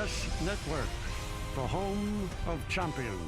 Yes Network, the home of champions.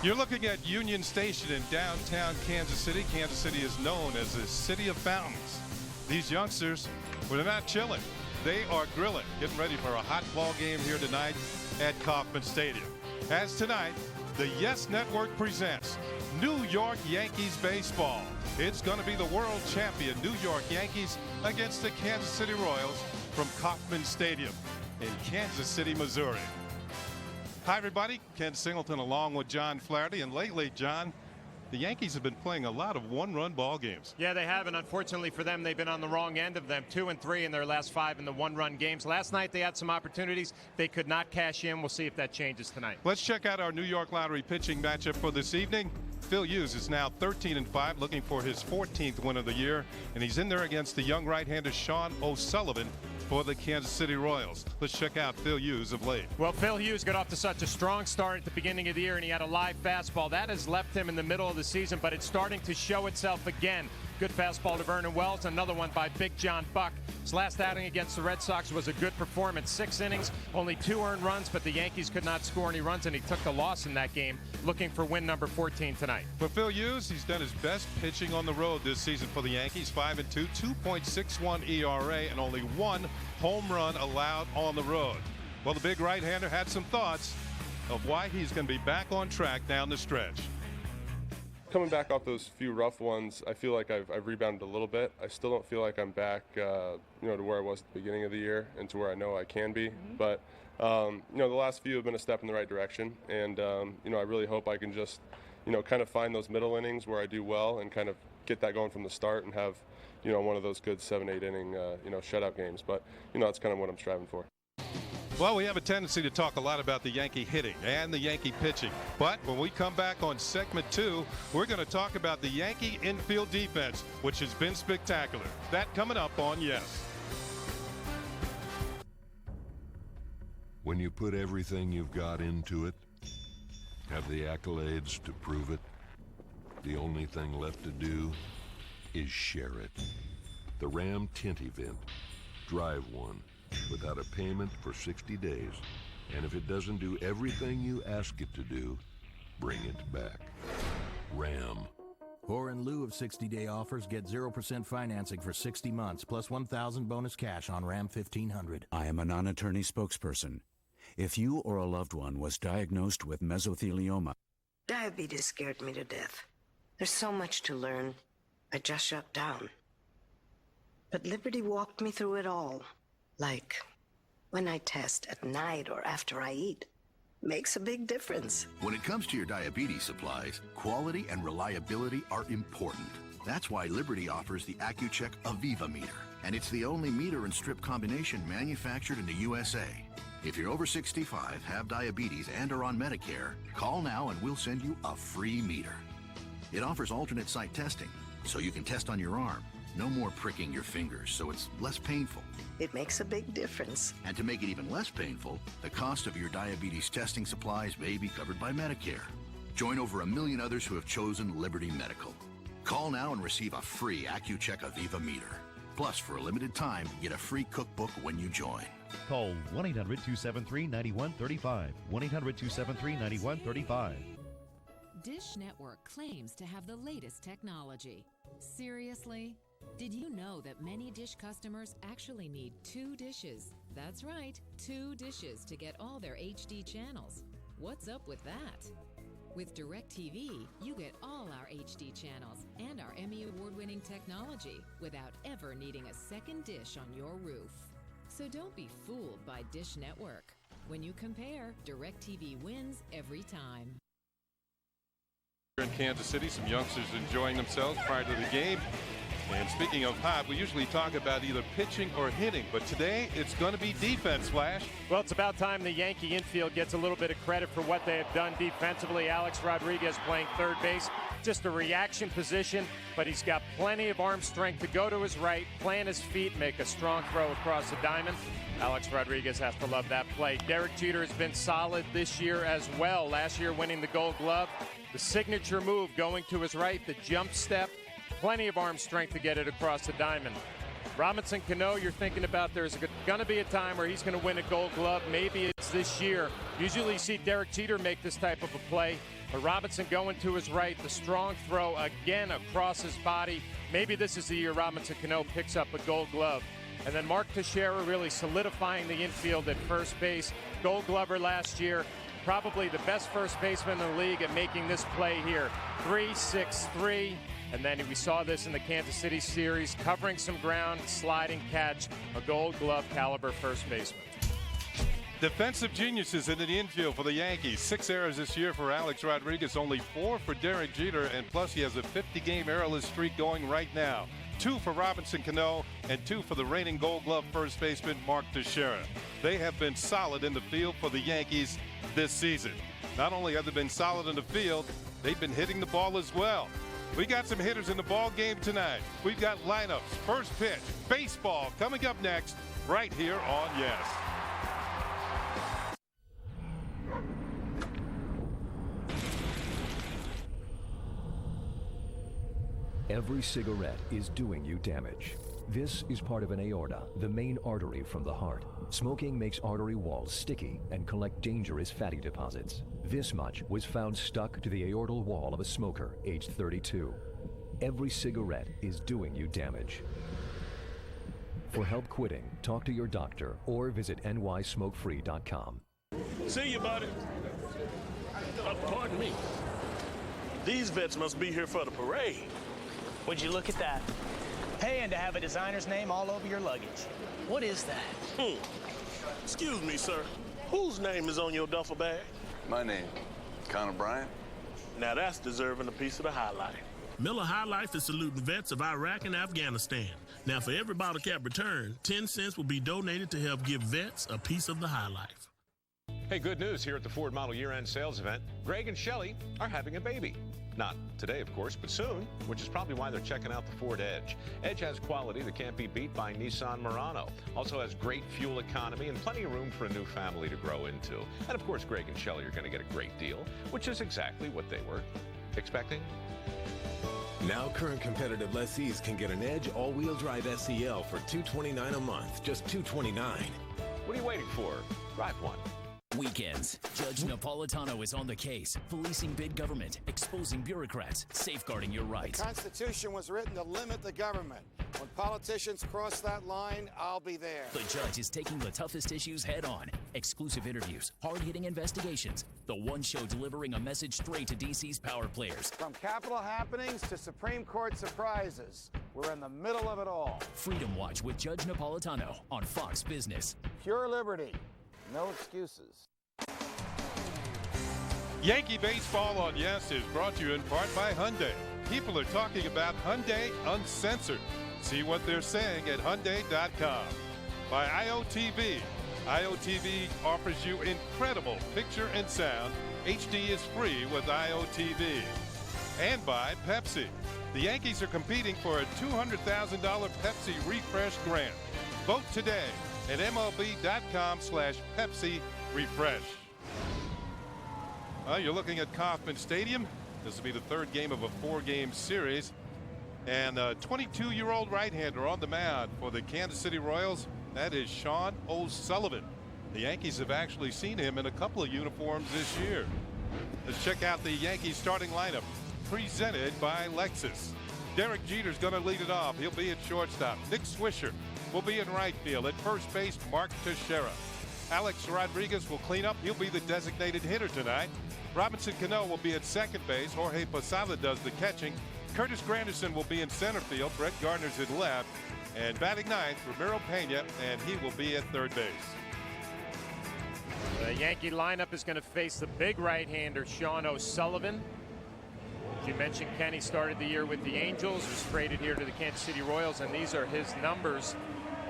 You're looking at Union Station in downtown Kansas City. Kansas City is known as the city of fountains. These youngsters, well, they're not chilling. They are grilling, getting ready for a hot ball game here tonight at Kauffman Stadium. As tonight, the Yes Network presents New York Yankees baseball. It's going to be the world champion New York Yankees against the Kansas City Royals from Kauffman Stadium in Kansas City, Missouri. Hi, everybody. Ken Singleton along with John Flaherty. And lately, John, the Yankees have been playing a lot of one-run ball games. Yeah, they have, and unfortunately for them, they've been on the wrong end of them. 2-3 in their last 5 in the one-run games. Last night, they had some opportunities. They could not cash in. We'll see if that changes tonight. Let's check out our New York Lottery pitching matchup for this evening. Phil Hughes is now 13-5, looking for his 14th win of the year, and he's in there against the young right-hander Sean O'Sullivan for the Kansas City Royals. Let's check out Phil Hughes of late. Well, Phil Hughes got off to such a strong start at the beginning of the year, and he had a live fastball. That has left him in the middle of the season, but it's starting to show itself again. Good fastball to Vernon Wells, another one by Big John Buck. His last outing against the Red Sox was a good performance. 6 innings, only 2 earned runs, but the Yankees could not score any runs, and he took the loss in that game, looking for win number 14 tonight. For Phil Hughes, he's done his best pitching on the road this season for the Yankees. 5-2, 2.61 ERA, and only 1 home run allowed on the road. Well, the big right-hander had some thoughts of why he's going to be back on track down the stretch. Coming back off those few rough ones, I feel like I've rebounded a little bit. I still don't feel like I'm back, to where I was at the beginning of the year and to where I know I can be. But, the last few have been a step in the right direction. And, I really hope I can just, kind of find those middle innings where I do well and kind of get that going from the start and have, one of those good 7-8 inning, shutout games. But, that's kind of what I'm striving for. Well, we have a tendency to talk a lot about the Yankee hitting and the Yankee pitching. But when we come back on segment 2, we're going to talk about the Yankee infield defense, which has been spectacular. That coming up on Yes. When you put everything you've got into it, have the accolades to prove it, the only thing left to do is share it. The Ram Tint Event. Drive one without a payment for 60 days. And if it doesn't do everything you ask it to do, bring it back. Ram. Or in lieu of 60-day offers, get 0% financing for 60 months, plus $1,000 bonus cash on Ram 1500. I am a non-attorney spokesperson. If you or a loved one was diagnosed with mesothelioma... Diabetes scared me to death. There's so much to learn. I just shut down. But Liberty walked me through it all. Like when I test at night or after I eat. Makes a big difference. When it comes to your diabetes supplies, quality and reliability are important. That's why Liberty offers the Accu-Check Aviva meter. And it's the only meter and strip combination manufactured in the USA. If you're over 65, have diabetes, and are on Medicare, call now and we'll send you a free meter. It offers alternate site testing, so you can test on your arm. No more pricking your fingers, so it's less painful. It makes a big difference. And to make it even less painful, the cost of your diabetes testing supplies may be covered by Medicare. Join over 1 million others who have chosen Liberty Medical. Call now and receive a free Accu-Check Aviva meter. Plus, for a limited time, get a free cookbook when you join. Call 1-800-273-9135. 1-800-273-9135. Dish Network claims to have the latest technology. Seriously? Did you know that many Dish customers actually need 2 dishes? That's right, 2 dishes to get all their HD channels. What's up with that? With DirecTV, you get all our HD channels and our Emmy Award-winning technology without ever needing a second dish on your roof. So don't be fooled by Dish Network. When you compare, DirecTV wins every time. In Kansas City, some youngsters enjoying themselves prior to the game. And speaking of hot, we usually talk about either pitching or hitting, but today it's going to be defense, Flash. Well, it's about time the Yankee infield gets a little bit of credit for what they have done defensively. Alex Rodriguez playing third base, just a reaction position, but he's got plenty of arm strength to go to his right, plant his feet, make a strong throw across the diamond. Alex Rodriguez has to love that play. Derek Jeter has been solid this year as well. Last year winning the Gold Glove. The signature move going to his right, the jump step. Plenty of arm strength to get it across the diamond. Robinson Cano, you're thinking about there's going to be a time where he's going to win a Gold Glove. Maybe it's this year. Usually you see Derek Jeter make this type of a play. But Robinson going to his right, the strong throw again across his body. Maybe this is the year Robinson Cano picks up a Gold Glove. And then Mark Teixeira really solidifying the infield at first base. Gold Glover last year. Probably the best first baseman in the league at making this play here. 3-6-3. And then we saw this in the Kansas City series, covering some ground, sliding catch, a Gold Glove caliber first baseman. Defensive geniuses in the infield for the Yankees. 6 errors this year for Alex Rodriguez, only 4 for Derek Jeter, and plus he has a 50-game errorless streak going right now. 2 for Robinson Cano and 2 for the reigning Gold Glove first baseman Mark Teixeira. They have been solid in the field for the Yankees this season. Not only have they been solid in the field, they've been hitting the ball as well. We got some hitters in the ball game tonight. We've got lineups, first pitch, baseball coming up next right here on Yes. Every cigarette is doing you damage. This is part of an aorta, the main artery from the heart. Smoking makes artery walls sticky and collect dangerous fatty deposits. This much was found stuck to the aortal wall of a smoker aged 32. Every cigarette is doing you damage. For help quitting, talk to your doctor or visit nysmokefree.com. See you, buddy. Pardon me. These vets must be here for the parade. Would you look at that? Paying to have a designer's name all over your luggage. What is that? Excuse me, sir. Whose name is on your duffel bag? My name, Conor Bryant. Now that's deserving a piece of the High Life. Miller High Life is saluting vets of Iraq and Afghanistan. Now, for every bottle cap return, 10 cents will be donated to help give vets a piece of the High Life. Hey, good news here at the Ford Model Year-End Sales Event. Greg and Shelley are having a baby. Not today, of course, but soon, which is probably why they're checking out the Ford Edge. Edge has quality that can't be beat by Nissan Murano. Also has great fuel economy and plenty of room for a new family to grow into. And of course, Greg and Shelley are going to get a great deal, which is exactly what they were expecting. Now current competitive lessees can get an Edge all-wheel drive SEL for $229 a month, just $229. What are you waiting for? Drive one. Weekends. Judge Napolitano is on the case, policing big government, exposing bureaucrats, safeguarding your rights. The Constitution was written to limit the government. When politicians cross that line, I'll be there. The judge is taking the toughest issues head on. Exclusive interviews, hard-hitting investigations. The one show delivering a message straight to DC's power players. From Capitol happenings to Supreme Court surprises, we're in the middle of it all. Freedom Watch with Judge Napolitano on Fox Business. Pure liberty. No excuses. Yankee Baseball on Yes is brought to you in part by Hyundai. People are talking about Hyundai Uncensored. See what they're saying at Hyundai.com. By IOTV. IOTV offers you incredible picture and sound. HD is free with IOTV. And by Pepsi. The Yankees are competing for a $200,000 Pepsi Refresh grant. Vote today at MLB.com/Pepsi Refresh. You're looking at Kauffman Stadium. This will be the third game of a 4-game series. And a 22-year-old right-hander on the mound for the Kansas City Royals. That is Sean O'Sullivan. The Yankees have actually seen him in a couple of uniforms this year. Let's check out the Yankees starting lineup presented by Lexus. Derek Jeter's going to lead it off. He'll be at shortstop. Nick Swisher will be in right field. At first base, Mark Teixeira. Alex Rodriguez will clean up. He'll be the designated hitter tonight. Robinson Cano will be at second base. Jorge Posada does the catching. Curtis Granderson will be in center field. Brett Gardner's at left. And batting ninth, Ramiro Pena, and he will be at third base. The Yankee lineup is going to face the big right-hander, Sean O'Sullivan. As you mentioned, Kenny started the year with the Angels, was traded here to the Kansas City Royals, and these are his numbers.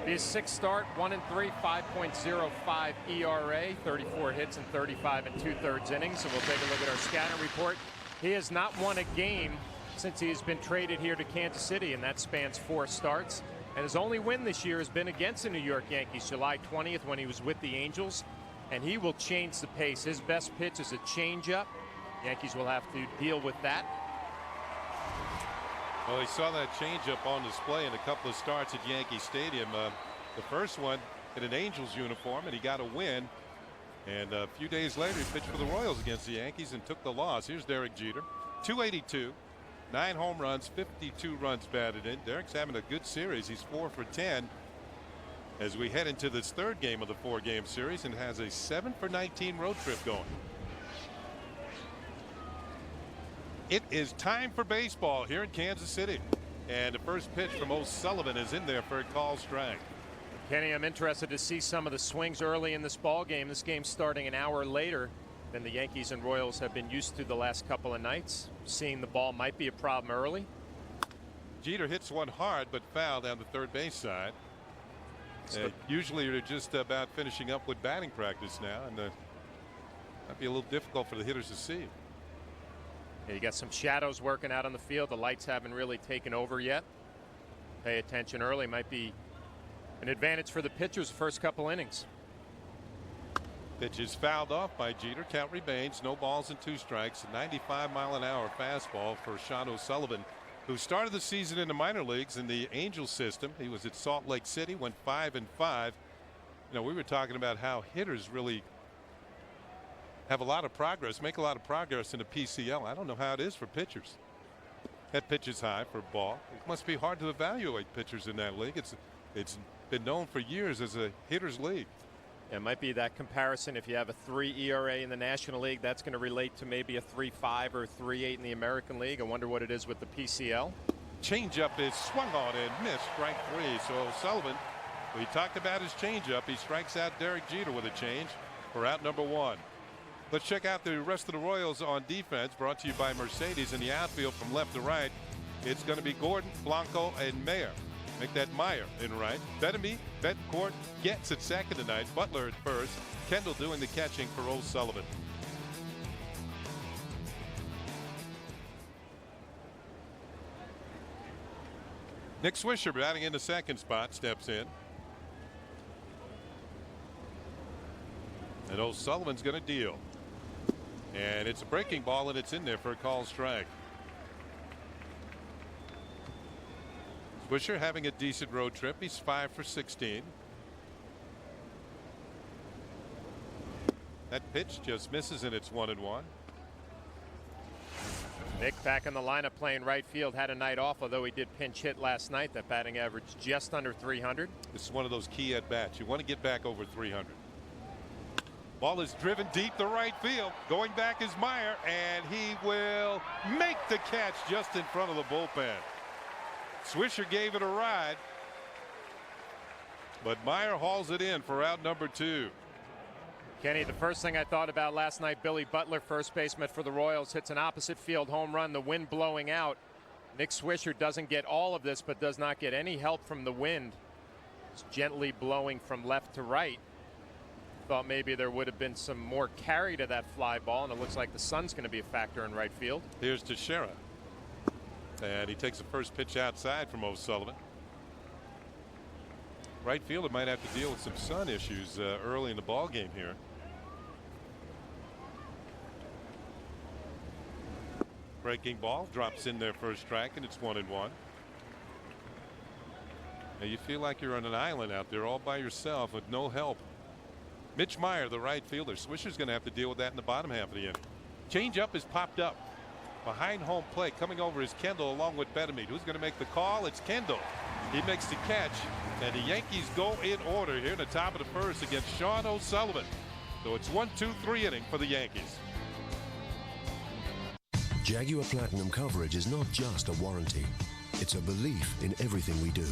His sixth start, 1-3, 5.05 ERA, 34 hits and 35 2/3 innings. So we'll take a look at our scouting report. He has not won a game since he has been traded here to Kansas City, and that spans 4 starts. And his only win this year has been against the New York Yankees, July 20th, when he was with the Angels. And he will change the pace. His best pitch is a changeup. Yankees will have to deal with that. Well, he saw that changeup on display in a couple of starts at Yankee Stadium. The first one in an Angels uniform, and he got a win. And a few days later, he pitched for the Royals against the Yankees and took the loss. Here's Derek Jeter, 282, 9 home runs, 52 runs batted in. Derek's having a good series. He's 4 for 10 as we head into this 3rd game of the 4-game series, and has a 7 for 19 road trip going. It is time for baseball here in Kansas City, and the first pitch from O'Sullivan is in there for a call strike. Kenny, I'm interested to see some of the swings early in this ball game. This game's starting an hour later than the Yankees and Royals have been used to the last couple of nights. Seeing the ball might be a problem early. Jeter hits one hard but foul down the third base side. Usually they're just about finishing up with batting practice now, and might be a little difficult for the hitters to see. Yeah, you got some shadows working out on the field. The lights haven't really taken over yet. Pay attention early. Might be an advantage for the pitchers first couple innings. Pitch is fouled off by Jeter. Count remains. No balls and 2 strikes. A 95-mile-an-hour fastball for Sean O'Sullivan, who started the season in the minor leagues in the Angels system. He was at Salt Lake City, went 5-5. You know, we were talking about how hitters really have a lot of progress, make a lot of progress in the PCL. I don't know how it is for pitchers. That pitch is high for a ball. It must be hard to evaluate pitchers in that league. It's been known for years as a hitter's league. It might be that comparison. If you have a 3 ERA in the National League, that's going to relate to maybe a 3.5 or 3.8 in the American League. I wonder what it is with the PCL. Changeup is swung on and missed, strike 3. So O'Sullivan, we talked about his changeup. He strikes out Derek Jeter with a change for out number 1. Let's check out the rest of the Royals on defense, brought to you by Mercedes. In the outfield from left to right, it's going to be Gordon, Blanco, and Mayer. Make that Meyer in right. Bettamy, Betancourt, Getz at second tonight. Butler at first. Kendall doing the catching for O'Sullivan. Nick Swisher batting in the second spot, steps in. And O'Sullivan's going to deal. And it's a breaking ball, and it's in there for a call strike. Swisher having a decent road trip. He's 5 for 16. That pitch just misses, and it's 1-1. Nick back in the lineup playing right field. Had a night off, although he did pinch hit last night. That batting average just under 300. This is one of those key at bats. You want to get back over 300. Ball is driven deep to right field. Going back is Meyer, and he will make the catch just in front of the bullpen. Swisher gave it a ride, but Meyer hauls it in for out number 2. Kenny, the first thing I thought about last night, Billy Butler, first baseman for the Royals, hits an opposite field home run, the wind blowing out. Nick Swisher doesn't get all of this, but does not get any help from the wind. It's gently blowing from left to right. Thought maybe there would have been some more carry to that fly ball, and it looks like the sun's going to be a factor in right field. Here's Teixeira. And he takes the first pitch outside from O'Sullivan. Right fielder might have to deal with some sun issues early in the ball game here. Breaking ball drops in there for a strike, and it's 1-1. Now you feel like you're on an island out there all by yourself with no help. Mitch Meyer, the right fielder. Swisher's going to have to deal with that in the bottom half of the inning. Changeup is popped up behind home plate. Coming over is Kendall along with Bettamy. Who's going to make the call? It's Kendall. He makes the catch, and the Yankees go in order here in the top of the first against Sean O'Sullivan. So it's 1-2-3 inning for the Yankees. Jaguar Platinum coverage is not just a warranty. It's a belief in everything we do.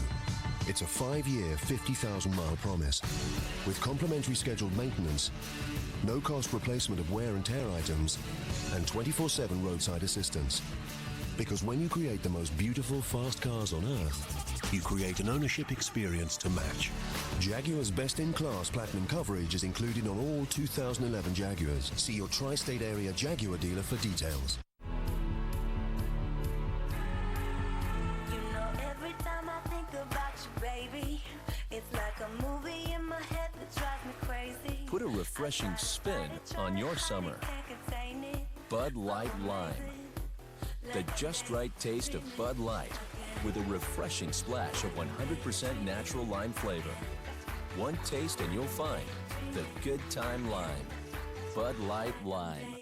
It's a 5-year, 50,000-mile promise with complimentary scheduled maintenance, no-cost replacement of wear and tear items, and 24/7 roadside assistance. Because when you create the most beautiful, fast cars on Earth, you create an ownership experience to match. Jaguar's best-in-class Platinum coverage is included on all 2011 Jaguars. See your tri-state area Jaguar dealer for details. Put a refreshing spin on your summer. Bud Light Lime. The just right taste of Bud Light with a refreshing splash of 100% natural lime flavor. One taste and you'll find the good time lime. Bud Light Lime.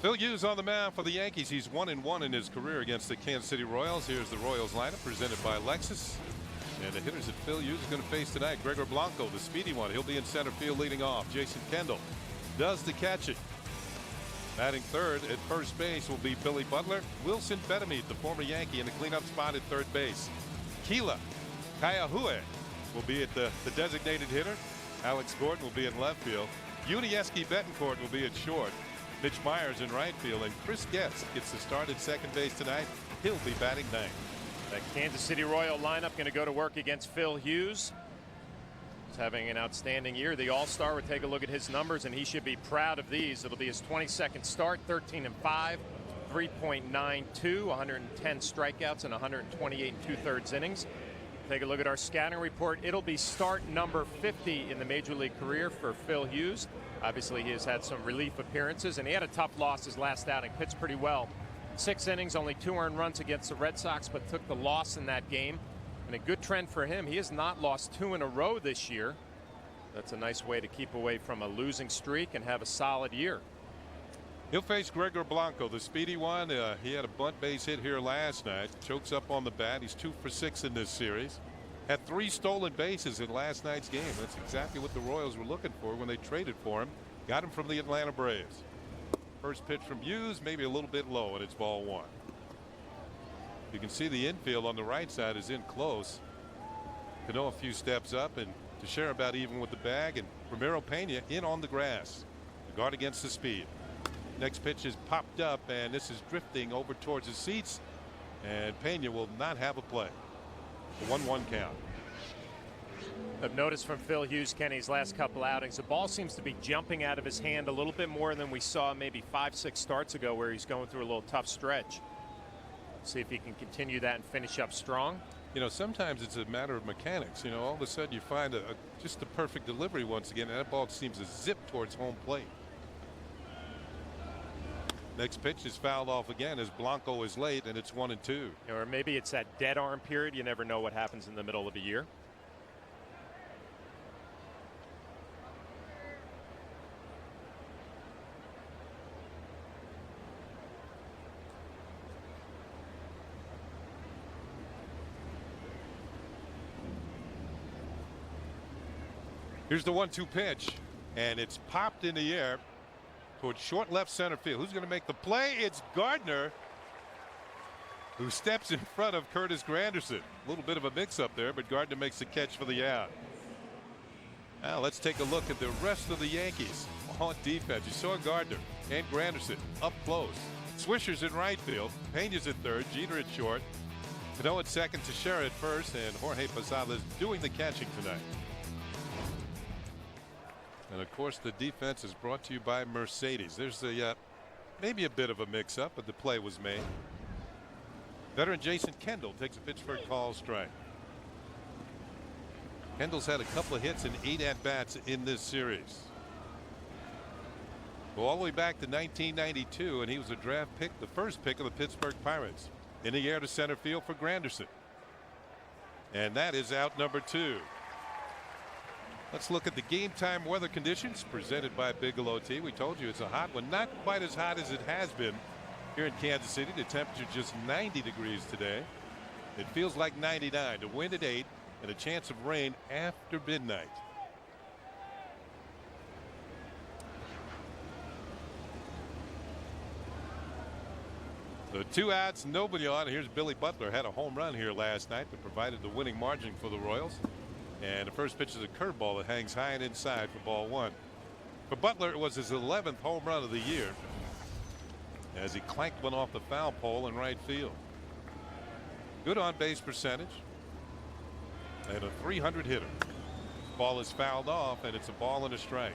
Phil Hughes on the mound for the Yankees. He's 1-1 in his career against the Kansas City Royals. Here's the Royals lineup presented by Lexus. And the hitters that Phil Hughes is going to face tonight. Gregor Blanco, the speedy one. He'll be in center field leading off. Jason Kendall does the catching. Batting third at first base will be Billy Butler. Wilson Betemit, the former Yankee, in the cleanup spot at third base. Keila Kayahue will be at the designated hitter. Alex Gordon will be in left field. Unieski Betancourt will be at short. Mitch Myers in right field, and Chris Getz gets the start at second base tonight. He'll be batting ninth. The Kansas City Royal lineup going to go to work against Phil Hughes. He's having an outstanding year. The All-Star would take a look at his numbers, and he should be proud of these. It'll be his 22nd start, 13-5, 3.92, 110 strikeouts, and 128 2/3 innings. Take a look at our scouting report. It'll be start number 50 in the Major League career for Phil Hughes. Obviously, he has had some relief appearances, and he had a tough loss his last outing. Pitched pretty well. 6 innings, only 2 earned runs against the Red Sox, but took the loss in that game. And a good trend for him. He has not lost 2 in a row this year. That's a nice way to keep away from a losing streak and have a solid year. He'll face Gregor Blanco, the speedy one. He had a bunt base hit here last night. Chokes up on the bat. He's 2 for 6 in this series. Had 3 stolen bases in last night's game. That's exactly what the Royals were looking for when they traded for him. Got him from the Atlanta Braves. First pitch from Hughes, maybe a little bit low, and it's ball 1. You can see the infield on the right side is in close. Cano a few steps up, and Teixeira about even with the bag, and Ramiro Pena in on the grass. The guard against the speed. Next pitch is popped up, and this is drifting over towards the seats, and Pena will not have a play. The 1-1 count. I've noticed from Phil Hughes, Kenny's last couple outings, the ball seems to be jumping out of his hand a little bit more than we saw maybe 5-6 starts ago, where he's going through a little tough stretch. See if he can continue that and finish up strong. You know, sometimes it's a matter of mechanics. You know, all of a sudden you find just the perfect delivery once again, and that ball seems to zip towards home plate. Next pitch is fouled off again as Blanco is late, and it's 1-2. Or maybe it's that dead arm period. You never know what happens in the middle of a year. Here's the 1-2 pitch, and it's popped in the air towards short left center field. Who's going to make the play? It's Gardner, who steps in front of Curtis Granderson. A little bit of a mix-up there, but Gardner makes the catch for the out. Now let's take a look at the rest of the Yankees on defense. You saw Gardner and Granderson up close. Swisher's in right field. Pena's at third. Jeter at short. Cano at second. Teixeira at first. And Jorge Posada is doing the catching tonight. And of course, the defense is brought to you by Mercedes. There's maybe a bit of a mix-up, but the play was made. Veteran Jason Kendall takes a pitch for a call strike. Kendall's had a couple of hits and 8 at-bats in this series. Go all the way back to 1992, and he was a draft pick, the first pick of the Pittsburgh Pirates. In the air to center field for Granderson. And that is out number 2. Let's look at the game time weather conditions presented by Bigelow Tea. We told you it's a hot one, not quite as hot as it has been here in Kansas City. The temperature just 90 degrees today. It feels like 99. The wind at 8 and a chance of rain after midnight. So 2 outs, nobody on. Here's Billy Butler. Had a home run here last night, but provided the winning margin for the Royals. And the first pitch is a curveball that hangs high and inside for ball 1. For Butler, it was his 11th home run of the year as he clanked one off the foul pole in right field. Good on base percentage and a .300 hitter. Ball is fouled off, and it's a ball and a strike.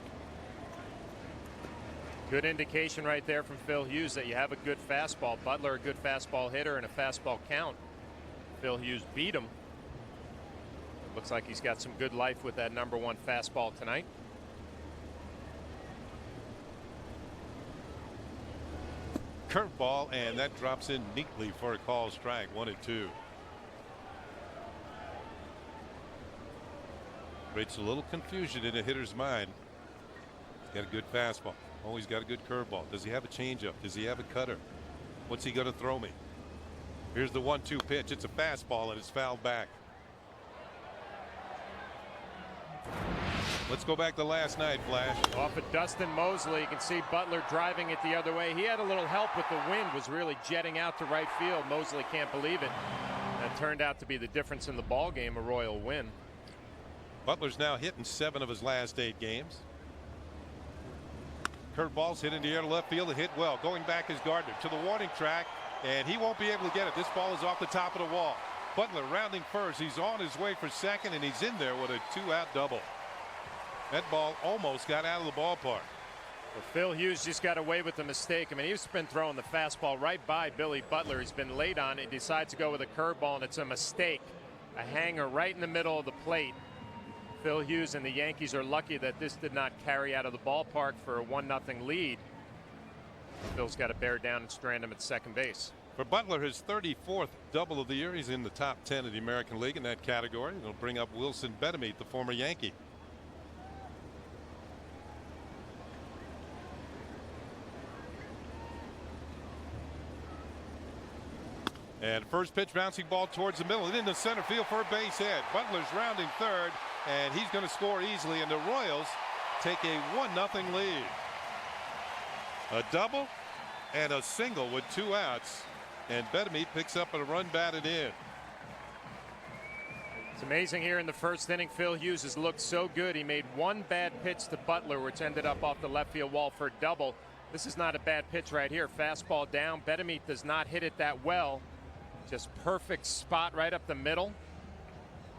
Good indication right there from Phil Hughes that you have a good fastball. Butler a good fastball hitter and a fastball count. Phil Hughes beat him. Looks like he's got some good life with that #1 fastball tonight. Curveball, and that drops in neatly for a call strike. 1-2. Creates a little confusion in a hitter's mind. He's got a good fastball. Oh, he's got a good curveball. Does he have a changeup? Does he have a cutter? What's he going to throw me? Here's the 1-2 pitch. It's a fastball, and it's fouled back. Let's go back to last night, Flash. Off of Dustin Mosley, you can see Butler driving it the other way. He had a little help with the wind, was really jetting out to right field. Mosley can't believe it. That turned out to be the difference in the ball game, a Royal win. Butler's now hitting 7 of his last 8 games. Curveball's hit in the air to left field and hit well. Going back is Gardner to the warning track, and he won't be able to get it. This ball is off the top of the wall. Butler rounding first. He's on his way for second, and he's in there with a 2-out double. That ball almost got out of the ballpark. Well, Phil Hughes just got away with the mistake. I mean, he's been throwing the fastball right by Billy Butler. He's been late on it. He decides to go with a curveball, and it's a mistake. A hanger right in the middle of the plate. Phil Hughes and the Yankees are lucky that this did not carry out of the ballpark for a 1-0 lead. Phil's got to bear down and strand him at second base. For Butler, his 34th double of the year. He's in the top 10 of the American League in that category. It'll bring up Wilson Betemit, the former Yankee. And first pitch, bouncing ball towards the middle and into center field for a base hit. Butler's rounding third, and he's going to score easily, and the Royals take a 1-0 lead. A double and a single with 2 outs, and Betemit picks up a run batted in. It's amazing here in the first inning. Phil Hughes has looked so good. He made one bad pitch to Butler, which ended up off the left field wall for a double. This is not a bad pitch right here. Fastball down. Betemit does not hit it that well. Just perfect spot right up the middle.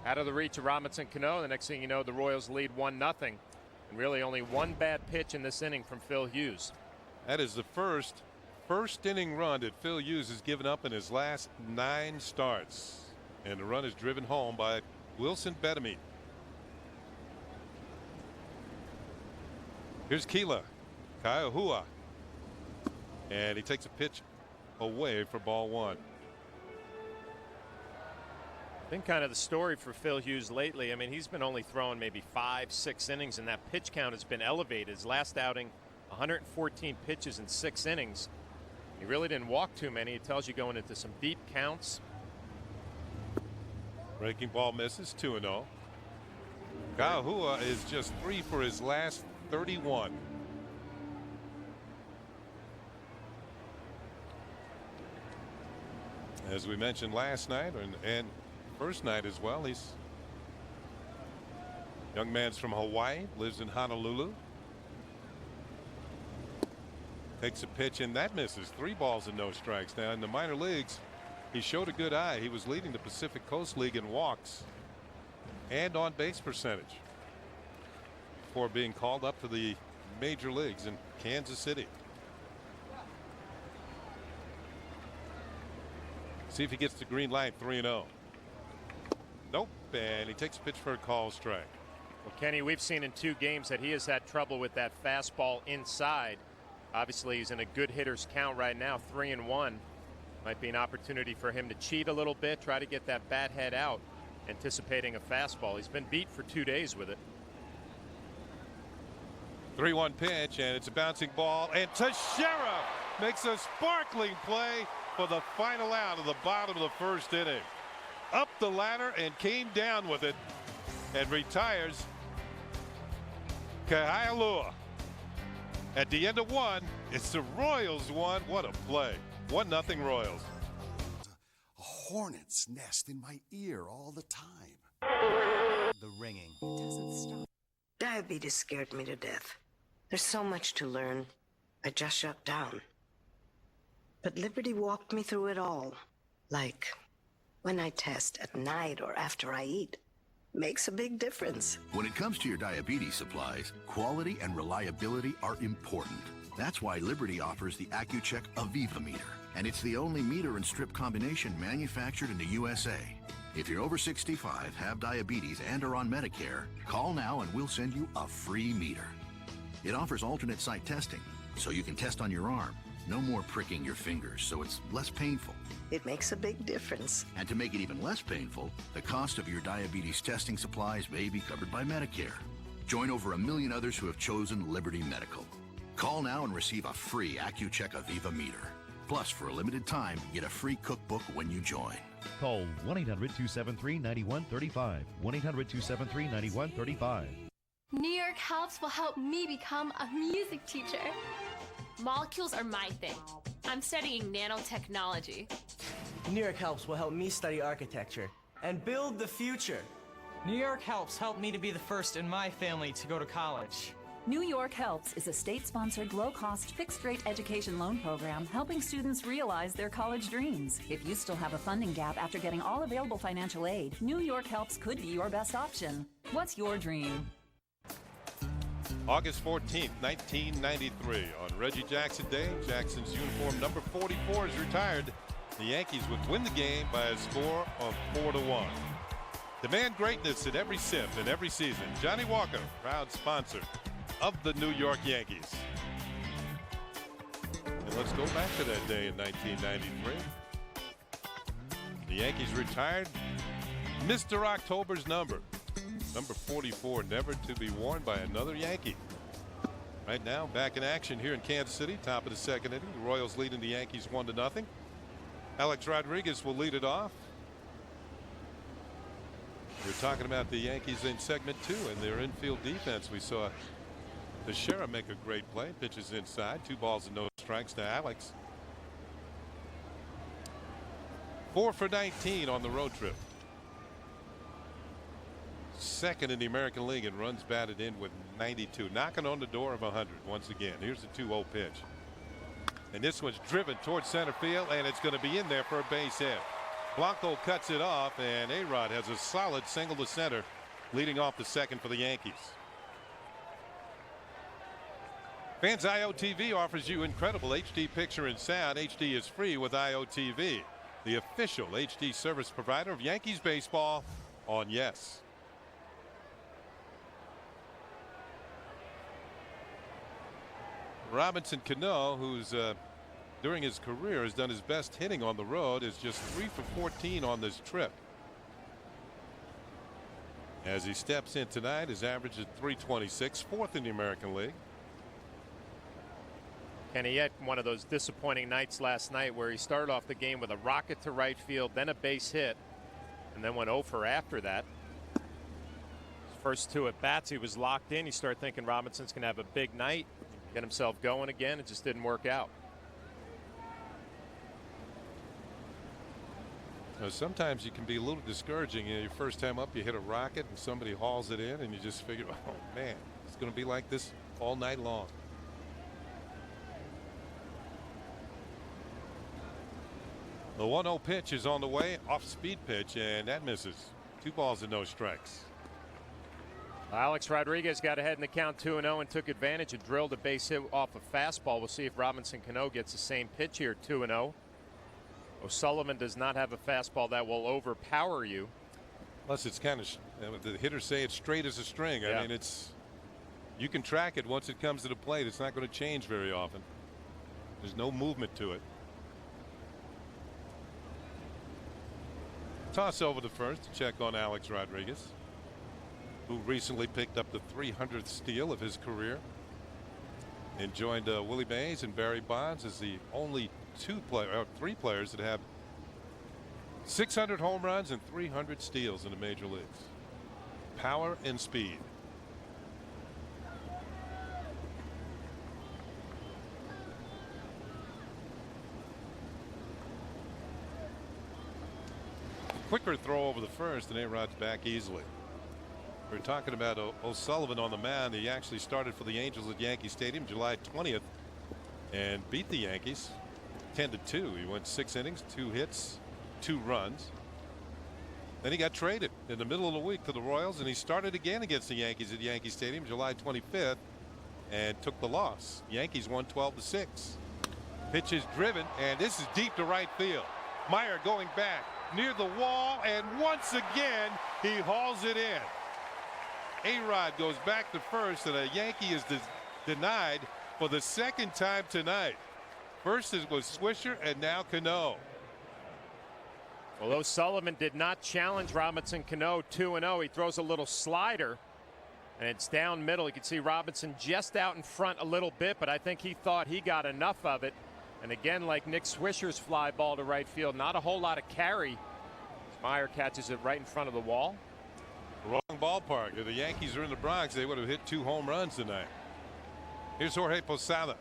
Out of the reach of Robinson Cano. The next thing you know, the Royals lead 1-0. And really only one bad pitch in this inning from Phil Hughes. That is the first inning run that Phil Hughes has given up in his last 9 starts. And the run is driven home by Wilson Betemit. Here's Keela Kaiahua. And he takes a pitch away for ball 1. Been kind of the story for Phil Hughes lately. I mean, he's been only throwing maybe 5-6 innings, and that pitch count has been elevated. His last outing, 114 pitches in 6 innings. He really didn't walk too many. It tells you going into some deep counts. Breaking ball misses, 2-0. Kaiahua is just 3 for his last 31. As we mentioned last night and first night as well, he's young man's from Hawaii, lives in Honolulu. Takes a pitch and that misses. 3 balls and no strikes. Now in the minor leagues, he showed a good eye. He was leading the Pacific Coast League in walks and on base percentage before being called up to the major leagues in Kansas City. See if he gets the green light. 3-0. Nope, and he takes a pitch for a call strike. Well, Kenny, we've seen in 2 games that he has had trouble with that fastball inside. Obviously, he's in a good hitter's count right now, 3-1. Might be an opportunity for him to cheat a little bit, try to get that bat head out, anticipating a fastball. He's been beat for 2 days with it. 3-1 pitch, and it's a bouncing ball, and Teixeira makes a sparkling play for the final out of the bottom of the first inning. Up the ladder and came down with it and retires Kaiahua. At the end of 1, it's the Royals 1. What a play. 1-0 Royals. A hornet's nest in my ear all the time. The ringing doesn't stop. Diabetes scared me to death. There's so much to learn. I just shut down. But Liberty walked me through it all. Like when I test at night or after I eat. Makes a big difference. When it comes to your diabetes supplies, quality and reliability are important. That's why Liberty offers the AccuCheck Aviva meter. And it's the only meter and strip combination manufactured in the USA. If you're over 65, have diabetes, and are on Medicare, call now and we'll send you a free meter. It offers alternate site testing, so you can test on your arm. No more pricking your fingers, so it's less painful. It makes a big difference. And to make it even less painful, the cost of your diabetes testing supplies may be covered by Medicare. Join over 1 million others who have chosen Liberty Medical. Call now and receive a free AccuCheck Aviva meter. Plus, for a limited time, get a free cookbook when you join. Call 1-800-273-9135. 1-800-273-9135. New York Helps will help me become a music teacher. Molecules are my thing. I'm studying nanotechnology. New York Helps will help me study architecture and build the future. New York Helps helped me to be the first in my family to go to college. New York Helps is a state-sponsored, low-cost, fixed-rate education loan program helping students realize their college dreams. If you still have a funding gap after getting all available financial aid, New York Helps could be your best option. What's your dream? August 14th, 1993. On Reggie Jackson Day, Jackson's uniform number 44 is retired. The Yankees would win the game by a score of 4-1. Demand greatness in every sim in every season. Johnny Walker, proud sponsor of the New York Yankees. And let's go back to that day in 1993. The Yankees retired Mr. October's number 44, never to be worn by another Yankee. Right now, back in action here in Kansas City, top of the second inning. The Royals leading the Yankees 1-0. Alex Rodriguez will lead it off. We're talking about the Yankees in segment 2 and their infield defense. We saw Teixeira make a great play, pitches inside, 2 balls and no strikes to Alex. 4 for 19 on the road trip. Second in the American League in runs batted in with 92, knocking on the door of 100 once again. Here's the 2-0 pitch, and this one's driven towards center field, and it's going to be in there for a base hit. Blanco cuts it off, and Arod has a solid single to center, leading off the second for the Yankees. Fans, IOTV offers you incredible HD picture and sound. HD is free with IOTV, the official HD service provider of Yankees baseball on Yes. Robinson Cano, who's during his career has done his best hitting on the road, is just 3 for 14 on this trip. As he steps in tonight, his average is .326, 4th in the American League. And he had one of those disappointing nights last night where he started off the game with a rocket to right field, then a base hit, and then went 0 for after that. His first 2 at bats, he was locked in. You start thinking Robinson's going to have a big night, get himself going again. It just didn't work out. Sometimes you can be a little discouraging. Your first time up, you hit a rocket and somebody hauls it in, and you just figure, oh man, it's going to be like this all night long. The 1-0 pitch is on the way, off-speed pitch, and that misses. 2 balls and no strikes. Alex Rodriguez got ahead in the count 2-0 and took advantage and drilled a base hit off a fastball. We'll see if Robinson Cano gets the same pitch here, 2-0. O'Sullivan does not have a fastball that will overpower you. Plus, it's kind of, the hitters say it's straight as a string. Yeah. I mean, it's, you can track it once it comes to the plate. It's not going to change very often. There's no movement to it. Toss over to first to check on Alex Rodriguez, who recently picked up the 300th steal of his career and joined Willie Mays and Barry Bonds as the only 3 players that have 600 home runs and 300 steals in the major leagues. Power and speed. Quicker throw over the first, and A-Rod's back easily. We're talking about O'Sullivan on the mound. He actually started for the Angels at Yankee Stadium July 20th and beat the Yankees 10-2. He went 6 innings, 2 hits, 2 runs. Then he got traded in the middle of the week to the Royals, and he started again against the Yankees at Yankee Stadium July 25th and took the loss. Yankees won 12-6. Pitch is driven, and this is deep to right field. Meyer going back. near the wall, and once again, he hauls it in. Arod goes back to first, and a Yankee is denied for the second time tonight. First it was Swisher, and now Cano. Well, O'Sullivan did not challenge Robinson Cano 2-0. He throws a little slider, and it's down middle. You can see Robinson just out in front a little bit, but I think he thought he got enough of it. And again, like Nick Swisher's fly ball to right field, not a whole lot of carry. Meyer catches it right in front of the wall. Wrong ballpark. If the Yankees are in the Bronx, they would have hit 2 home runs tonight. Here's Jorge Posada.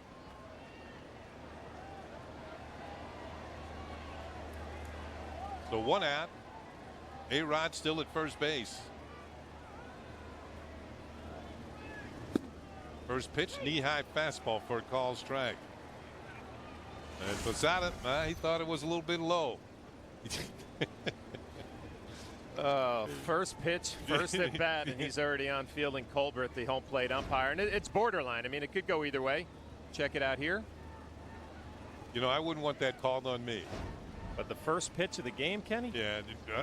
So 1 out. Arod still at first base. First pitch, knee-high fastball for a call strike. And Posada, he thought it was a little bit low. First pitch, first at bat, and he's already on fielding Colbert, the home plate umpire. And it's borderline. I mean, it could go either way. Check it out here. You know, I wouldn't want that called on me. But the first pitch of the game, Kenny? Yeah,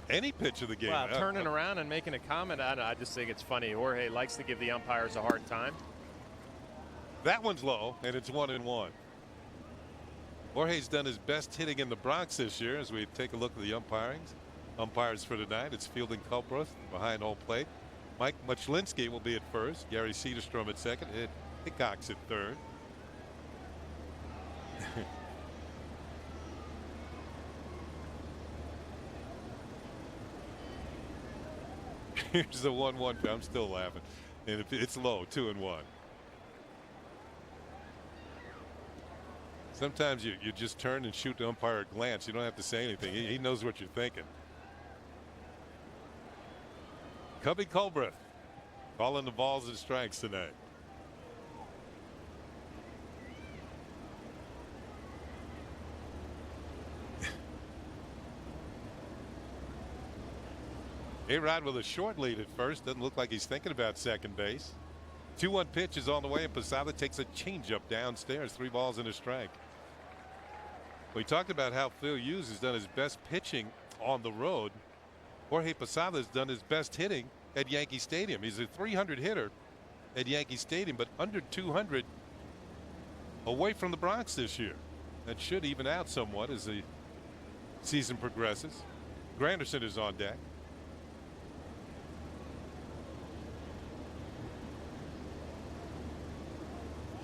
any pitch of the game. Wow, turning around and making a comment, I just think it's funny. Jorge likes to give the umpires a hard time. That one's low, and it's 1-1. Jorge's done his best hitting in the Bronx this year as we take a look at the umpires for tonight. It's Fielding Culbreth behind home plate. Mike Muchlinski will be at first. Gary Cederstrom at second. Ed Hickox at third. Here's the 1-1. I'm still laughing. And it's low, 2-1. Sometimes you just turn and shoot the umpire a glance. You don't have to say anything. He knows what you're thinking. Cubby Culbreth calling the balls and strikes tonight. Arod with a short lead at first. Doesn't look like he's thinking about second base. 2-1 pitch is on the way, and Posada takes a changeup downstairs. 3 balls and a strike. We talked about how Phil Hughes has done his best pitching on the road. Jorge Posada has done his best hitting at Yankee Stadium. He's a 300 hitter at Yankee Stadium, but under 200 away from the Bronx this year. That should even out somewhat as the season progresses. Granderson is on deck.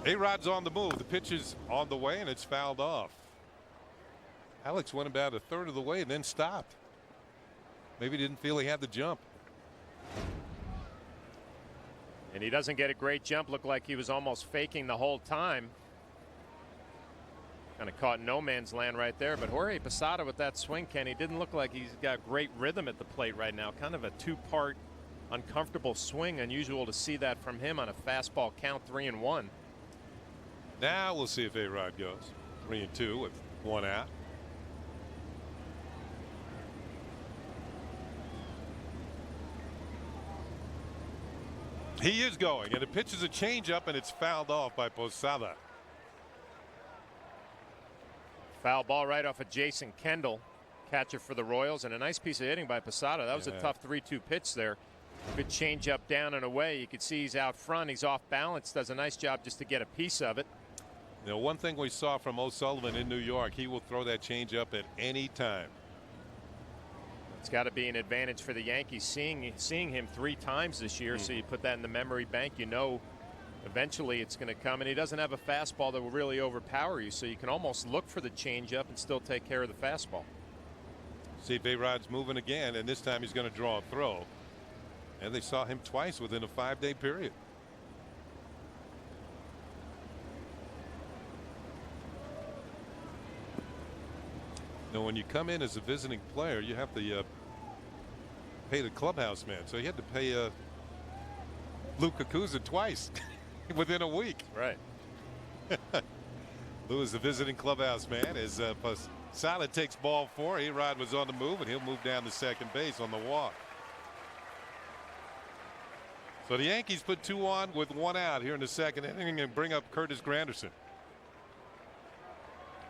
Arod's on the move. The pitch is on the way, and it's fouled off. Alex went about a third of the way and then stopped. Maybe didn't feel he had the jump. And he doesn't get a great jump. Looked like he was almost faking the whole time. Kind of caught no man's land right there. But Jorge Posada with that swing, Kenny, didn't look like he's got great rhythm at the plate right now. Kind of a 2-part uncomfortable swing. Unusual to see that from him on a fastball count 3-1. Now we'll see if Arod goes 3-2 with 1 out. He is going, and the pitch is a changeup, and it's fouled off by Posada. Foul ball right off of Jason Kendall, catcher for the Royals, and a nice piece of hitting by Posada. That was a tough 3-2 pitch there. Good changeup down and away. You can see he's out front. He's off balance. Does a nice job just to get a piece of it. You know, one thing we saw from O'Sullivan in New York, he will throw that changeup at any time. It's got to be an advantage for the Yankees seeing him 3 times this year. So you put that in the memory bank, you know eventually it's going to come. And he doesn't have a fastball that will really overpower you, so you can almost look for the changeup and still take care of the fastball. See if Arod's moving again, and this time he's going to draw a throw. And they saw him twice within a 5-day period. Now, when you come in as a visiting player, you have to pay the clubhouse man. So he had to pay Luke Kakuza twice within a week. Right. Lou is the visiting clubhouse man as Posada takes ball 4. Arod was on the move, and he'll move down to second base on the walk. So the Yankees put 2 on with 1 out here in the second inning and bring up Curtis Granderson.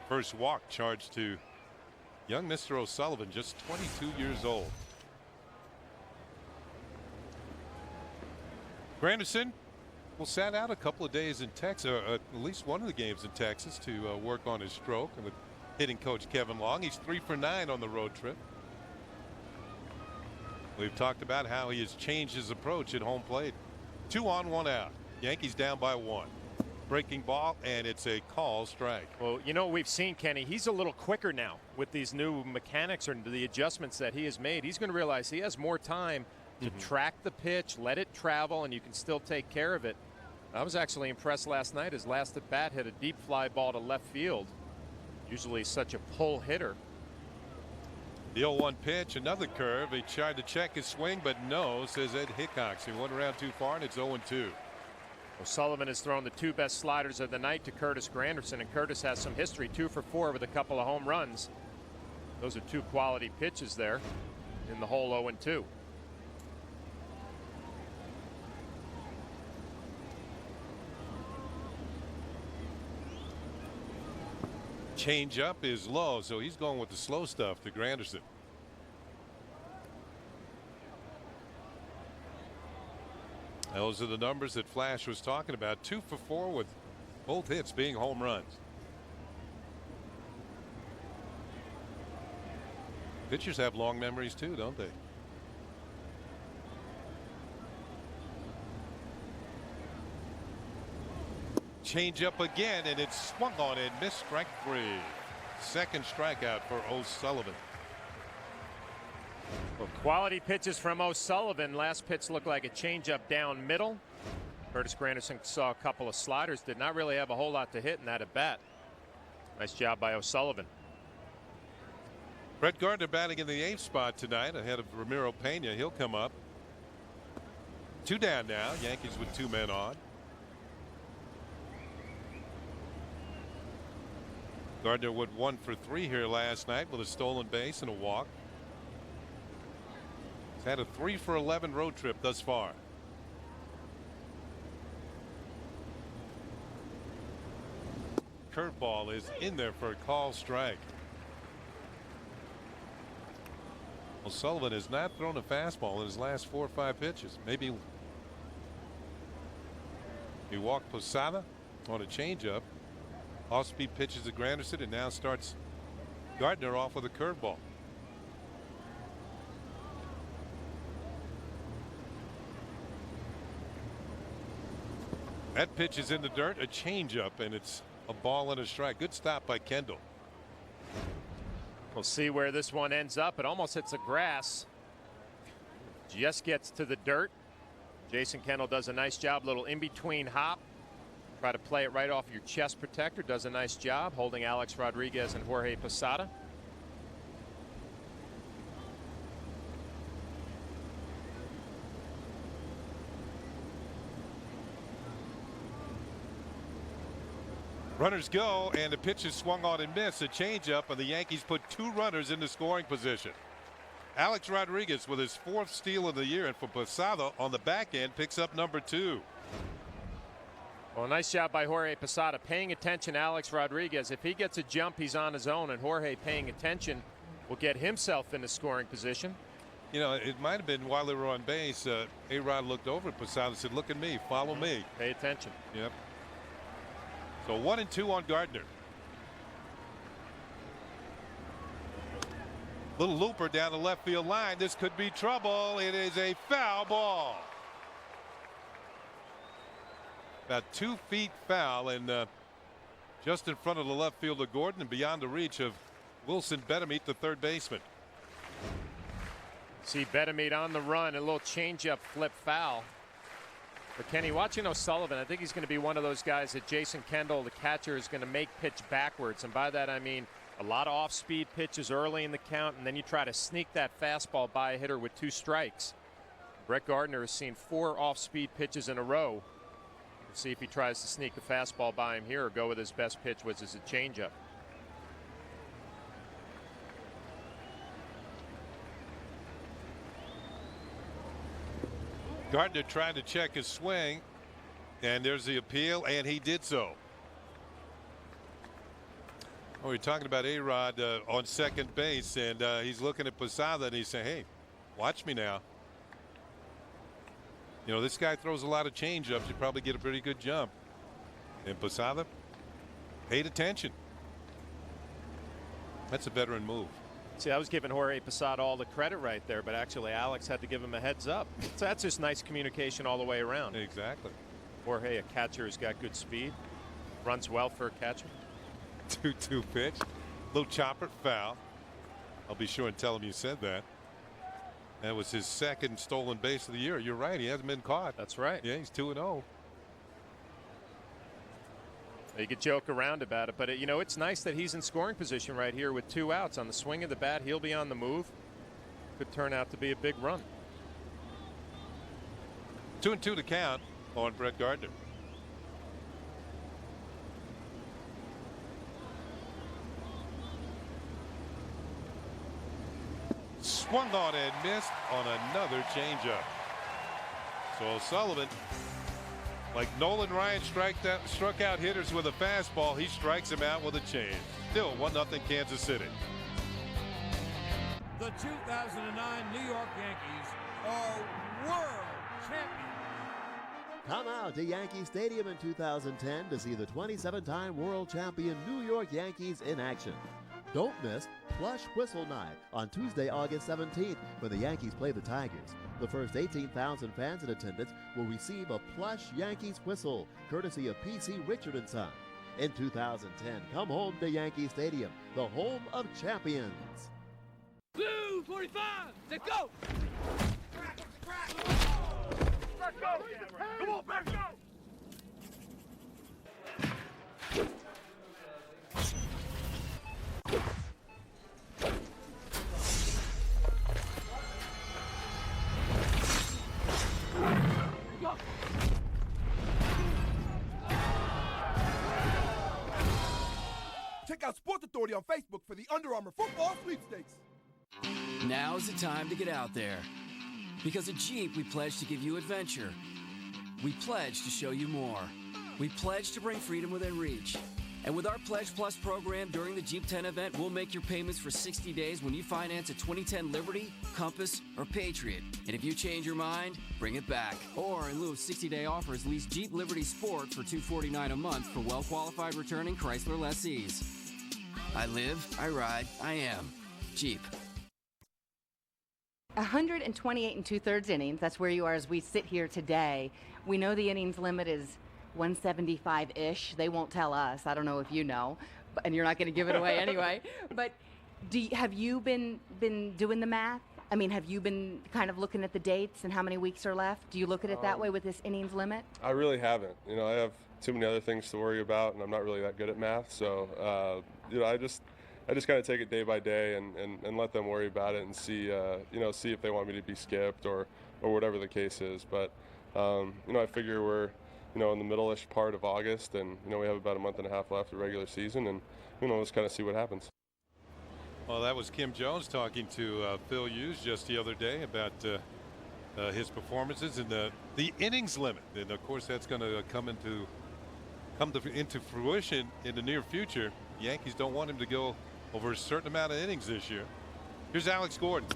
First walk charged to Young Mr. O'Sullivan, just 22 years old. Granderson will sat out a couple of days in Texas, at least one of the games in Texas, to work on his stroke. And with hitting coach Kevin Long, he's 3 for 9 on the road trip. We've talked about how he has changed his approach at home plate. 2 on, 1 out. Yankees down by 1. Breaking ball, and it's a call strike. Well, you know what we've seen, Kenny? He's a little quicker now with these new mechanics or the adjustments that he has made. He's going to realize he has more time to track the pitch, let it travel, and you can still take care of it. I was actually impressed last night. His last at bat hit a deep fly ball to left field. Usually such a pull hitter. The 0-1 pitch, another curve. He tried to check his swing, but no, says Ed Hickox. He went around too far, and it's 0-2. O'Sullivan has thrown the 2 best sliders of the night to Curtis Granderson, and Curtis has some history, 2 for 4 with a couple of home runs. Those are 2 quality pitches there in the whole 0-2. Change up is low, so he's going with the slow stuff to Granderson. Those are the numbers that Flash was talking about. 2 for 4 with both hits being home runs. Pitchers have long memories too, don't they? Change up again, and it's swung on and missed. Strike 3. Second strikeout for O'Sullivan. Well, quality pitches from O'Sullivan. Last pitch looked like a changeup down middle. Curtis Granderson saw a couple of sliders. Did not really have a whole lot to hit in that at bat. Nice job by O'Sullivan. Brett Gardner batting in the 8th spot tonight ahead of Ramiro Pena. He'll come up. 2 down now. Yankees with 2 men on. Gardner went 1 for 3 here last night with a stolen base and a walk. He's had a 3 for 11 road trip thus far. Curveball is in there for a call strike. Well, Sullivan has not thrown a fastball in his last 4 or 5 pitches. Maybe he walked Posada on a changeup. Off-speed pitches to Granderson, and now starts Gardner off with a curveball. That pitch is in the dirt, a changeup, and it's a ball and a strike. Good stop by Kendall. We'll see where this one ends up. It almost hits the grass. Just gets to the dirt. Jason Kendall does a nice job. Little in-between hop. Try to play it right off your chest protector. Does a nice job holding Alex Rodriguez and Jorge Posada. Runners go, and the pitch is swung on and missed. A changeup, and the Yankees put 2 runners into scoring position. Alex Rodriguez with his 4th steal of the year, and for Posada on the back end picks up number 2. Well, nice job by Jorge Posada paying attention. Alex Rodriguez, if he gets a jump, he's on his own, and Jorge paying attention will get himself into scoring position. You know, it might have been while they were on base. A-Rod looked over at Posada and said, "Look at me, follow me." Pay attention. Yep. So 1 and 2 on Gardner. Little looper down the left field line. This could be trouble. It is a foul ball. About 2 feet foul, and just in front of the left fielder Gordon and beyond the reach of Wilson Betemeet, the third baseman. See Betemeet on the run, a little changeup flip foul. But Kenny, watching O'Sullivan, I think he's going to be one of those guys that Jason Kendall, the catcher, is going to make pitch backwards. And by that I mean a lot of off-speed pitches early in the count, and then you try to sneak that fastball by a hitter with 2 strikes. Brett Gardner has seen 4 off-speed pitches in a row. Let's see if he tries to sneak a fastball by him here or go with his best pitch, which is a changeup. Gardner trying to check his swing, and there's the appeal, and he did so. Well, you're talking about Arod on second base, and he's looking at Posada, and he's saying, hey, watch me now. You know, this guy throws a lot of change-ups. You probably get a pretty good jump. And Posada paid attention. That's a veteran move. See, I was giving Jorge Posada all the credit right there, but actually Alex had to give him a heads up. So that's just nice communication all the way around. Exactly. Jorge, a catcher, has got good speed. Runs well for a catcher. 2-2 pitch. Little chopper, foul. I'll be sure and tell him you said that. That was his second stolen base of the year. You're right. He hasn't been caught. That's right. Yeah, he's 2-0. You could joke around about it, but it's nice that he's in scoring position right here with 2 outs. On the swing of the bat, he'll be on the move. Could turn out to be a big run. 2-2 to count on Brett Gardner. Swung on and missed on another changeup. So O'Sullivan, like Nolan Ryan struck out hitters with a fastball, he strikes him out with a change. Still 1-0 Kansas City. The 2009 New York Yankees are world champions. Come out to Yankee Stadium in 2010 to see the 27-time world champion New York Yankees in action. Don't miss Plush Whistle Night on Tuesday, August 17th when the Yankees play the Tigers. The first 18,000 fans in attendance will receive a plush Yankees whistle, courtesy of P.C. Richard & Son. In 2010, come home to Yankee Stadium, the home of champions. Blue 45, let's go! Let's go! Come on, let's go! Check out Sports Authority on Facebook for the Under Armour football sweepstakes. Now's the time to get out there. Because at Jeep, we pledge to give you adventure. We pledge to show you more. We pledge to bring freedom within reach. And with our Pledge Plus program during the Jeep 10 event, we'll make your payments for 60 days when you finance a 2010 Liberty, Compass, or Patriot. And if you change your mind, bring it back. Or in lieu of 60-day offers, lease Jeep Liberty Sport for $249 a month for well-qualified returning Chrysler lessees. I live, I ride, I am. Jeep. 128 2/3 innings. That's where you are as we sit here today. We know the innings limit is 175-ish. They won't tell us. I don't know if you know, and you're not going to give it away anyway. But have you been doing the math? I mean, have you been kind of looking at the dates and how many weeks are left? Do you look at it that way with this innings limit? I really haven't. I have too many other things to worry about, and I'm not really that good at math. So, I just kind of take it day by day and let them worry about it and see if they want me to be skipped or whatever the case is. But, I figure we're, in the middle-ish part of August, and, we have about a month and a half left of regular season, and, let's kind of see what happens. Well, that was Kim Jones talking to Phil Hughes just the other day about his performances and the innings limit. And, of course, that's going to come into fruition in the near future. The Yankees don't want him to go over a certain amount of innings this year. Here's Alex Gordon,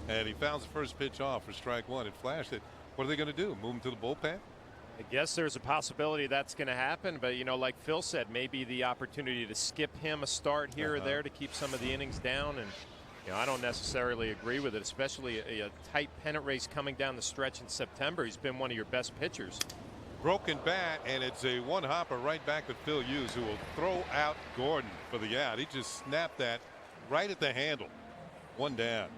and he fouls the first pitch off for strike one. It flashed it. What are they going to do? Move him to the bullpen? I guess there's a possibility that's going to happen, but like Phil said, maybe the opportunity to skip him a start here or there to keep some of the innings down. And I don't necessarily agree with it, especially a tight pennant race coming down the stretch in September. He's been one of your best pitchers. Broken bat, and it's a one-hopper right back to Phil Hughes, who will throw out Gordon for the out. He just snapped that right at the handle. One down.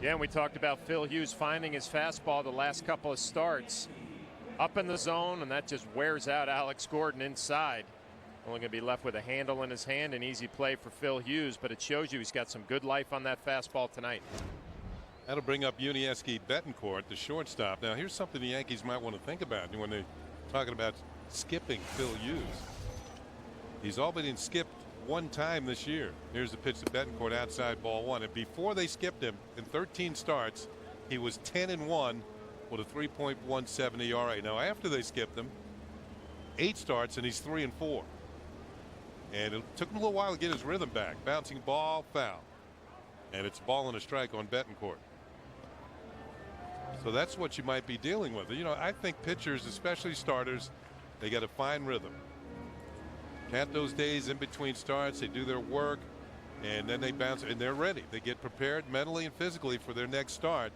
Yeah, and we talked about Phil Hughes finding his fastball the last couple of starts. Up in the zone, and that just wears out Alex Gordon inside. Only going to be left with a handle in his hand. An easy play for Phil Hughes, but it shows you he's got some good life on that fastball tonight. That'll bring up Yuniesky Betancourt, the shortstop. Now, here's something the Yankees might want to think about when they're talking about skipping Phil Hughes. He's all but been skipped one time this year. Here's the pitch to Betancourt, outside, ball one. And before they skipped him, in 13 starts, he was 10-1 with a 3.17 ERA. Now, after they skipped him, 8 starts, and he's 3-4. And it took him a little while to get his rhythm back. Bouncing ball, foul. And it's a ball and a strike on Betancourt. So that's what you might be dealing with. You know, I think pitchers, especially starters, they got to find rhythm. Count those days in between starts. They do their work, and then they bounce, and they're ready. They get prepared mentally and physically for their next start.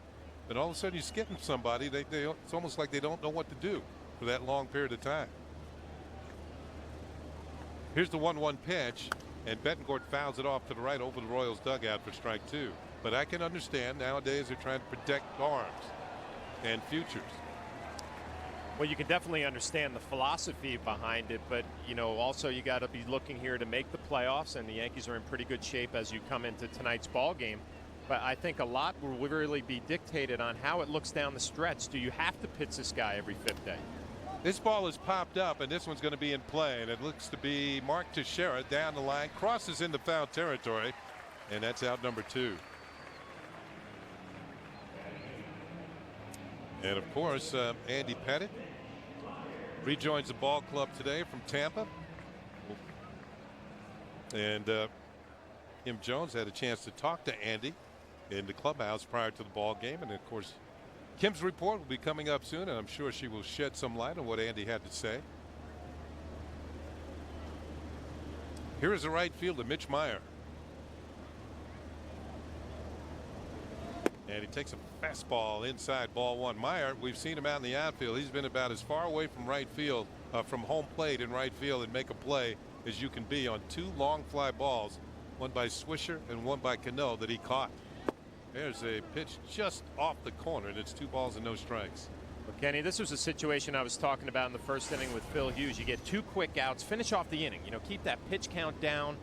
Then all of a sudden, you skip somebody. It's almost like they don't know what to do for that long period of time. Here's the 1-1 pitch, and Betancourt fouls it off to the right over the Royals dugout for strike 2. But I can understand nowadays they're trying to protect arms and futures. Well, you can definitely understand the philosophy behind it, but you know, also you got to be looking here to make the playoffs, and the Yankees are in pretty good shape as you come into tonight's ball game. But I think a lot will really be dictated on how it looks down the stretch. Do you have to pitch this guy every 5th day? This ball is popped up, and this one's going to be in play, and it looks to be Mark Teixeira down the line, crosses into foul territory, and that's out number 2. And of course, Andy Pettit rejoins the ball club today from Tampa. And Kim Jones had a chance to talk to Andy in the clubhouse prior to the ball game. And of course, Kim's report will be coming up soon, and I'm sure she will shed some light on what Andy had to say. Here is the right fielder, Mitch Meyer. And he takes a fastball inside, ball 1. Meyer, we've seen him out in the outfield. He's been about as far away from right field, from home plate in right field and make a play as you can be on 2 long fly balls, one by Swisher and one by Cano that he caught. There's a pitch just off the corner, and it's 2 balls and no strikes. Well, Kenny, this was a situation I was talking about in the first inning with Phil Hughes. You get 2 quick outs, finish off the inning. You know, keep that pitch count down.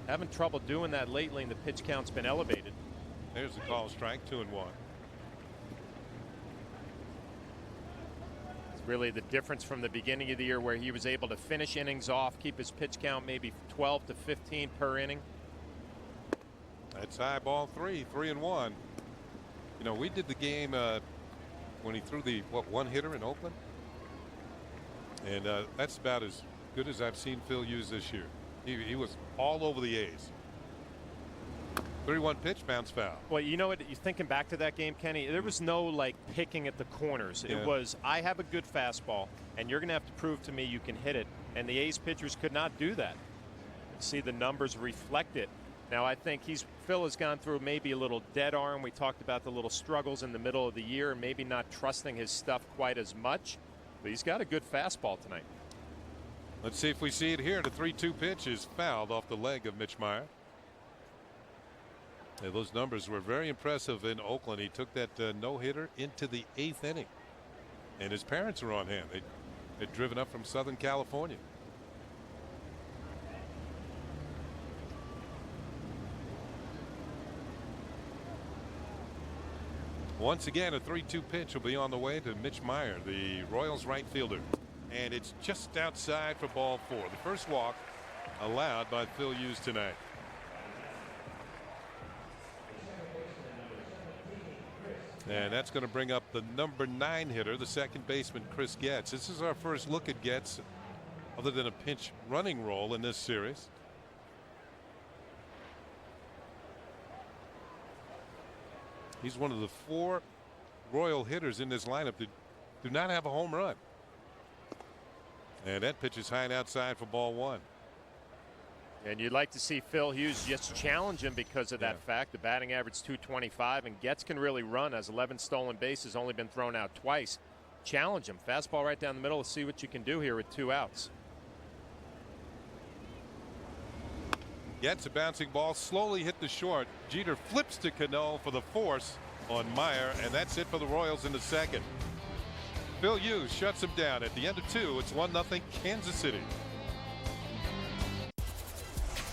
Having trouble doing that lately, and the pitch count's been elevated. There's the call, strike 2-1. It's really the difference from the beginning of the year where he was able to finish innings off, keep his pitch count maybe 12 to 15 per inning. That's high, ball 3, 3-1. You know, we did the game when he threw the one hitter in Oakland, and that's about as good as I've seen Phil use this year. He was all over the A's. 3-1 pitch, bounce foul. Well, you know what? You're thinking back to that game, Kenny. There was no like picking at the corners. Yeah. It was, I have a good fastball, and you're going to have to prove to me you can hit it. And the A's pitchers could not do that. See the numbers reflect it. Now I think Phil has gone through maybe a little dead arm. We talked about the little struggles in the middle of the year, and maybe not trusting his stuff quite as much. But he's got a good fastball tonight. Let's see if we see it here. The 3-2 pitch is fouled off the leg of Mitch Meyer. Yeah, those numbers were very impressive in Oakland. He took that no-hitter into the 8th inning. And his parents were on hand. They'd driven up from Southern California. Once again, a 3-2 pitch will be on the way to Mitch Meyer, the Royals right fielder. And it's just outside for ball 4. The first walk allowed by Phil Hughes tonight. And that's going to bring up the number 9 hitter, the second baseman, Chris Getz. This is our first look at Getz other than a pinch running role in this series. He's one of the 4 Royal hitters in this lineup that do not have a home run. And that pitch is high and outside for ball 1. And you'd like to see Phil Hughes just challenge him because of that fact. The batting average .225, and Getz can really run, has 11 stolen bases, only been thrown out twice. Challenge him. Fastball right down the middle. Let's see what you can do here with 2 outs. Getz a bouncing ball, slowly hit the short. Jeter flips to Cano for the force on Meyer, and that's it for the Royals in the second. Phil Hughes shuts him down. At the end of 2, it's 1-0 Kansas City.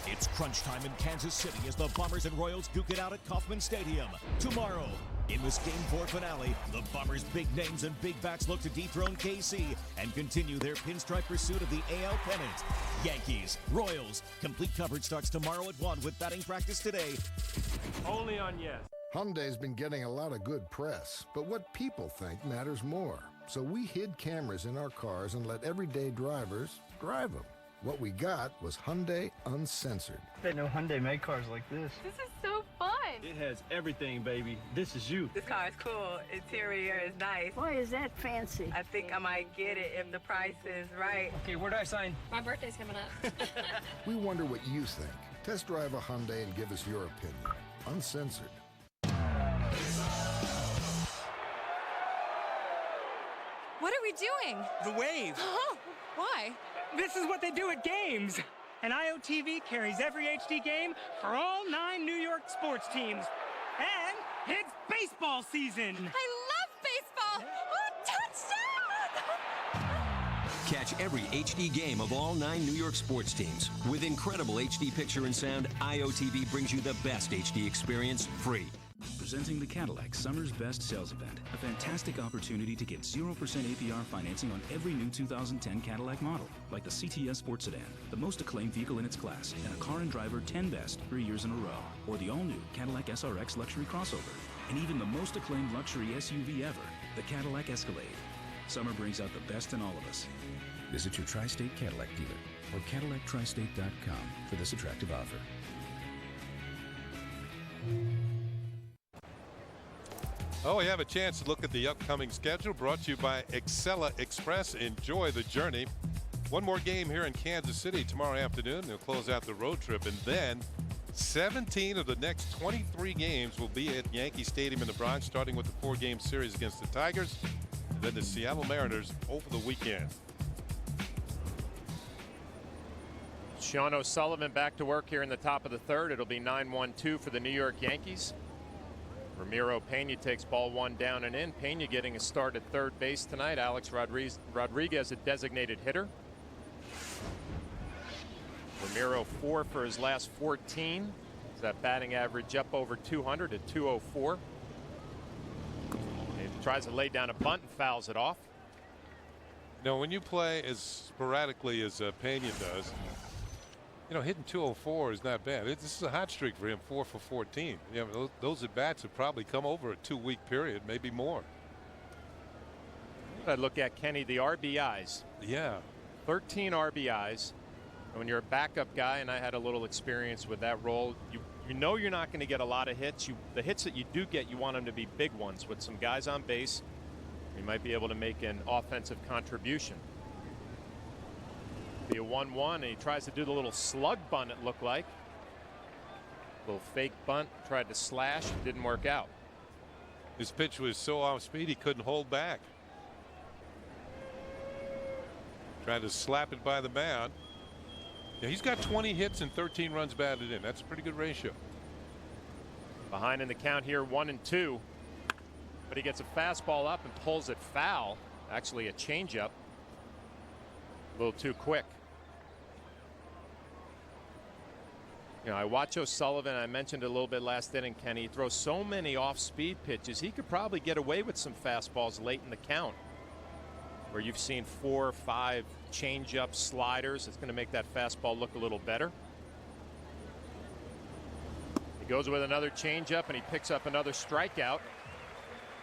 It's crunch time in Kansas City as the Bombers and Royals duke it out at Kauffman Stadium. Tomorrow, in this Game 4 finale, the Bombers' big names and big bats look to dethrone KC and continue their pinstripe pursuit of the AL pennant. Yankees, Royals. Complete coverage starts tomorrow at 1 with batting practice today. Only on Yes. Hyundai's been getting a lot of good press, but what people think matters more. So we hid cameras in our cars and let everyday drivers drive them. What we got was Hyundai Uncensored. I didn't know Hyundai made cars like this. This is so fun. It has everything, baby. This is you. This car is cool. Interior is nice. Why is that fancy? I think I might get it if the price is right. Okay, where do I sign? My birthday's coming up. We wonder what you think. Test drive a Hyundai and give us your opinion. Uncensored. What are we doing? The Wave. Why? This is what they do at games. And IOTV carries every HD game for all 9 New York sports teams. And it's baseball season. I love baseball. Oh, touchdown! Catch every HD game of all 9 New York sports teams. With incredible HD picture and sound, IOTV brings you the best HD experience free. Presenting the Cadillac Summer's Best Sales Event. A fantastic opportunity to get 0% APR financing on every new 2010 Cadillac model, like the CTS Sport Sedan, the most acclaimed vehicle in its class, and a Car and Driver 10 Best 3 years in a row, or the all-new Cadillac SRX Luxury Crossover, and even the most acclaimed luxury SUV ever, the Cadillac Escalade. Summer brings out the best in all of us. Visit your Tri-State Cadillac dealer or CadillacTriState.com for this attractive offer. Oh, we have a chance to look at the upcoming schedule brought to you by Excella Express. Enjoy the journey. One more game here in Kansas City tomorrow afternoon. They'll close out the road trip, and then 17 of the next 23 games will be at Yankee Stadium in the Bronx, starting with the 4-game series against the Tigers, and then the Seattle Mariners over the weekend. Sean O'Sullivan back to work here in the top of the third. It'll be 9-1-2 for the New York Yankees. Ramiro Pena takes ball 1 down and in. Pena getting a start at third base tonight. Alex Rodriguez, a designated hitter. Ramiro 4 for his last 14. That batting average up over 200 at 204. He tries to lay down a bunt and fouls it off. You know, when you play as sporadically as Pena does, you know, hitting 204 is not bad. This is a hot streak for him, 4 for 14. You know, those at bats have probably come over a 2-week period, maybe more. I look at Kenny, the RBIs. Yeah. 13 RBIs. When you're a backup guy, and I had a little experience with that role, you know you're not going to get a lot of hits. The hits that you do get, you want them to be big ones with some guys on base. You might be able to make an offensive contribution. Be a 1-1, and he tries to do the little slug bunt, it looked like. Little fake bunt, tried to slash, it didn't work out. His pitch was so off speed he couldn't hold back. Tried to slap it by the mound. Yeah, he's got 20 hits and 13 runs batted in. That's a pretty good ratio. Behind in the count here, 1-2. But he gets a fastball up and pulls it foul. Actually a changeup. A little too quick. You know, I watch O'Sullivan. I mentioned a little bit last inning, Kenny. He throws so many off-speed pitches. He could probably get away with some fastballs late in the count, where you've seen 4 or 5 change-up sliders. It's going to make that fastball look a little better. He goes with another change-up, and he picks up another strikeout.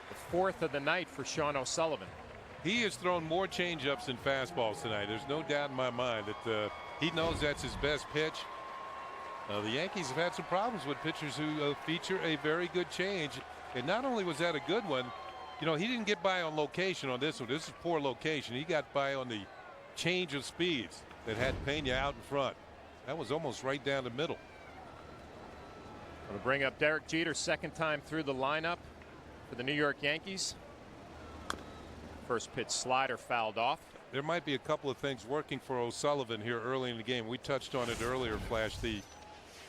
The 4th of the night for Sean O'Sullivan. He has thrown more change-ups than fastballs tonight. There's no doubt in my mind that he knows that's his best pitch. The Yankees have had some problems with pitchers who feature a very good change. And not only was that a good one, you know, he didn't get by on location on this one. This is poor location. He got by on the change of speeds that had Pena out in front. That was almost right down the middle. Going to bring up Derek Jeter, second time through the lineup for the New York Yankees. First pitch slider fouled off. There might be a couple of things working for O'Sullivan here early in the game. We touched on it earlier, Flash.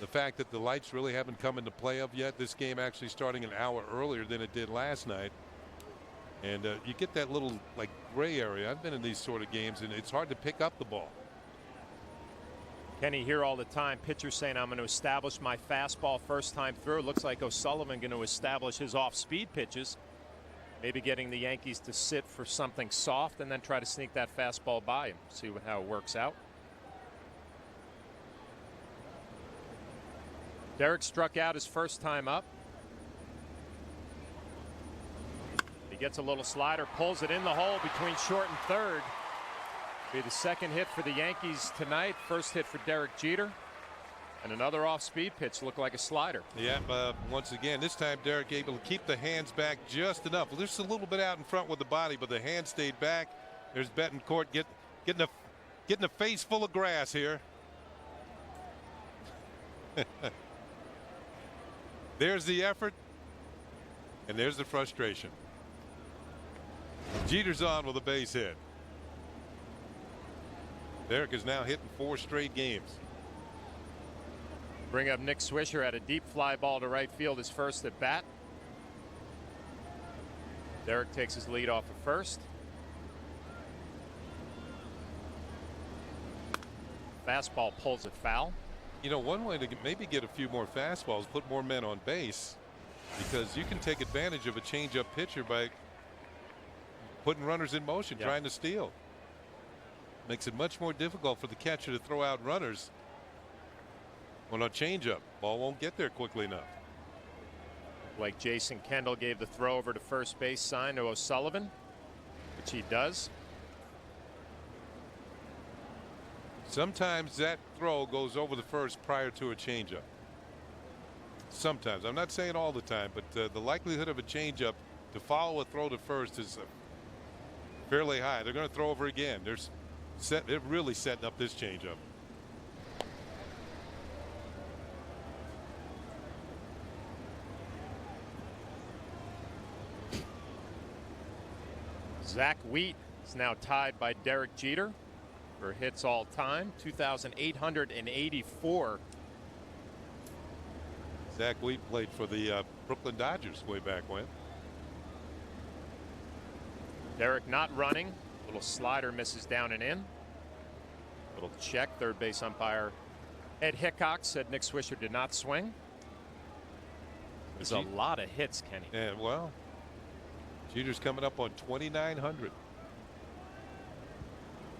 The fact that the lights really haven't come into play of yet. This game actually starting an hour earlier than it did last night. And you get that little like gray area. I've been in these sort of games, and it's hard to pick up the ball. Kenny, hear all the time pitchers saying, I'm going to establish my fastball first time through. It looks like O'Sullivan going to establish his off-speed pitches. Maybe getting the Yankees to sit for something soft and then try to sneak that fastball by him. See how it works out. Derek struck out his first time up. He gets a little slider, pulls it in the hole between short and third. Be the second hit for the Yankees tonight. First hit for Derek Jeter. And another off-speed pitch, looked like a slider. Yeah, once again, this time Derek able to keep the hands back just enough. Just a little bit out in front with the body, but the hand stayed back. There's Betancourt getting a face full of grass here. There's the effort, and there's the frustration. Jeter's on with a base hit. Derek is now hitting 4 straight games. Bring up Nick Swisher, had a deep fly ball to right field, his first at bat. Derek takes his lead off of first. Fastball pulls it foul. You know, one way to maybe get a few more fastballs, put more men on base, because you can take advantage of a changeup pitcher by putting runners in motion, trying to steal. Makes it much more difficult for the catcher to throw out runners. On a changeup, ball won't get there quickly enough. Like Jason Kendall gave the throw over to first base sign to O'Sullivan, which he does. Sometimes that throw goes over the first prior to a changeup. Sometimes. I'm not saying all the time, but the likelihood of a changeup to follow a throw to first is fairly high. They're going to throw over again. They're really setting up this changeup. Zach Wheat is now tied by Derek Jeter for hits all time, 2,884. Zach Wheat played for the Brooklyn Dodgers way back when. Derek not running. Little slider misses down and in. Little check. Third base umpire Ed Hickok said Nick Swisher did not swing. There's a lot of hits, Kenny. Yeah, well, Jeter's coming up on 2,900.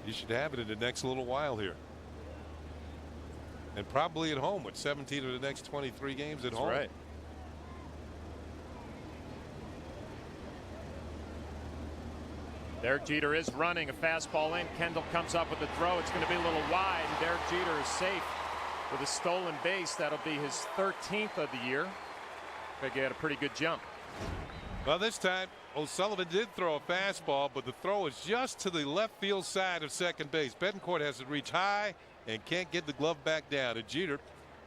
He should have it in the next little while here. And probably at home with 17 of the next 23 games at home. That's right. Derek Jeter is running a fastball in. Kendall comes up with the throw. It's going to be a little wide, and Derek Jeter is safe with a stolen base. That'll be his 13th of the year. I think he had a pretty good jump. Well, this time O'Sullivan did throw a fastball, but the throw is just to the left field side of second base. Betancourt has to reach high and can't get the glove back down. And Jeter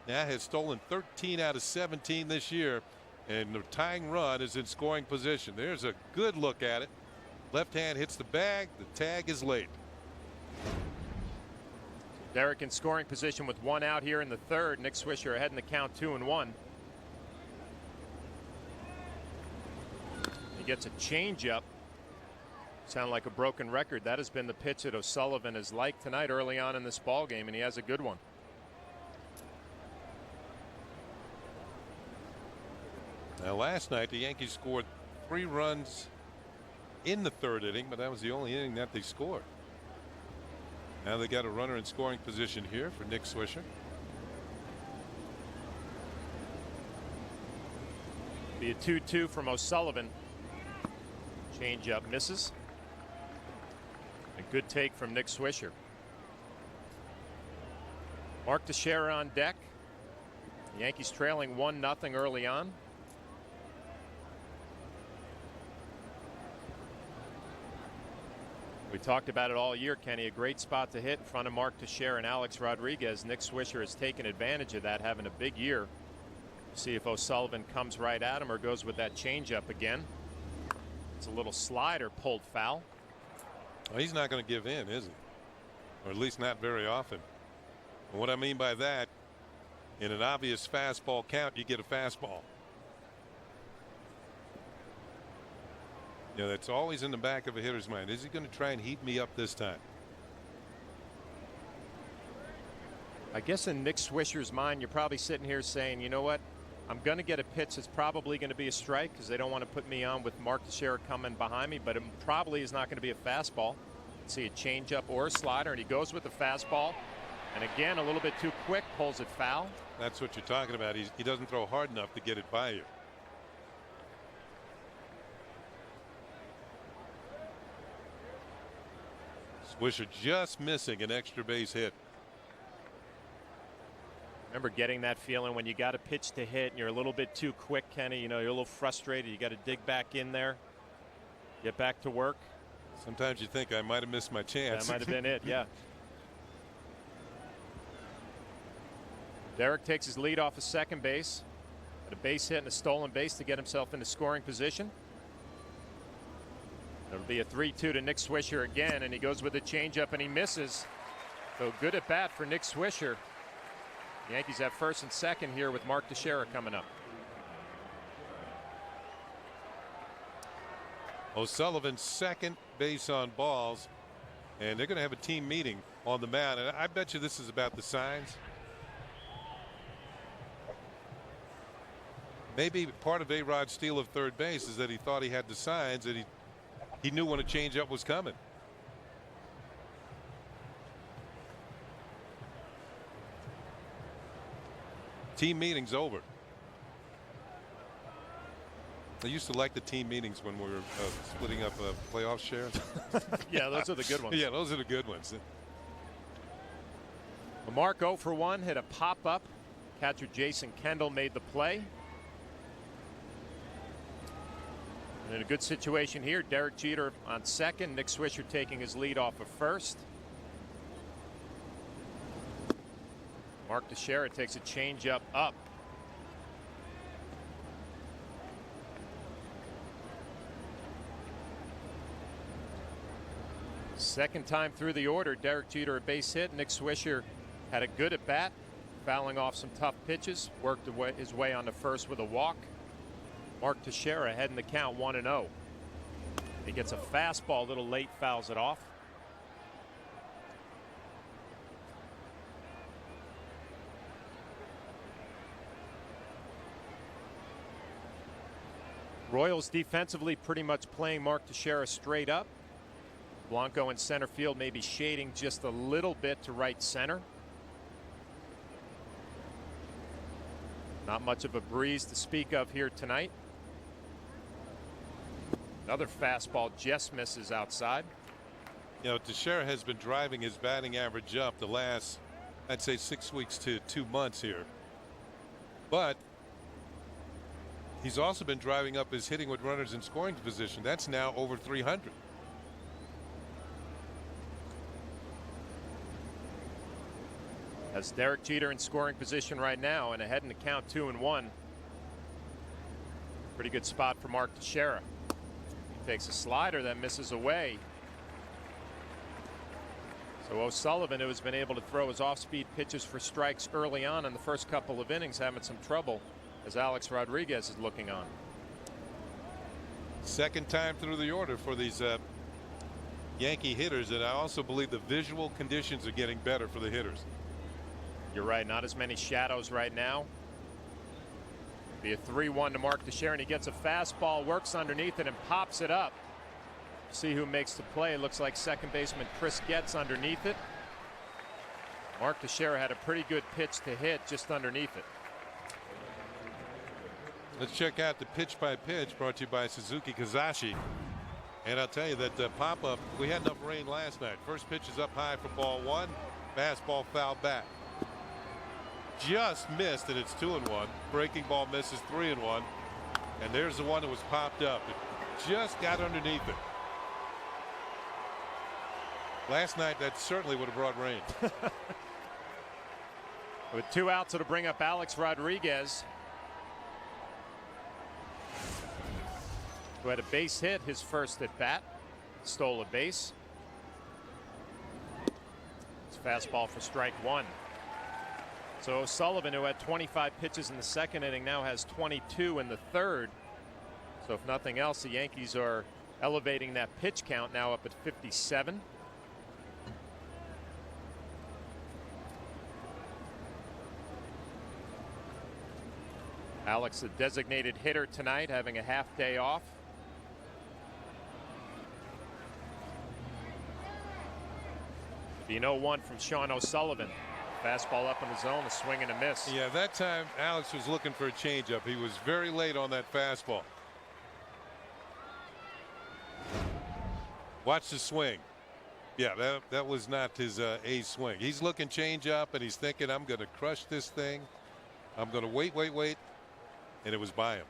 now has stolen 13 out of 17 this year, and the tying run is in scoring position. There's a good look at it. Left hand hits the bag. The tag is late. Derek in scoring position with one out here in the third. Nick Swisher ahead in the count, 2-1. He gets a changeup. Sound like a broken record. That has been the pitch that O'Sullivan has liked tonight early on in this ball game, and he has a good one. Now, last night the Yankees scored 3 runs in the third inning, but that was the only inning that they scored. Now they got a runner in scoring position here for Nick Swisher. Be a 2-2 from O'Sullivan. Changeup misses. A good take from Nick Swisher. Mark Teixeira on deck. The Yankees trailing 1-0 early on. We talked about it all year, Kenny. A great spot to hit in front of Mark Teixeira and Alex Rodriguez. Nick Swisher has taken advantage of that, having a big year. See if O'Sullivan comes right at him or goes with that changeup again. It's a little slider pulled foul. Well, he's not going to give in, is he? Or at least not very often. And what I mean by that, in an obvious fastball count, you get a fastball. You know, that's always in the back of a hitter's mind. Is he going to try and heat me up this time? I guess in Nick Swisher's mind, you're probably sitting here saying, you know what? I'm going to get a pitch that's probably going to be a strike because they don't want to put me on with Mark Teixeira coming behind me, but it probably is not going to be a fastball. Let's see a changeup or a slider, and he goes with the fastball. And again, a little bit too quick, pulls it foul. That's what you're talking about. He doesn't throw hard enough to get it by you. Swisher just missing an extra base hit. Remember getting that feeling when you got a pitch to hit and you're a little bit too quick, Kenny. You know, you're a little frustrated. You got to dig back in there, get back to work. Sometimes you think I might have missed my chance. That might have been it, yeah. Derek takes his lead off of second base. Got a base hit and a stolen base to get himself into scoring position. It'll be a 3-2 to Nick Swisher again, and he goes with a changeup and he misses. So good at bat for Nick Swisher. The Yankees have first and second here with Mark Teixeira coming up. O'Sullivan second base on balls, and they're going to have a team meeting on the mound, and I bet you this is about the signs. Maybe part of Arod's steal of third base is that he thought he had the signs, and he knew when a changeup was coming. Team meeting's over. I used to like the team meetings when we were splitting up playoff shares. Yeah, those are the good ones. Yeah, those are the good ones. Mark 0 for 1, hit a pop-up. Catcher Jason Kendall made the play. And in a good situation here, Derek Jeter on second, Nick Swisher taking his lead off of first. Mark Teixeira takes a changeup up. Second time through the order, Derek Jeter a base hit. Nick Swisher had a good at bat, fouling off some tough pitches, worked his way on the first with a walk. Mark Teixeira heading the count 1-0. He gets a fastball a little late, fouls it off. Royals defensively pretty much playing Mark Teixeira straight up. Blanco in center field maybe shading just a little bit to right center. Not much of a breeze to speak of here tonight. Another fastball just misses outside. You know, Teixeira has been driving his batting average up the last, I'd say, 6 weeks to 2 months here. But he's also been driving up his hitting with runners in scoring position. That's now over 300. As Derek Jeter in scoring position right now and ahead in the count 2-1. Pretty good spot for Mark Teixeira. He takes a slider that misses away. So O'Sullivan, who has been able to throw his off-speed pitches for strikes early on in the first couple of innings, having some trouble as Alex Rodriguez is looking on. Second time through the order for these Yankee hitters, and I also believe the visual conditions are getting better for the hitters. You're right, not as many shadows right now. Be a 3-1 to Mark Teixeira, and he gets a fastball, works underneath it and pops it up. See who makes the play. It looks like second baseman Chris Getz underneath it. Mark Teixeira had a pretty good pitch to hit just underneath it. Let's check out the pitch by pitch brought to you by Suzuki Kazashi. And I'll tell you that pop-up, we had enough rain last night. First pitch is up high for ball one. Fastball foul back. Just missed, and it's 2-1. Breaking ball misses 3-1. And there's the one that was popped up. It just got underneath it. Last night, that certainly would have brought rain. With 2 outs, it'll bring up Alex Rodriguez, who had a base hit his first at bat, stole a base. It's fastball for strike one. So O'Sullivan, who had 25 pitches in the second inning, now has 22 in the third. So if nothing else, the Yankees are elevating that pitch count now up at 57. Alex, the designated hitter tonight, having a half day off. The 0-1 from Sean O'Sullivan. Fastball up in the zone, a swing and a miss. Yeah, that time Alex was looking for a changeup. He was very late on that fastball. Watch the swing. Yeah, that was not his A swing. He's looking change up, and he's thinking, I'm going to crush this thing. I'm going to wait, and it was by him.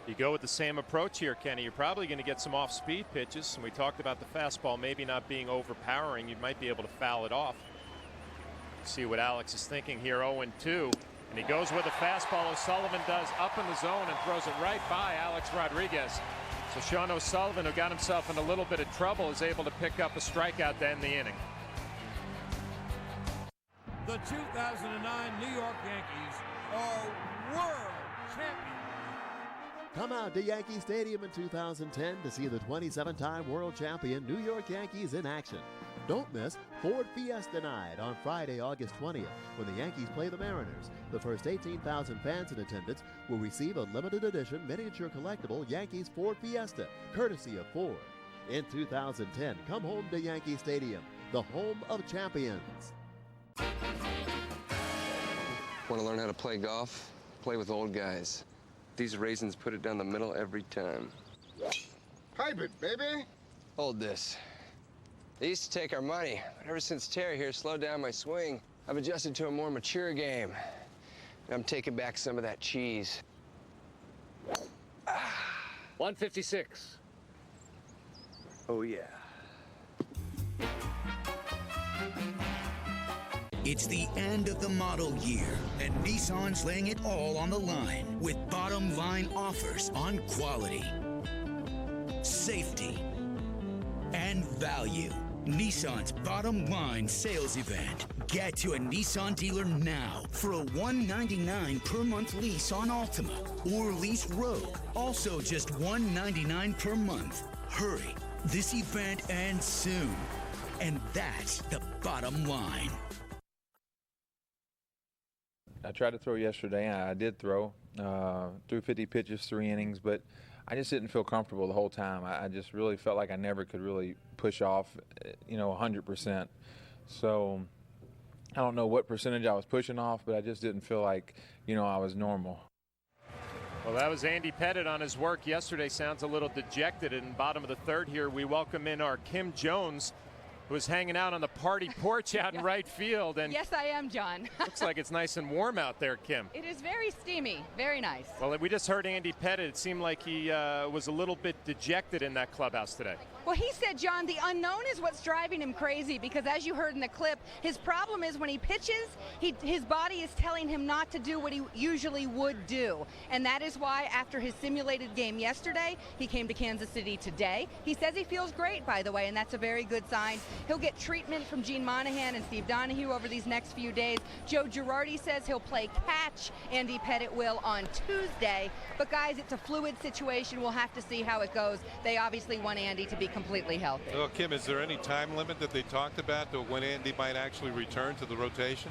You go with the same approach here, Kenny. You're probably going to get some off-speed pitches. And we talked about the fastball maybe not being overpowering. You might be able to foul it off. See what Alex is thinking here. 0-2. And he goes with a fastball. O'Sullivan does up in the zone and throws it right by Alex Rodriguez. So Sean O'Sullivan, who got himself in a little bit of trouble, is able to pick up a strikeout to end the inning. The 2009 New York Yankees are world champions. Come out to Yankee Stadium in 2010 to see the 27-time world champion New York Yankees in action. Don't miss Ford Fiesta Night on Friday, August 20th, when the Yankees play the Mariners. The first 18,000 fans in attendance will receive a limited edition miniature collectible Yankees Ford Fiesta, courtesy of Ford. In 2010, come home to Yankee Stadium, the home of champions. Want to learn how to play golf? Play with old guys. These raisins put it down the middle every time. Pipe it, baby. Hold this. They used to take our money, but ever since Terry here slowed down my swing, I've adjusted to a more mature game. And I'm taking back some of that cheese. 156. Oh, yeah. It's the end of the model year, and Nissan's laying it all on the line with bottom line offers on quality, safety, and value. Nissan's bottom line sales event. Get to a Nissan dealer now for a $199 per month lease on Altima or lease Rogue. Also just $199 per month. Hurry, this event ends soon. And that's the bottom line. I tried to throw yesterday, and I did throw. Threw 50 pitches, 3 innings, but I just didn't feel comfortable the whole time. I just really felt like I never could really push off, 100%. So I don't know what percentage I was pushing off, but I just didn't feel like, I was normal. Well, that was Andy Pettit on his work yesterday. Sounds a little dejected. In bottom of the third here, we welcome in our Kim Jones, who was hanging out on the party porch out in right field. And yes, I am, John. Looks like it's nice and warm out there, Kim. It is very steamy. Very nice. Well, we just heard Andy Pettit. It seemed like he was a little bit dejected in that clubhouse today. Well, he said, John, the unknown is what's driving him crazy because, as you heard in the clip, his problem is when he pitches, his body is telling him not to do what he usually would do. And that is why, after his simulated game yesterday, he came to Kansas City today. He says he feels great, by the way, and that's a very good sign. He'll get treatment from Gene Monahan and Steve Donahue over these next few days. Joe Girardi says he'll play catch. Andy Pettit will on Tuesday. But, guys, it's a fluid situation. We'll have to see how it goes. They obviously want Andy to be completely healthy. Well, Kim, is there any time limit that they talked about to when Andy might actually return to the rotation?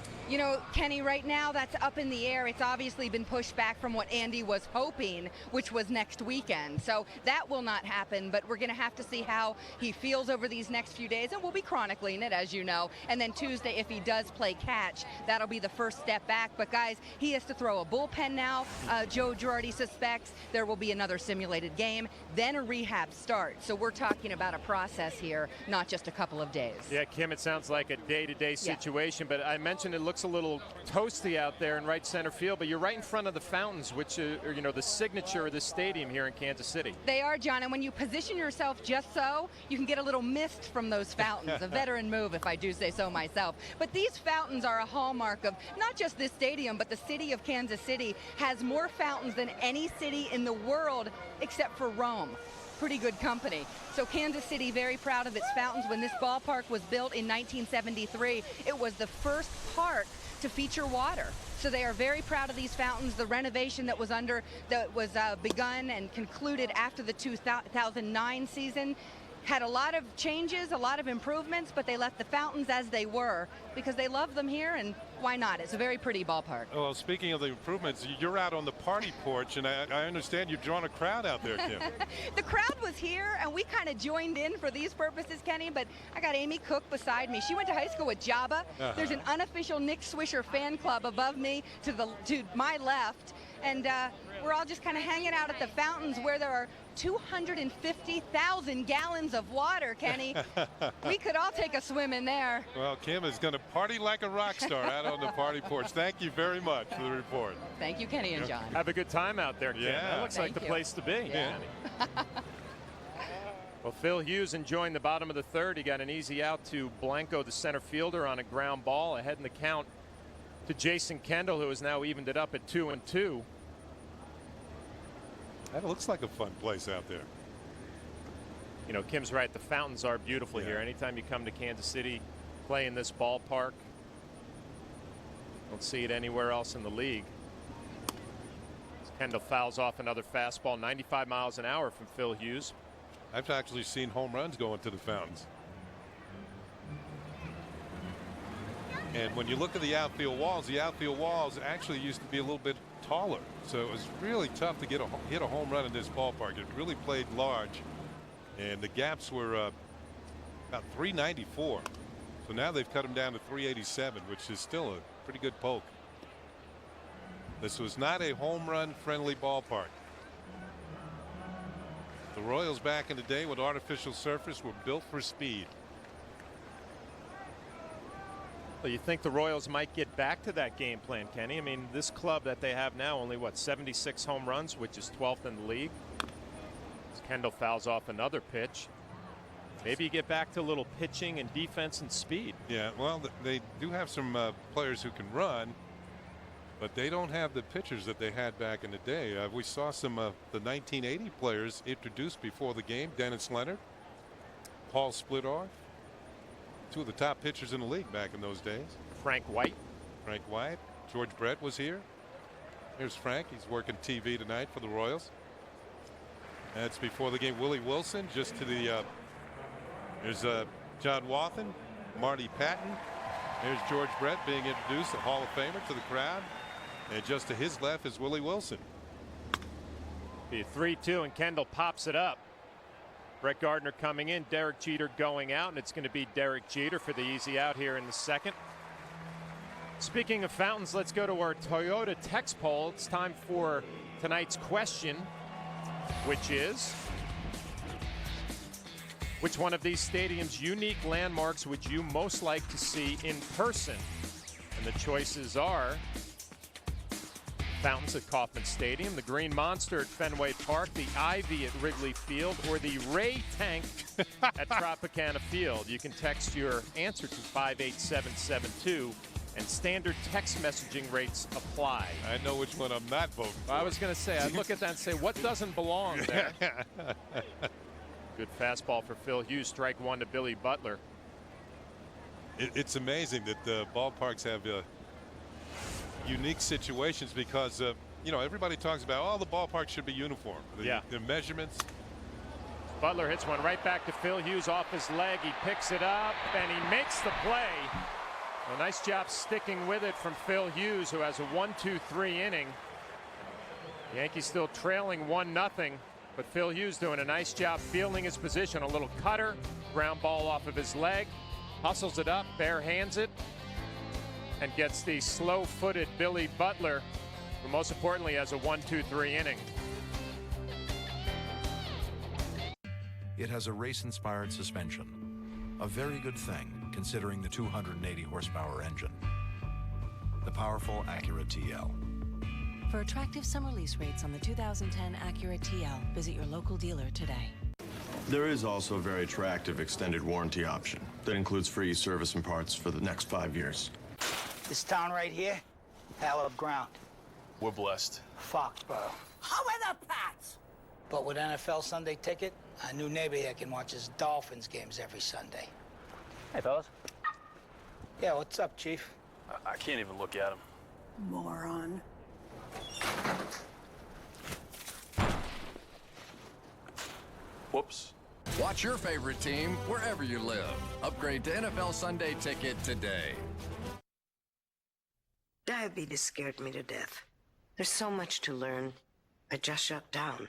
Kenny, right now that's up in the air. It's obviously been pushed back from what Andy was hoping, which was next weekend. So that will not happen, but we're going to have to see how he feels over these next few days, and we'll be chronicling it, as you know. And then Tuesday, if he does play catch, that'll be the first step back. But, guys, he has to throw a bullpen now. Joe Girardi suspects there will be another simulated game, then a rehab start. So we're talking about a process here, not just a couple of days. Yeah, Kim, it sounds like a day-to-day situation, but I mentioned it looks a little toasty out there in right center field, but you're right in front of the fountains, which are, the signature of the stadium here in Kansas City. They are, John, and when you position yourself just so, you can get a little mist from those fountains. A veteran move, if I do say so myself. But these fountains are a hallmark of not just this stadium, but the city of Kansas City has more fountains than any city in the world except for Rome. Pretty good company. So Kansas City very proud of its fountains. When this ballpark was built in 1973, it was the first park to feature water. So they are very proud of these fountains. The renovation that was begun and concluded after the 2009 season had a lot of changes, a lot of improvements, but they left the fountains as they were because they love them here, and why not? It's a very pretty ballpark. Well, speaking of the improvements, you're out on the party porch, and I understand you've drawn a crowd out there, Kim. The crowd was here, and we kind of joined in for these purposes, Kenny, but I got Amy Cook beside me. She went to high school with Jabba. There's an unofficial Nick Swisher fan club above me to my left. and we're all just kind of hanging out at the fountains where there are 250,000 gallons of water, Kenny. We could all take a swim in there. Well, Kim is going to party like a rock star out on the party porch. Thank you very much for the report. Thank you, Kenny and John. Have a good time out there, Kim. Yeah. That looks like the place to be. Yeah. Well, Phil Hughes enjoying the bottom of the third. He got an easy out to Blanco, the center fielder, on a ground ball, ahead in the count to Jason Kendall, who has now evened it up at 2-2. That looks like a fun place out there. You know, Kim's right. The fountains are beautiful here. Anytime you come to Kansas City, play in this ballpark, don't see it anywhere else in the league. Kendall fouls off another fastball, 95 miles an hour from Phil Hughes. I've actually seen home runs going to the fountains. And when you look at the outfield walls actually used to be a little bit taller. So it was really tough to hit a home run in this ballpark. It really played large. And the gaps were about 394. So now they've cut them down to 387, which is still a pretty good poke. This was not a home run friendly ballpark. The Royals back in the day with artificial surface were built for speed. Well, you think the Royals might get back to that game plan, Kenny? I mean, this club that they have now, only, what, 76 home runs, which is 12th in the league. As Kendall fouls off another pitch. Maybe you get back to a little pitching and defense and speed. Yeah, well, they do have some players who can run, but they don't have the pitchers that they had back in the day. We saw some of the 1980 players introduced before the game. Dennis Leonard, Paul Splittor, two of the top pitchers in the league back in those days. Frank White. George Brett was here. Here's Frank. He's working TV tonight for the Royals. That's before the game. Willie Wilson just to the there's John Wathan, Marty Patton. There's George Brett being introduced, a Hall of Famer, to the crowd. And just to his left is Willie Wilson. Be a 3-2 and Kendall pops it up. Brett Gardner coming in, Derek Jeter going out, and it's going to be Derek Jeter for the easy out here in the second. Speaking of fountains, let's go to our Toyota text poll. It's time for tonight's question, which is, which one of these stadiums' unique landmarks would you most like to see in person? And the choices are fountains at Kauffman Stadium, the Green Monster at Fenway Park, the Ivy at Wrigley Field, or the Ray Tank at Tropicana Field. You can text your answer to 58772, and standard text messaging rates apply. I know which one I'm not voting for. I was going to say, I'd look at that and say, what doesn't belong there? Good fastball for Phil Hughes. Strike one to Billy Butler. It's amazing that the ballparks have unique situations because you know, everybody talks about, oh, the ballpark should be uniform. The measurements. Butler hits one right back to Phil Hughes off his leg. He picks it up and he makes the play. A nice job sticking with it from Phil Hughes, who has a 1-2-3 inning. The Yankees still trailing 1-0, but Phil Hughes doing a nice job fielding his position. A little cutter, ground ball off of his leg, hustles it up, bare hands it, and gets the slow-footed Billy Butler, who most importantly has a 1-2-3 inning. It has a race-inspired suspension, a very good thing considering the 280 horsepower engine. The powerful Acura TL. For attractive summer lease rates on the 2010 Acura TL, visit your local dealer today. There is also a very attractive extended warranty option that includes free service and parts for the next 5 years. This town right here, hallowed ground. We're blessed. Foxborough. How are the Pats? But with NFL Sunday Ticket, a new neighbor here can watch his Dolphins games every Sunday. Hey, fellas. Yeah, what's up, Chief? I can't even look at him. Moron. Whoops. Watch your favorite team wherever you live. Upgrade to NFL Sunday Ticket today. Diabetes scared me to death. There's so much to learn. I just shut down.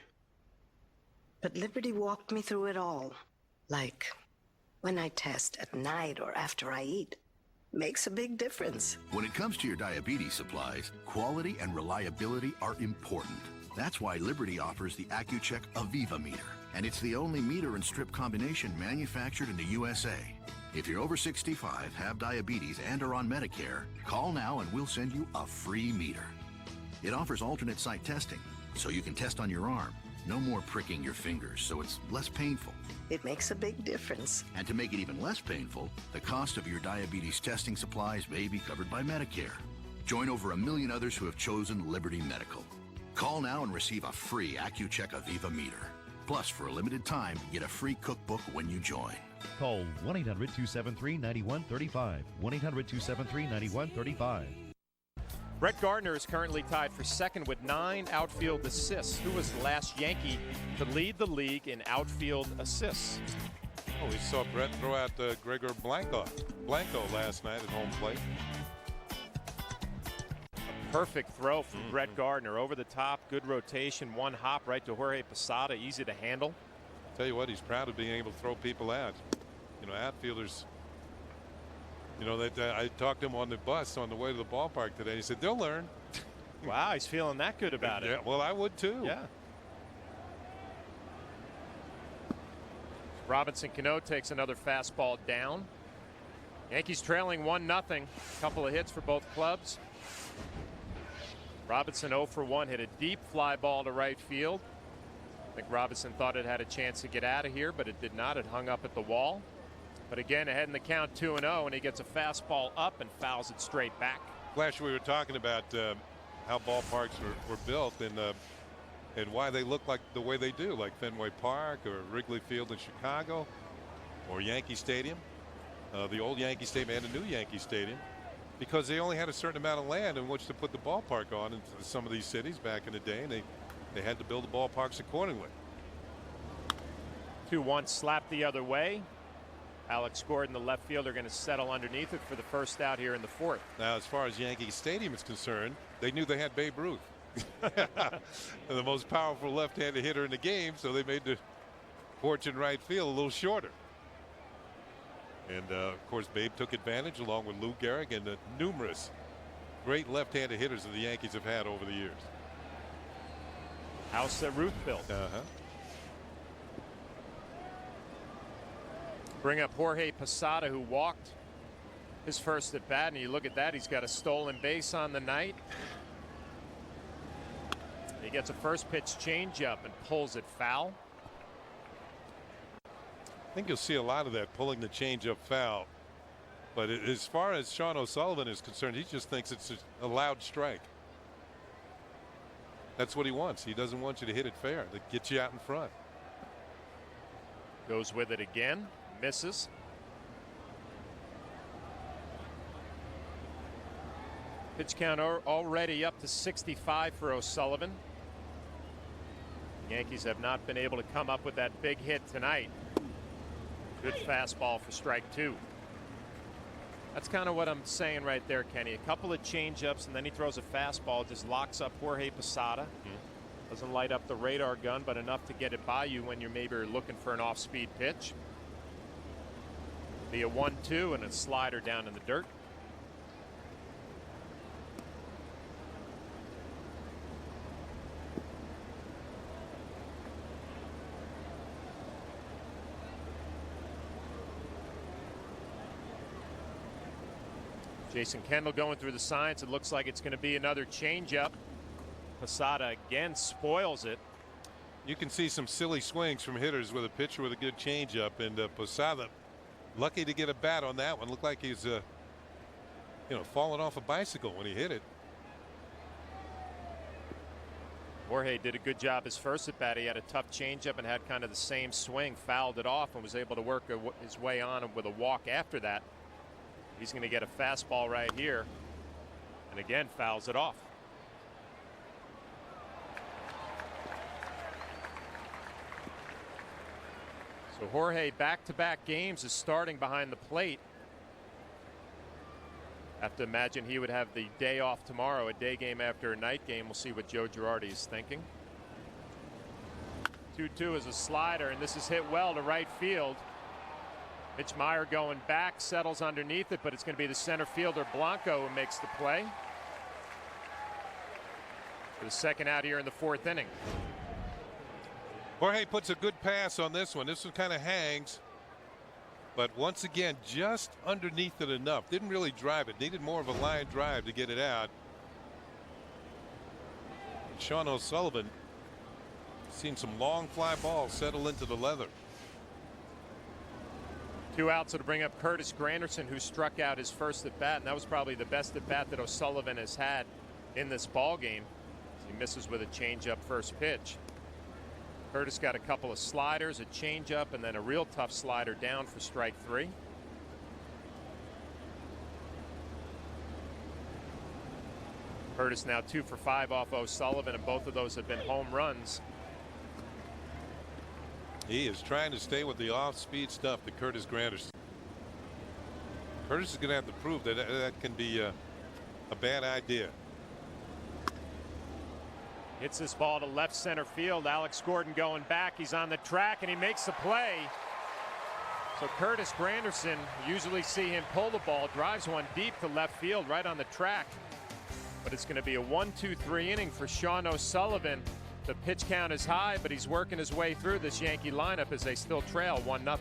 But Liberty walked me through it all. Like when I test at night or after I eat. makes a big difference. When it comes to your diabetes supplies, quality and reliability are important. That's why Liberty offers the AccuCheck Aviva meter. And it's the only meter and strip combination manufactured in the USA. If you're over 65, have diabetes, and are on Medicare, call now and we'll send you a free meter. It offers alternate site testing, so you can test on your arm. No more pricking your fingers, so it's less painful. It makes a big difference. And to make it even less painful, the cost of your diabetes testing supplies may be covered by Medicare. Join over 1 million others who have chosen Liberty Medical. Call now and receive a free AccuCheck Aviva meter. Plus, for a limited time, get a free cookbook when you join. Call 1-800-273-9135. 1-800-273-9135. Brett Gardner is currently tied for second with 9 outfield assists. Who was the last Yankee to lead the league in outfield assists? Oh, we saw Brett throw out Gregor Blanco last night at home plate. A perfect throw from Brett Gardner. Over the top, good rotation, one hop right to Jorge Posada, easy to handle. Tell you what, he's proud of being able to throw people out. You know, outfielders, you know, I talked to him on the bus on the way to the ballpark today. He said, they'll learn. Wow, he's feeling that good about it. Yeah, well, I would too. Yeah. Robinson Cano takes another fastball down. Yankees trailing 1-0. Couple of hits for both clubs. Robinson 0 for 1, hit a deep fly ball to right field. I think Robinson thought it had a chance to get out of here, but it did not. It hung up at the wall. But again, ahead in the count 2-0, and he gets a fastball up and fouls it straight back. Flash, we were talking about how ballparks were built and why they look like the way they do, like Fenway Park or Wrigley Field in Chicago or Yankee Stadium, the old Yankee Stadium and the new Yankee Stadium, because they only had a certain amount of land in which to put the ballpark on in some of these cities back in the day, and they had to build the ballparks accordingly. 2-1 slap the other way. Alex Gordon, the left fielder, going to settle underneath it for the first out here in the 4th. Now, as far as Yankee Stadium is concerned, they knew they had Babe Ruth, the most powerful left-handed hitter in the game, so they made the porch in right field a little shorter. And of course, Babe took advantage along with Lou Gehrig and the numerous great left-handed hitters that the Yankees have had over the years. House that Ruth built. Bring up Jorge Posada, who walked his first at bat, and you look at that, he's got a stolen base on the night. He gets a first pitch changeup and pulls it foul. I think you'll see a lot of that, pulling the changeup foul. But as far as Sean O'Sullivan is concerned, he just thinks it's a loud strike. That's what he wants. He doesn't want you to hit it fair, to get you out in front. Goes with it again, misses. Pitch count already up to 65 for O'Sullivan. The Yankees have not been able to come up with that big hit tonight. Good fastball for strike 2. That's kind of what I'm saying right there, Kenny. A couple of changeups, and then he throws a fastball, just locks up Jorge Posada. Doesn't light up the radar gun, but enough to get it by you when you're maybe looking for an off-speed pitch. Be a 1-2 and a slider down in the dirt. Jason Kendall going through the signs. It looks like it's going to be another changeup. Posada again spoils it. You can see some silly swings from hitters with a pitcher with a good changeup, and Posada lucky to get a bat on that one. Looked like he's falling off a bicycle when he hit it. Jorge did a good job his first at bat. He had a tough changeup and had kind of the same swing, fouled it off, and was able to work his way on with a walk after that. He's going to get a fastball right here, and again fouls it off. So Jorge, back-to-back games, is starting behind the plate. Have to imagine he would have the day off tomorrow, a day game after a night game. We'll see what Joe Girardi is thinking. 2-2 is a slider, and this is hit well to right field. Mitch Meyer going back, settles underneath it, but it's going to be the center fielder Blanco who makes the play. For the second out here in the 4th inning. Jorge puts a good pass on this one. This one kind of hangs. But once again, just underneath it enough. Didn't really drive it. Needed more of a line drive to get it out. Sean O'Sullivan seen some long fly balls settle into the leather. 2 outs to bring up Curtis Granderson, who struck out his first at bat, and that was probably the best at bat that O'Sullivan has had in this ball game. He misses with a changeup first pitch. Curtis got a couple of sliders, a changeup, and then a real tough slider down for strike 3. Curtis now 2 for 5 off O'Sullivan, and both of those have been home runs. He is trying to stay with the off-speed stuff to Curtis Granderson. Curtis is going to have to prove that that can be a bad idea. Hits this ball to left center field. Alex Gordon going back. He's on the track and he makes the play. So Curtis Granderson, usually see him pull the ball, drives one deep to left field right on the track. But it's going to be a 1-2-3 inning for Sean O'Sullivan. The pitch count is high, but he's working his way through this Yankee lineup as they still trail 1-0.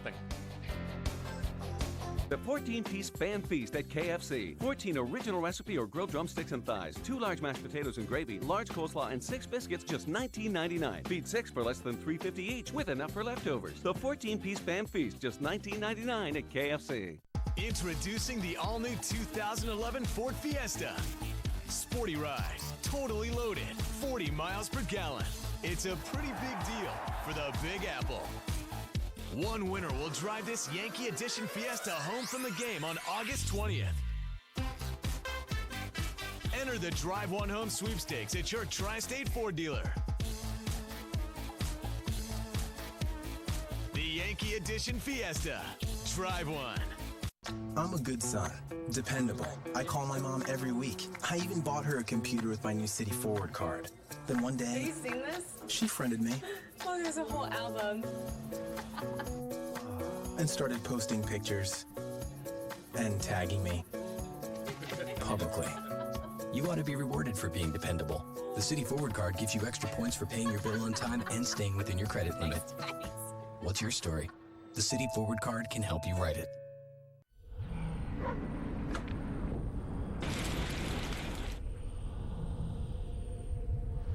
The 14-piece fan feast at KFC. 14 original recipe or grilled drumsticks and thighs, 2 large mashed potatoes and gravy, large coleslaw, and 6 biscuits, just $19.99. Feed 6 for less than $3.50 each, with enough for leftovers. The 14-piece fan feast, just $19.99 at KFC. Introducing the all-new 2011 Ford Fiesta. Sporty ride, totally loaded, 40 miles per gallon. It's a pretty big deal for the Big Apple. One winner will drive this Yankee Edition Fiesta home from the game on August 20th. Enter the Drive One Home sweepstakes at your Tri-State Ford dealer. The Yankee Edition Fiesta. Drive one. I'm a good son, dependable. I call my mom every week. I even bought her a computer with my new City Forward card. Then one day, Have you seen this? she friended me Oh, there's a whole album. and started posting pictures and tagging me publicly. You ought to be rewarded for being dependable. The City Forward card gives you extra points for paying your bill on time and staying within your credit limit. What's your story? The City Forward card can help you write it.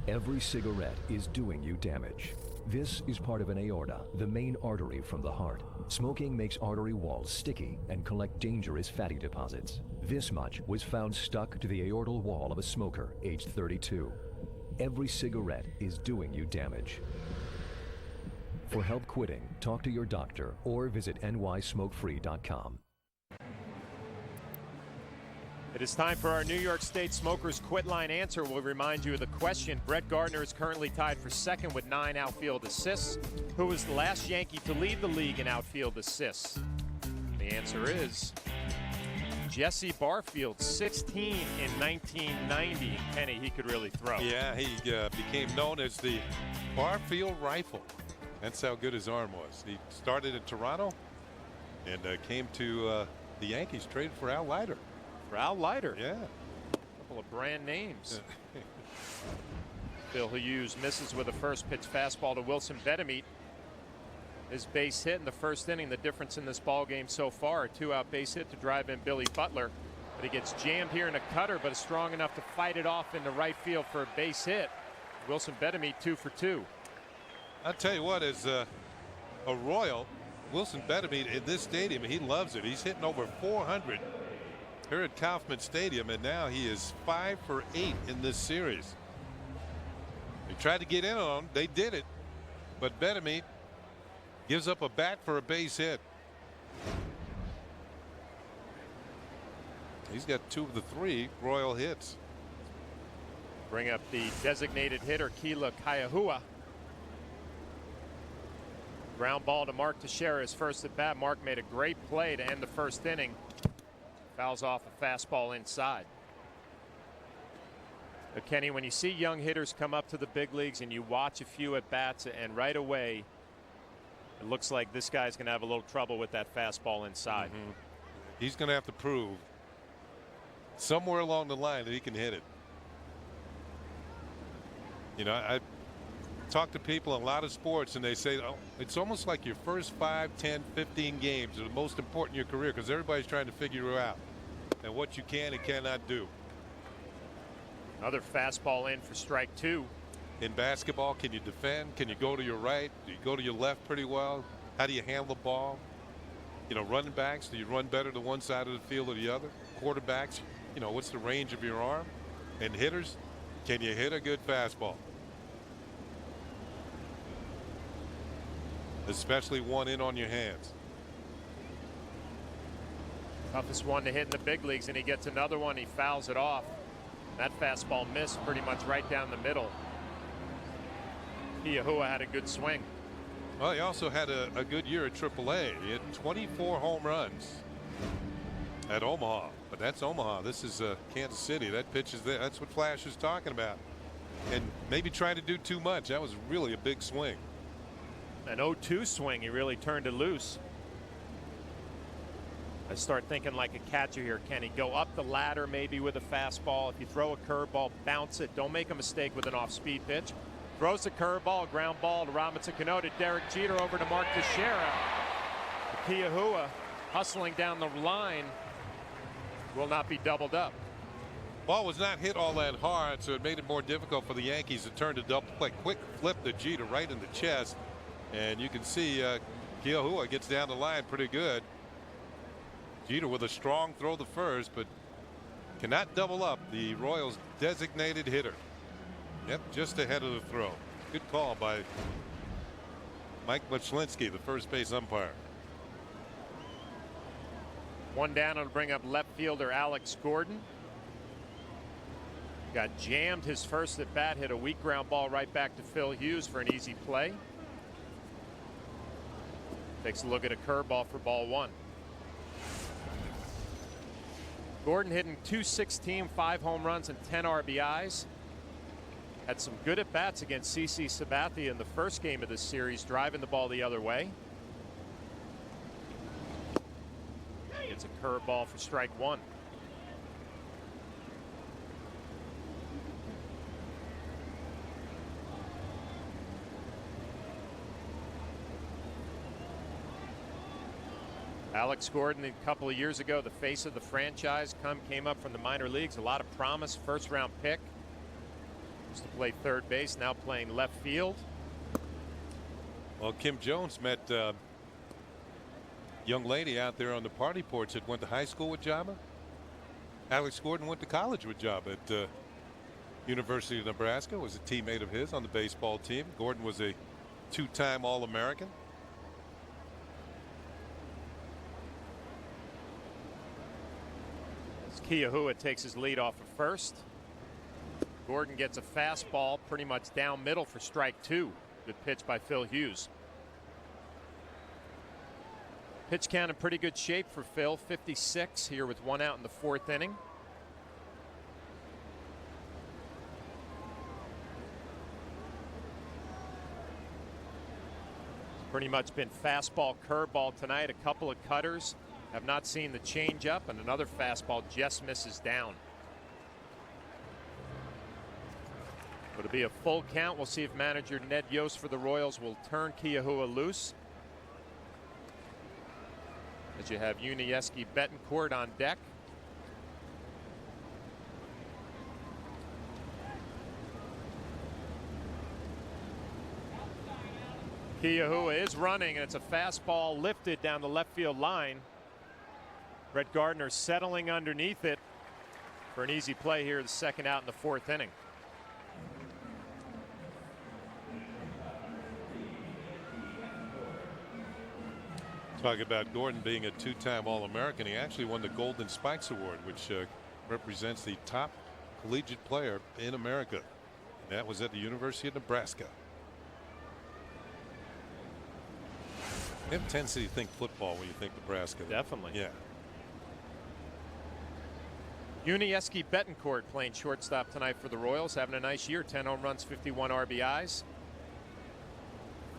Every cigarette is doing you damage. This is part of an aorta, the main artery from the heart. Smoking makes artery walls sticky and collect dangerous fatty deposits. This much was found stuck to the aortal wall of a smoker aged 32. Every cigarette is doing you damage. For help quitting, talk to your doctor or visit nysmokefree.com. It is time for our New York State Smokers Quit Line answer. We'll remind you of the question. Brett Gardner is currently tied for second with 9 outfield assists. Who was the last Yankee to lead the league in outfield assists? The answer is Jesse Barfield, 16 in 1990. Kenny, he could really throw. Yeah, he became known as the Barfield Rifle. That's how good his arm was. He started in Toronto and came to the Yankees, traded for Al Leiter. For Al Leiter. Yeah. A couple of brand names. Phil Hughes misses with a first pitch fastball to Wilson Betemeet. His base hit in the first inning. The difference in this ball game so far, a 2-out base hit to drive in Billy Butler. But he gets jammed here in a cutter, but is strong enough to fight it off into right field for a base hit. Wilson Betemeet 2 for 2. I'll tell you what, as a Royal, Wilson Betemeet in this stadium, he loves it. He's hitting over 400 here at Kauffman Stadium, and now he is 5 for 8 in this series. They tried to get in on him. They did it. But Betemeet gives up a bat for a base hit. He's got 2 of the 3 Royal hits. Bring up the designated hitter, Keila Kaiahua. Ground ball to Mark Teixeira, his first at bat. Mark made a great play to end the first inning. Fouls off a fastball inside. But Kenny, when you see young hitters come up to the big leagues and you watch a few at bats, and right away It looks like this guy's going to have a little trouble with that fastball inside. He's going to have to prove somewhere along the line that he can hit it. You know, I talk to people in a lot of sports and they say, oh, it's almost like your first 5, 10, 15 games are the most important in your career because everybody's trying to figure you out and what you can and cannot do. Another fastball in for strike 2. In basketball, can you defend? Can you go to your right? Do you go to your left pretty well? How do you handle the ball? You know, running backs, do you run better to one side of the field or the other? Quarterbacks, you know, what's the range of your arm? And hitters, can you hit a good fastball? Especially one in on your hands. Toughest one to hit in the big leagues, and he gets another one. He fouls it off. That fastball missed pretty much right down the middle. Kiahua had a good swing. Well, he also had a good year at AAA. He had 24 home runs at Omaha, but that's Omaha. This is Kansas City. That pitch is there. That's what Flash is talking about. And maybe trying to do too much. That was really a big swing. An 0-2 swing. He really turned it loose. I start thinking like a catcher here. Can he go up the ladder maybe with a fastball? If you throw a curveball, bounce it. Don't make a mistake with an off-speed pitch. Throws the curveball, ground ball to Robinson Cano, to Derek Jeter, over to Mark Teixeira. Kiahua hustling down the line will not be doubled up. Ball was not hit all that hard, so it made it more difficult for the Yankees to turn to double play. Quick flip to Jeter right in the chest, and you can see Kiahua gets down the line pretty good. Jeter with a strong throw the first, but cannot double up the Royals' designated hitter. Yep, just ahead of the throw. Good call by Mike Muchlinski, the first base umpire. One down, it'll bring up left fielder Alex Gordon. Got jammed his first at bat, hit a weak ground ball right back to Phil Hughes for an easy play. Takes a look at a curveball for ball 1. Gordon hitting .216, 5 home runs and 10 RBIs. Had some good at bats against CC Sabathia in the first game of this series, driving the ball the other way. It's a curveball for strike 1. Alex Gordon, a couple of years ago, the face of the franchise, came up from the minor leagues. A lot of promise, first-round pick. Used to play third base, now playing left field. Well, Kim Jones met a young lady out there on the party porch that went to high school with Jabba. Alex Gordon went to college with Jabba at University of Nebraska, was a teammate of his on the baseball team. Gordon was a 2-time All-American. Kiahua takes his lead off of first. Gordon gets a fastball pretty much down middle for strike 2. Good pitch by Phil Hughes. Pitch count in pretty good shape for Phil. 56 here with 1 out in the 4th inning. Pretty much been fastball, curveball tonight. A couple of cutters. Have not seen the changeup, and another fastball just misses down. It'll be a full count. We'll see if manager Ned Yost for the Royals will turn Kiahua loose. As you have Yuniesky Betancourt on deck. Kiahua is running, and it's a fastball lifted down the left field line. Brett Gardner settling underneath it for an easy play here, the 2nd out in the 4th inning. Talk about Gordon being a 2-time All-American. He actually won the Golden Spikes Award, which represents the top collegiate player in America. And that was at the University of Nebraska. You have a tendency to think football when you think Nebraska. Definitely. Yeah. Yuniesky Betancourt playing shortstop tonight for the Royals, having a nice year. 10 home runs, 51 RBIs.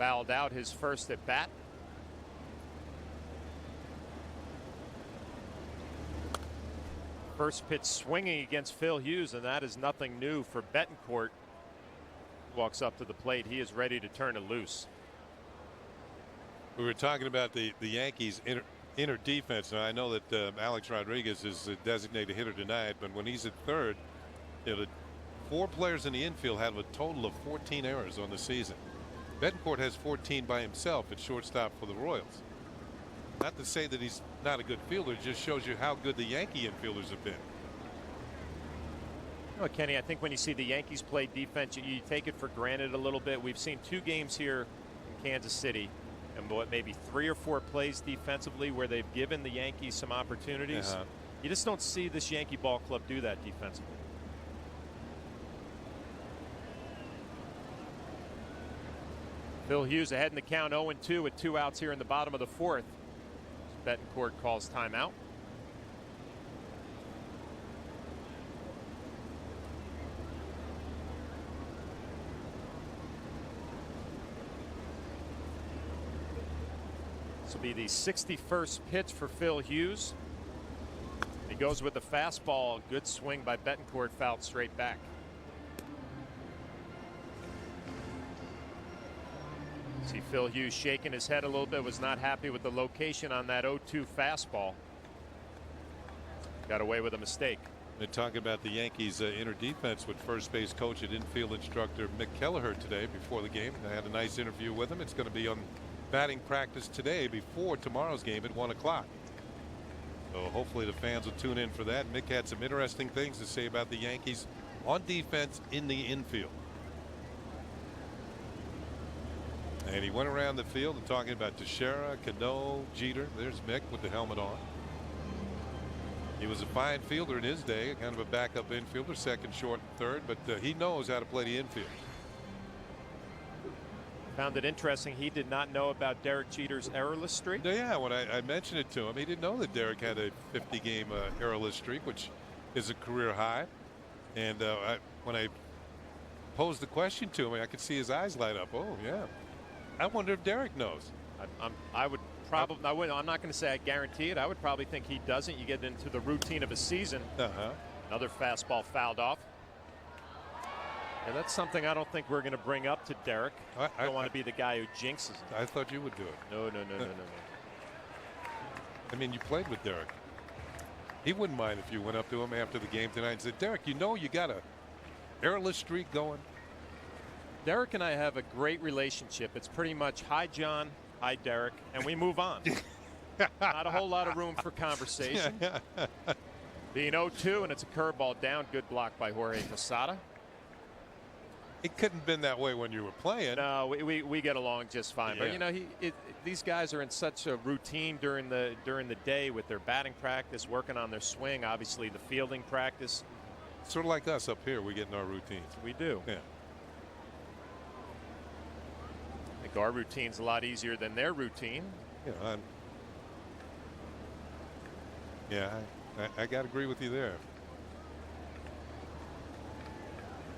Fouled out his first at bat. First pitch swinging against Phil Hughes, and that is nothing new for Betancourt. Walks up to the plate. He is ready to turn it loose. We were talking about the Yankees inner defense. Now, I know that Alex Rodriguez is a designated hitter tonight, but when he's at third, the 4 players in the infield have a total of 14 errors on the season. Betancourt has 14 by himself at shortstop for the Royals. Not to say that he's not a good fielder, it just shows you how good the Yankee infielders have been. You know, Kenny, I think when you see the Yankees play defense, you take it for granted a little bit. We've seen 2 games here in Kansas City, and maybe 3 or 4 plays defensively where they've given the Yankees some opportunities. You just don't see this Yankee ball club do that defensively. Phil Hughes ahead in the count, 0-2 with 2 outs here in the bottom of the 4th. Betancourt calls timeout. This will be the 61st pitch for Phil Hughes. He goes with the fastball. Good swing by Betancourt, fouled straight back. See Phil Hughes shaking his head a little bit, was not happy with the location on that 0-2 fastball. Got away with a mistake. They're talking about the Yankees inner defense with first base coach and infield instructor Mick Kelleher today before the game. I had a nice interview with him. It's going to be on batting practice today before tomorrow's game at 1 o'clock. So hopefully the fans will tune in for that. Mick had some interesting things to say about the Yankees on defense in the infield. And he went around the field and talking about Teixeira, Cano, Jeter. There's Mick with the helmet on. He was a fine fielder in his day, kind of a backup infielder, second, short, and third, but he knows how to play the infield. Found it interesting. He did not know about Derek Jeter's errorless streak. Yeah, when I mentioned it to him, he didn't know that Derek had a 50-game errorless streak, which is a career high. And when I posed the question to him, I could see his eyes light up. Oh, yeah. I wonder if Derek knows. I would probably. I'm not going to say I guarantee it. I would probably think he doesn't. You get into the routine of a season. Another fastball fouled off. And that's something I don't think we're going to bring up to Derek. I don't want to be the guy who jinxes it. I thought you would do it. No. I mean, you played with Derek. He wouldn't mind if you went up to him after the game tonight and said, Derek, you know you got a errorless streak going. Derek and I have a great relationship. It's pretty much, hi, John, hi, Derek, and we move on. Not a whole lot of room for conversation. Being 0-2, and it's a curveball down. Good block by Jorge Posada. It couldn't have been that way when you were playing. No, we get along just fine. Yeah. But, you know, these guys are in such a routine during the day with their batting practice, working on their swing, obviously the fielding practice. Sort of like us up here. We get in our routines. We do. Yeah. I think our routine's a lot easier than their routine. I got to agree with you there.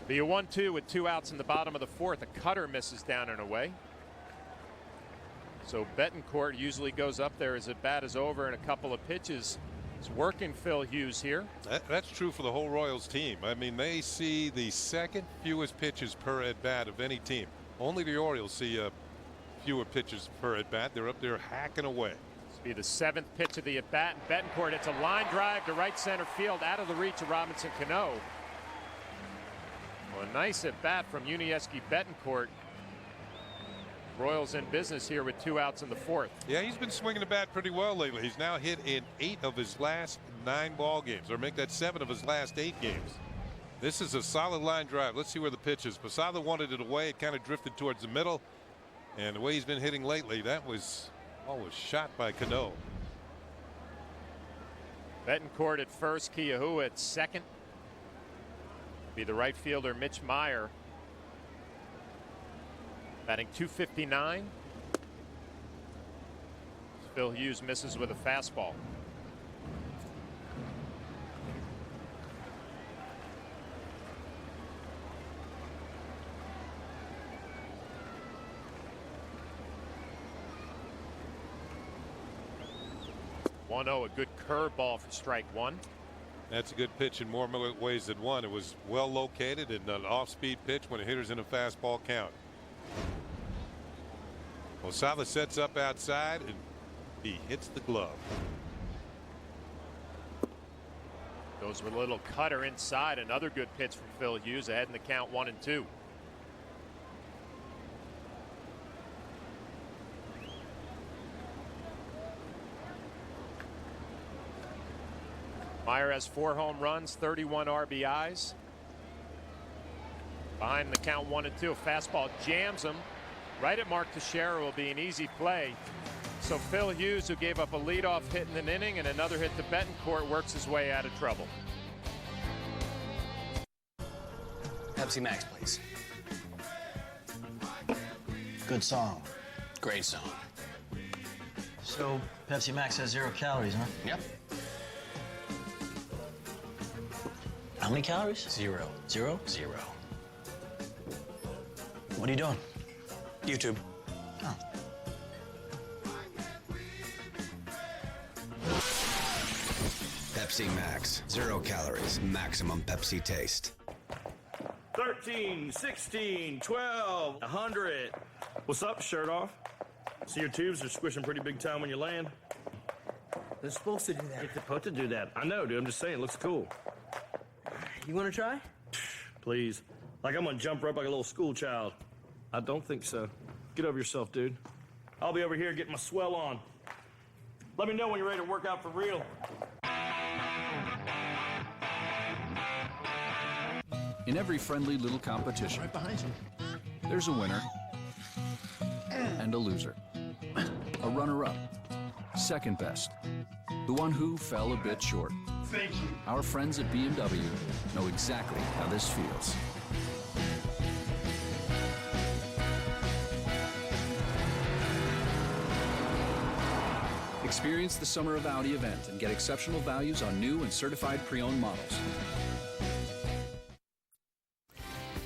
Be a 1-2 with 2 outs in the bottom of the 4th. A cutter misses down and away. So Betancourt usually goes up there as at bat is over in a couple of pitches. It's working Phil Hughes here. That's true for the whole Royals team. I mean, they see the second fewest pitches per at bat of any team. Only the Orioles see fewer pitches per at bat. They're up there hacking away. This will be the 7th pitch of the at bat. Betancourt, it's a line drive to right center field out of the reach of Robinson Cano. Well, a nice at bat from Yuniesky Betancourt. Royals in business here with 2 outs in the 4th. Yeah, he's been swinging the bat pretty well lately. He's now hit in 8 of his last 9 ball games, or make that 7 of his last 8 games. This is a solid line drive. Let's see where the pitch is. Posada wanted it away. It kind of drifted towards the middle. And the way he's been hitting lately, that was always shot by Cano. Betancourt at first, Kiahua at second. Be the right fielder Mitch Meyer. Batting .259. Phil Hughes misses with a fastball. A good curveball for strike 1. That's a good pitch in more ways than one. It was well located and an off-speed pitch when a hitter's in a fastball count. Osala sets up outside and he hits the glove. Goes with a little cutter inside. Another good pitch from Phil Hughes, ahead in the count 1-2. Meyer has 4 home runs, 31 RBIs. Behind the count 1-2, a fastball jams him right at Mark Teixeira. Will be an easy play. So Phil Hughes, who gave up a leadoff hit in an inning and another hit to Betancourt, works his way out of trouble. Pepsi Max, please. Good song. Great song. So Pepsi Max has 0 calories, huh? Yep. How many calories? 0. 0? 0. What are you doing? YouTube. Oh. Pepsi Max. 0 calories. Maximum Pepsi taste. 13, 16, 12, 100. What's up, shirt off? See, your tubes are squishing pretty big time when you land. They're supposed to do that. They're supposed to do that. I know, dude. I'm just saying, it looks cool. You want to try? Please. Like I'm gonna jump rope like a little school child. I don't think so. Get over yourself, dude. I'll be over here getting my swell on. Let me know when you're ready to work out for real. In every friendly little competition, Right behind you. there's a winner and a loser. A runner-up, second best, the one who fell a bit short. Thank you. Our friends at BMW know exactly how this feels. Experience the Summer of Audi event and get exceptional values on new and certified pre-owned models.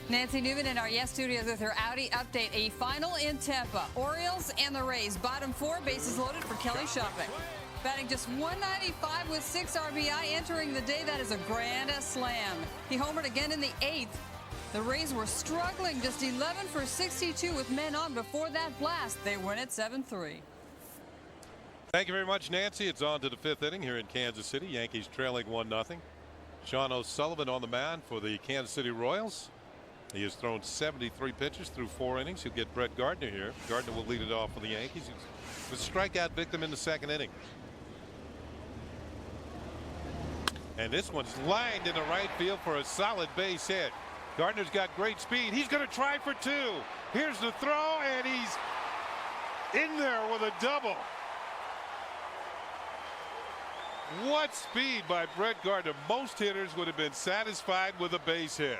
Nancy Newman in our Yes Studios with her Audi update. A final in Tampa. Orioles and the Rays. Bottom 4, bases loaded for Kelly Shopping. Batting just 195 with 6 RBI, entering the day. That is a grand slam. He homered again in the 8th. The Rays were struggling, just 11 for 62 with men on before that blast. They win at 7-3. Thank you very much, Nancy. It's on to the 5th inning here in Kansas City. Yankees trailing 1-0. Sean O'Sullivan on the mound for the Kansas City Royals. He has thrown 73 pitches through 4 innings. He'll get Brett Gardner here. Gardner will lead it off for the Yankees. He was a strikeout victim in the 2nd inning. And this one's lined into right field for a solid base hit. Gardner's got great speed. He's going to try for 2. Here's the throw, and he's in there with a double. What speed by Brett Gardner. Most hitters would have been satisfied with a base hit.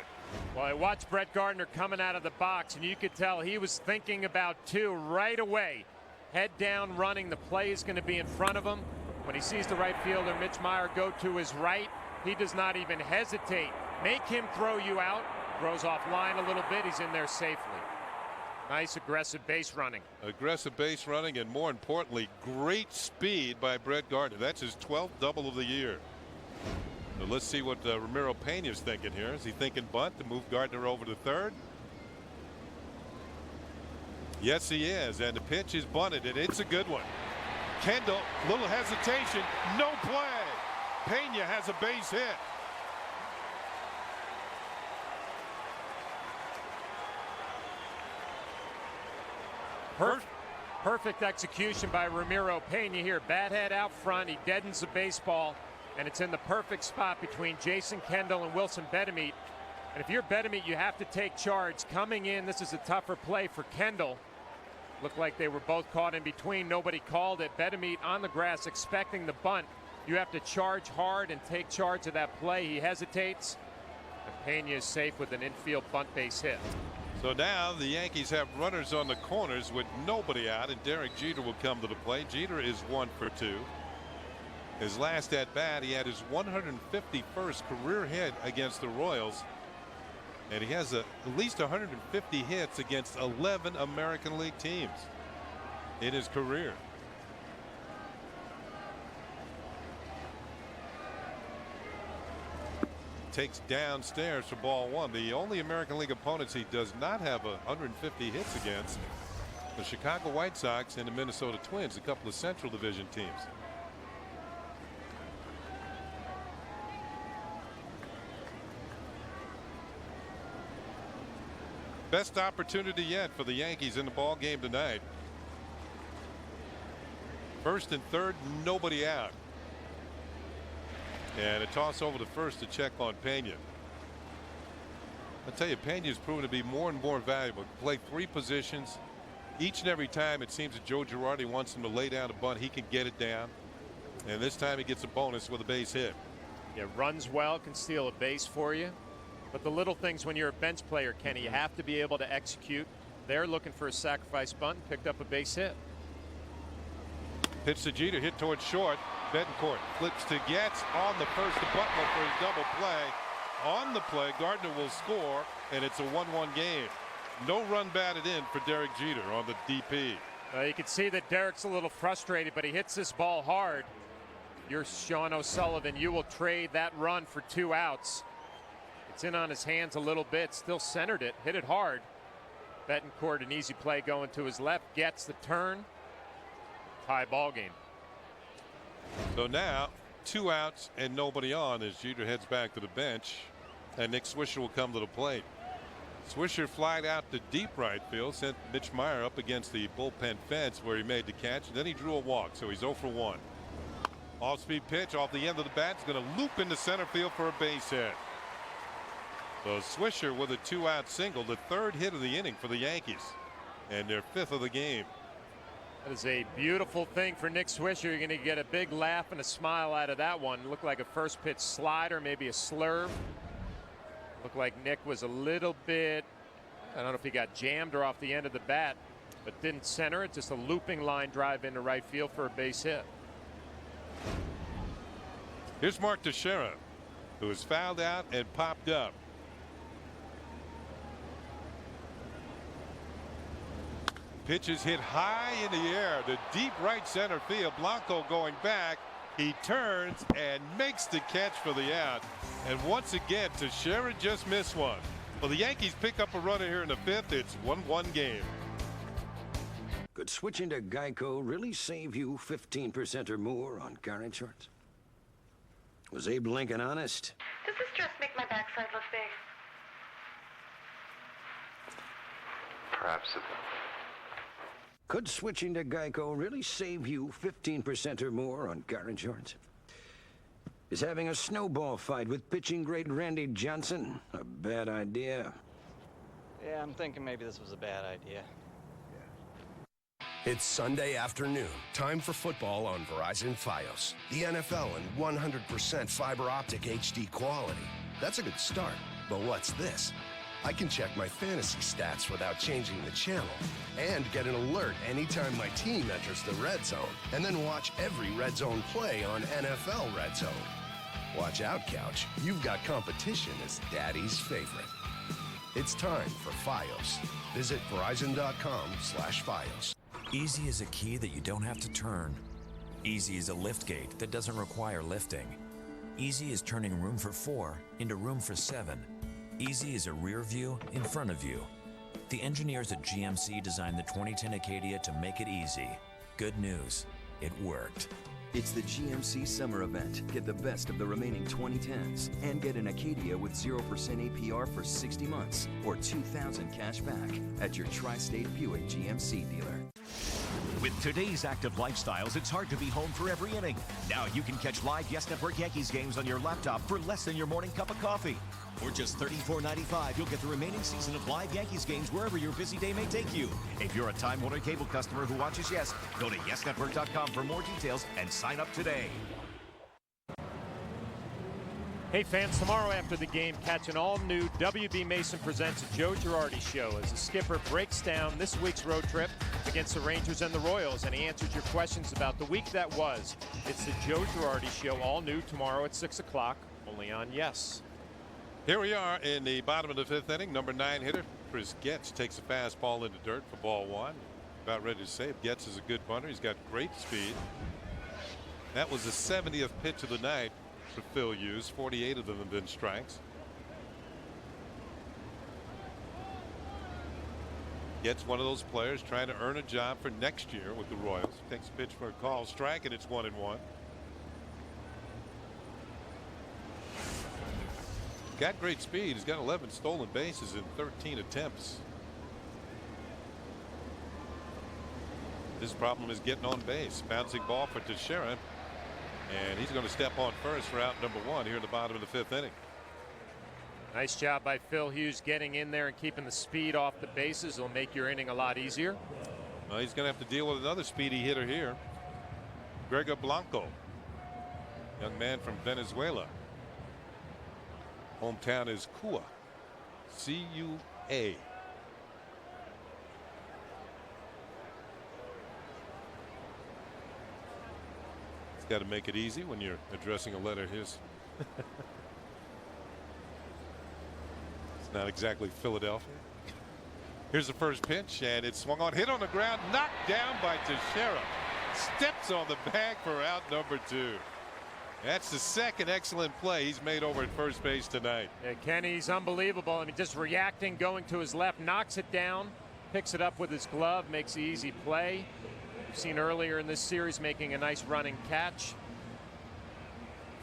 Well, I watched Brett Gardner coming out of the box, and you could tell he was thinking about 2 right away. Head down running. The play is going to be in front of him. When he sees the right fielder, Mitch Meyer, go to his right, he does not even hesitate. Make him throw you out. Throws off line a little bit. He's in there safely. Nice aggressive base running. Aggressive base running, and more importantly, great speed by Brett Gardner. That's his 12th double of the year. So let's see what Ramiro Pena's thinking here. Is he thinking bunt to move Gardner over to 3rd? Yes, he is. And the pitch is bunted, and it's a good one. Kendall, little hesitation, no play. Pena has a base hit. Perfect execution by Ramiro Pena here. Bat head out front. He deadens the baseball, and it's in the perfect spot between Jason Kendall and Wilson Betemit. And if you're Betemit, you have to take charge. Coming in, this is a tougher play for Kendall. Looked like they were both caught in between. Nobody called it. Betemit on the grass expecting the bunt. You have to charge hard and take charge of that play. He hesitates, and Pena is safe with an infield bunt base hit. So now the Yankees have runners on the corners with nobody out, and Derek Jeter will come to the plate. Jeter is 1 for 2. His last at bat, he had his 151st career hit against the Royals, and he has at least 150 hits against 11 American League teams in his career. takes downstairs for ball one. The only American League opponents he does not have 150 hits against, the Chicago White Sox and the Minnesota Twins, a couple of Central Division teams. Best opportunity yet for the Yankees in the ball game tonight. First and third, nobody out. And a toss over to first to check on Pena. I tell you, Pena's proven to be more and more valuable. Play three positions. Each and every time it seems that Joe Girardi wants him to lay down a bunt, he can get it down. And this time he gets a bonus with a base hit. Yeah, runs well, can steal a base for you. But the little things when you're a bench player, Kenny, you have to be able to execute. They're looking for a sacrifice bunt and picked up a base hit. Pitch to Jeter, hit towards short. Betancourt flips to Getz on the first to Butler for his double play. On the play, Gardner will score, and it's a 1-1 game. No run batted in for Derek Jeter on the DP. You can see that Derek's a little frustrated, but he hits this ball hard. You're Sean O'Sullivan. You will trade that run for 2 outs. It's in on his hands a little bit, still centered it, hit it hard. Betancourt, an easy play going to his left, gets the turn. Tie ball game. So now 2 outs and nobody on as Jeter heads back to the bench, and Nick Swisher will come to the plate. Swisher flied out to deep right field, sent Mitch Meyer up against the bullpen fence where he made the catch, and then he drew a walk, so he's 0 for 1. Off-speed pitch off the end of the bat is going to loop into center field for a base hit. So Swisher with a 2-out single, the 3rd hit of the inning for the Yankees, and their 5th of the game. That is a beautiful thing for Nick Swisher. You're going to get a big laugh and a smile out of that one. Looked like a first pitch slider, maybe a slurve. Looked like Nick was a little bit, I don't know if he got jammed or off the end of the bat, but didn't center it. Just a looping line drive into right field for a base hit. Here's Mark Teixeira, who was fouled out and popped up. Pitch is hit high in the air to deep right center field. Blanco going back. He turns and makes the catch for the out. And once again, Teixeira just missed one. Well, the Yankees pick up a runner here in the 5th. It's 1-1 game. Could switching to Geico really save you 15% or more on car insurance? Was Abe Lincoln honest? Does this dress make my backside look big? Perhaps it. Could switching to Geico really save you 15% or more on car insurance? Is having a snowball fight with pitching great Randy Johnson a bad idea? Yeah, I'm thinking maybe this was a bad idea. It's Sunday afternoon. Time for football on Verizon Fios. The NFL in 100% fiber optic HD quality. That's a good start. But what's this? I can check my fantasy stats without changing the channel and get an alert anytime my team enters the red zone, and then watch every red zone play on NFL Red Zone. Watch out, Couch. You've got competition as Daddy's favorite. It's time for Fios. Visit Verizon.com/Fios. Easy is a key that you don't have to turn. Easy is a lift gate that doesn't require lifting. Easy is turning room for 4 into room for 7. Easy is a rear view in front of you. The engineers at GMC designed the 2010 Acadia to make it easy. Good news, it worked. It's the GMC Summer Event. Get the best of the remaining 2010s and get an Acadia with 0% APR for 60 months or $2,000 cash back at your Tri-State Buick GMC dealer. With today's active lifestyles, it's hard to be home for every inning. Now you can catch live Yes Network Yankees games on your laptop for less than your morning cup of coffee. For just $34.95, you'll get the remaining season of live Yankees games wherever your busy day may take you. If you're a Time Warner Cable customer who watches Yes, go to YesNetwork.com for more details and sign up today. Hey fans, tomorrow after the game, catch an all-new WB Mason Presents a Joe Girardi show as the skipper breaks down this week's road trip against the Rangers and the Royals, and he answers your questions about the week that was. It's the Joe Girardi show, all new tomorrow at 6 o'clock, only on Yes. Here we are in the bottom of the 5th inning. Number 9 hitter Chris Getz takes a fastball into dirt for ball 1. About ready to save. Getz is a good punter. He's got great speed. That was the 70th pitch of the night for Phil Hughes. 48 of them have been strikes. Gets one of those players trying to earn a job for next year with the Royals. Takes a pitch for a call strike, and it's 1-1. Got great speed. He's got 11 stolen bases in 13 attempts. His problem is getting on base. Bouncing ball for Teixeira. And he's going to step on first for out number 1 here in the bottom of the 5th inning. Nice job by Phil Hughes getting in there and keeping the speed off the bases. Will make your inning a lot easier. Well, he's going to have to deal with another speedy hitter here. Gregor Blanco. Young man from Venezuela. Hometown is Cua. C-U-A. It's got to make it easy when you're addressing a letter his. It's not exactly Philadelphia. Here's the first pitch, and it's swung on, hit on the ground, knocked down by Teixeira. Steps on the bag for out number 2. That's the second excellent play he's made over at first base tonight. Yeah, Kenny's unbelievable. I mean, just reacting, going to his left, knocks it down, picks it up with his glove, makes the easy play. We've seen earlier in this series making a nice running catch.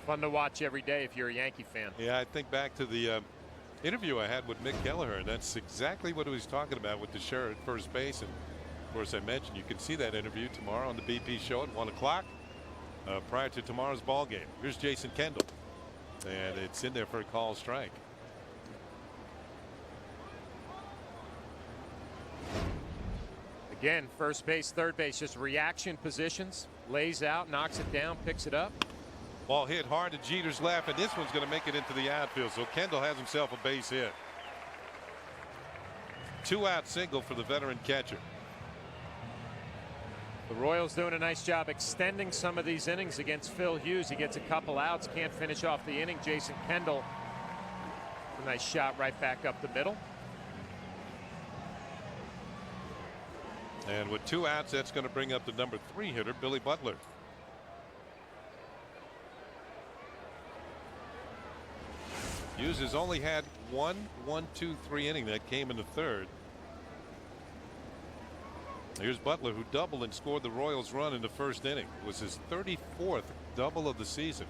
Fun to watch every day if you're a Yankee fan. Yeah, I think back to the interview I had with Mick Kelleher, and that's exactly what he was talking about with Teixeira at first base. And of course, I mentioned you can see that interview tomorrow on the BP show at 1 o'clock. Prior to tomorrow's ball game. Here's Jason Kendall, and it's in there for a call strike. Again, first base, third base, just reaction positions. Lays out, knocks it down, picks it up. Ball hit hard to Jeter's left, and this one's going to make it into the outfield. So Kendall has himself a base hit. 2-out single for the veteran catcher. The Royals doing a nice job extending some of these innings against Phil Hughes. He gets a couple outs, can't finish off the inning. Jason Kendall, a nice shot right back up the middle. And with 2 outs, that's going to bring up the number 3 hitter, Billy Butler. Hughes has only had 1-1-2-3 inning that came in the 3rd. Here's Butler, who doubled and scored the Royals' run in the 1st inning. It was his 34th double of the season.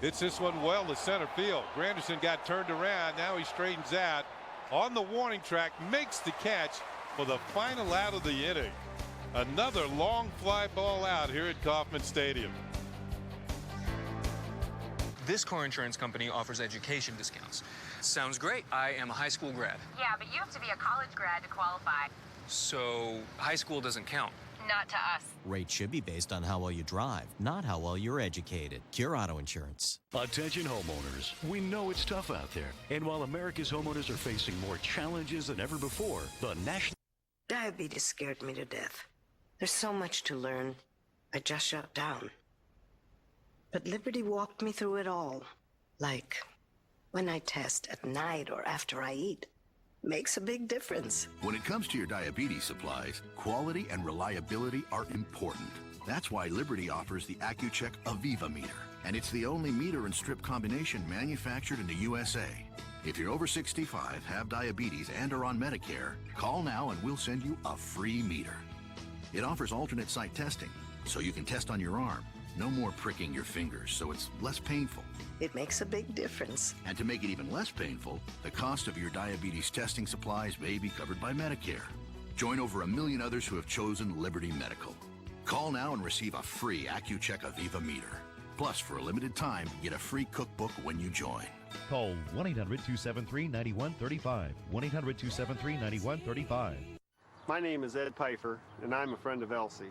Hits this one well to center field. Granderson got turned around. Now he straightens out on the warning track, makes the catch for the final out of the inning. Another long fly ball out here at Kauffman Stadium. This car insurance company offers education discounts. Sounds great. I am a high school grad. Yeah, but you have to be a college grad to qualify. So high school doesn't count. Not to us. Rates should be based on how well you drive, not how well you're educated. Cure Auto Insurance. Attention homeowners. We know it's tough out there. And while America's homeowners are facing more challenges than ever before, the national... Diabetes scared me to death. There's so much to learn. I just shut down. But Liberty walked me through it all. Like when I test at night or after I eat. Makes a big difference. When it comes to your diabetes supplies, quality and reliability are important. That's why Liberty offers the Accu-Check Aviva meter. And it's the only meter and strip combination manufactured in the USA. If you're over 65, have diabetes, and are on Medicare, call now and we'll send you a free meter. It offers alternate site testing, so you can test on your arm. No more pricking your fingers, so it's less painful. It makes a big difference. And to make it even less painful, the cost of your diabetes testing supplies may be covered by Medicare. Join over 1 million others who have chosen Liberty Medical. Call now and receive a free Accu-Check Aviva meter. Plus, for a limited time, get a free cookbook when you join. Call 1-800-273-9135. 1-800-273-9135. My name is Ed Pfeiffer, and I'm a friend of Elsie.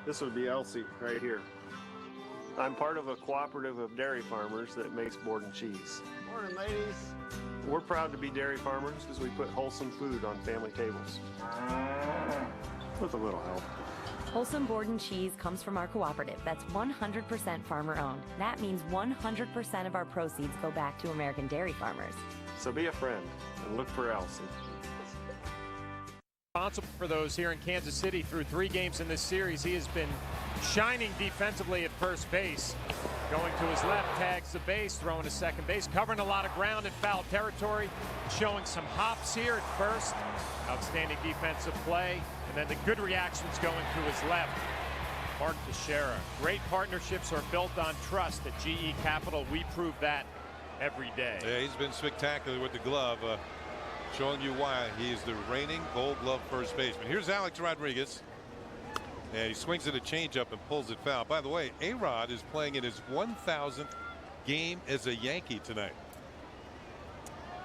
This would be Elsie right here. I'm part of a cooperative of dairy farmers that makes board and cheese. Morning, ladies. We're proud to be dairy farmers because we put wholesome food on family tables. With a little help. Wholesome board and cheese comes from our cooperative that's 100% farmer owned. That means 100% of our proceeds go back to American dairy farmers. So be a friend and look for Elsie. Responsible for those here in Kansas City through 3 games in this series. He has been shining defensively at first base. Going to his left, tags the base, throwing to second base, covering a lot of ground in foul territory, showing some hops here at first. Outstanding defensive play, and then the good reactions going to his left. Mark Teixeira. Great partnerships are built on trust at GE Capital. We prove that every day. Yeah, he's been spectacular with the glove, showing you why he is the reigning Gold Glove first baseman. Here's Alex Rodriguez. And he swings at a changeup and pulls it foul. By the way, Arod is playing in his 1,000th game as a Yankee tonight.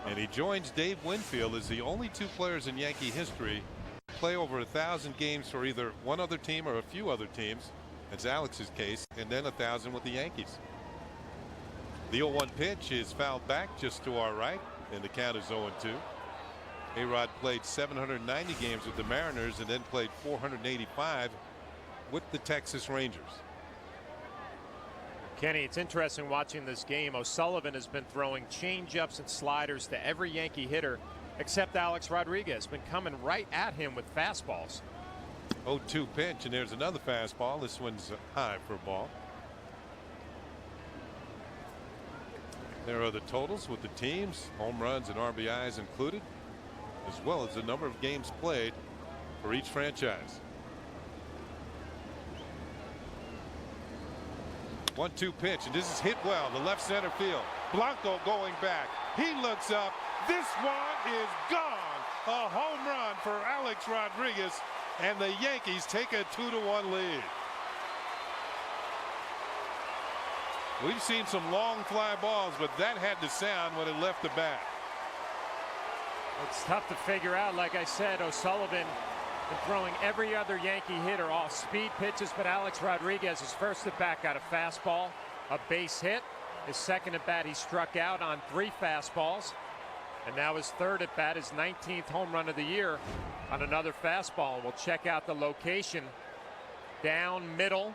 And he joins Dave Winfield as the only two players in Yankee history play over 1,000 games for either one other team or a few other teams. That's Alex's case, and then 1,000 with the Yankees. The 0-1 pitch is fouled back just to our right, and the count is 0-2. Arod played 790 games with the Mariners and then played 485 with the Texas Rangers. Kenny, it's interesting watching this game. O'Sullivan has been throwing changeups and sliders to every Yankee hitter except Alex Rodriguez. Been coming right at him with fastballs. 0-2 pitch, and there's another fastball. This one's high for a ball. There are the totals with the teams, home runs and RBIs included, as well as the number of games played for each franchise. 1-2 pitch, and this is hit well to left center field. Blanco going back. He looks up. This one is gone. A home run for Alex Rodriguez, and the Yankees take a 2-1 lead. We've seen some long fly balls, but that had to sound when it left the bat. It's tough to figure out. Like I said, O'Sullivan been throwing every other Yankee hitter off speed pitches, but Alex Rodriguez, his first at bat, got a fastball, a base hit. His second at bat, he struck out on 3 fastballs, and now his third at bat, his 19th home run of the year, on another fastball. And we'll check out the location. Down middle,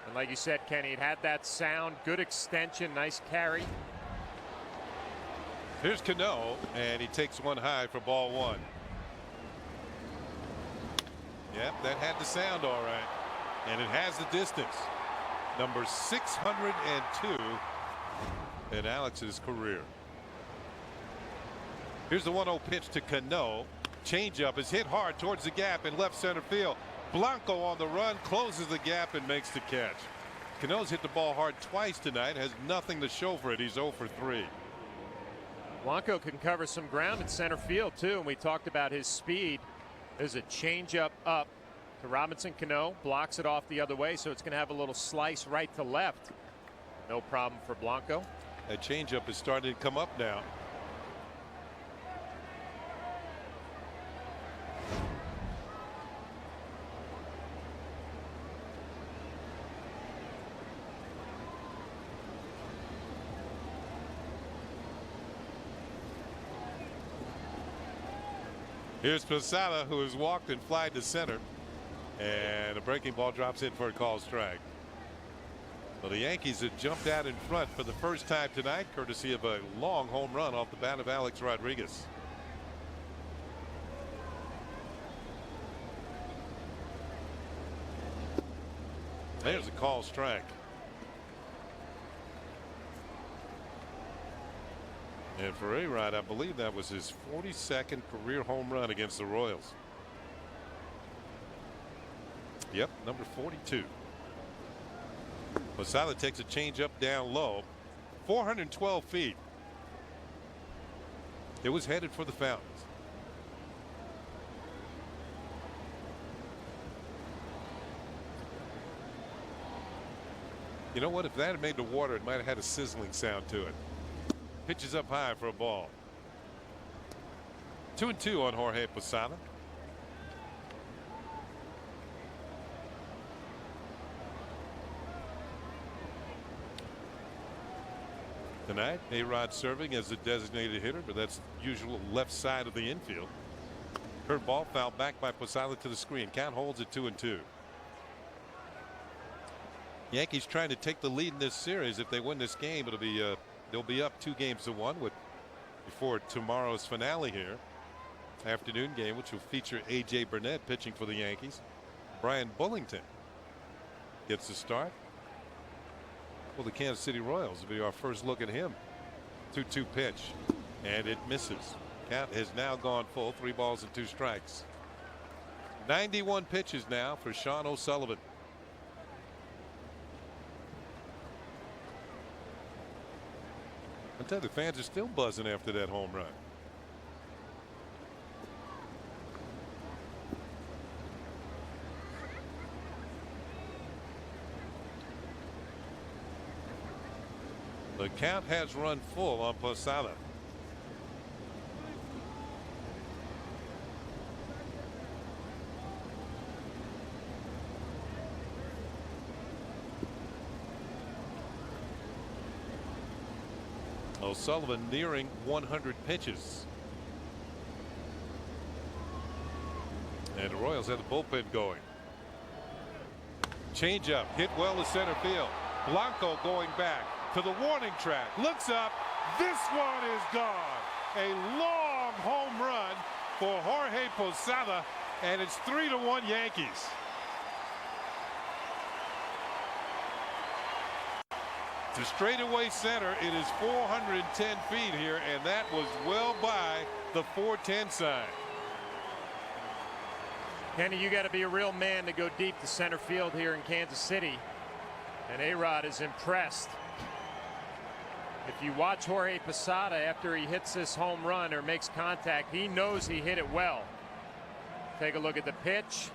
and like you said, Kenny, it had that sound. Good extension, nice carry. Here's Cano, and he takes one high for ball 1. Yep, that had the sound all right, and it has the distance. Number 602 in Alex's career. Here's the 1-0 pitch to Cano. Changeup is hit hard towards the gap in left center field. Blanco on the run, closes the gap and makes the catch. Cano's hit the ball hard twice tonight, has nothing to show for it. He's 0 for 3. Blanco can cover some ground in center field too, and we talked about his speed. There's a changeup up to Robinson Cano, blocks it off the other way, so it's going to have a little slice right to left. No problem for Blanco. That changeup is starting to come up now. Here's Posada, who has walked and flied to center, and a breaking ball drops in for a call strike. Well, the Yankees have jumped out in front for the first time tonight, courtesy of a long home run off the bat of Alex Rodriguez. There's a call strike. And for Arod, I believe that was his 42nd career home run against the Royals. Yep, number 42. Posada takes a changeup down low, 412 feet. It was headed for the Fountains. You know what? If that had made the water, it might have had a sizzling sound to it. Pitches up high for a ball. 2-2 on Jorge Posada. Tonight, Arod serving as the designated hitter, but that's the usual left side of the infield. Curveball fouled back by Posada to the screen. Count holds at 2-2. Yankees trying to take the lead in this series. If they win this game, it'll be they'll be up 2-1 before tomorrow's finale here. Afternoon game, which will feature A.J. Burnett pitching for the Yankees. Brian Bullington gets the start. Well, the Kansas City Royals will be our first look at him. 2-2 pitch, and it misses. Count has now gone full, 3 balls and 2 strikes. 91 pitches now for Sean O'Sullivan. I tell you, the fans are still buzzing after that home run. The count has run full on Posada. O'Sullivan nearing 100 pitches. And the Royals have the bullpen going. Changeup hit well to center field. Blanco going back to the warning track. Looks up. This one is gone. A long home run for Jorge Posada, and it's 3-1 Yankees. To straightaway center, it is 410 feet here, and that was well by the 410 sign. Kenny, you got to be a real man to go deep to center field here in Kansas City. And Arod is impressed. If you watch Jorge Posada after he hits this home run or makes contact, he knows he hit it well. Take a look at the pitch.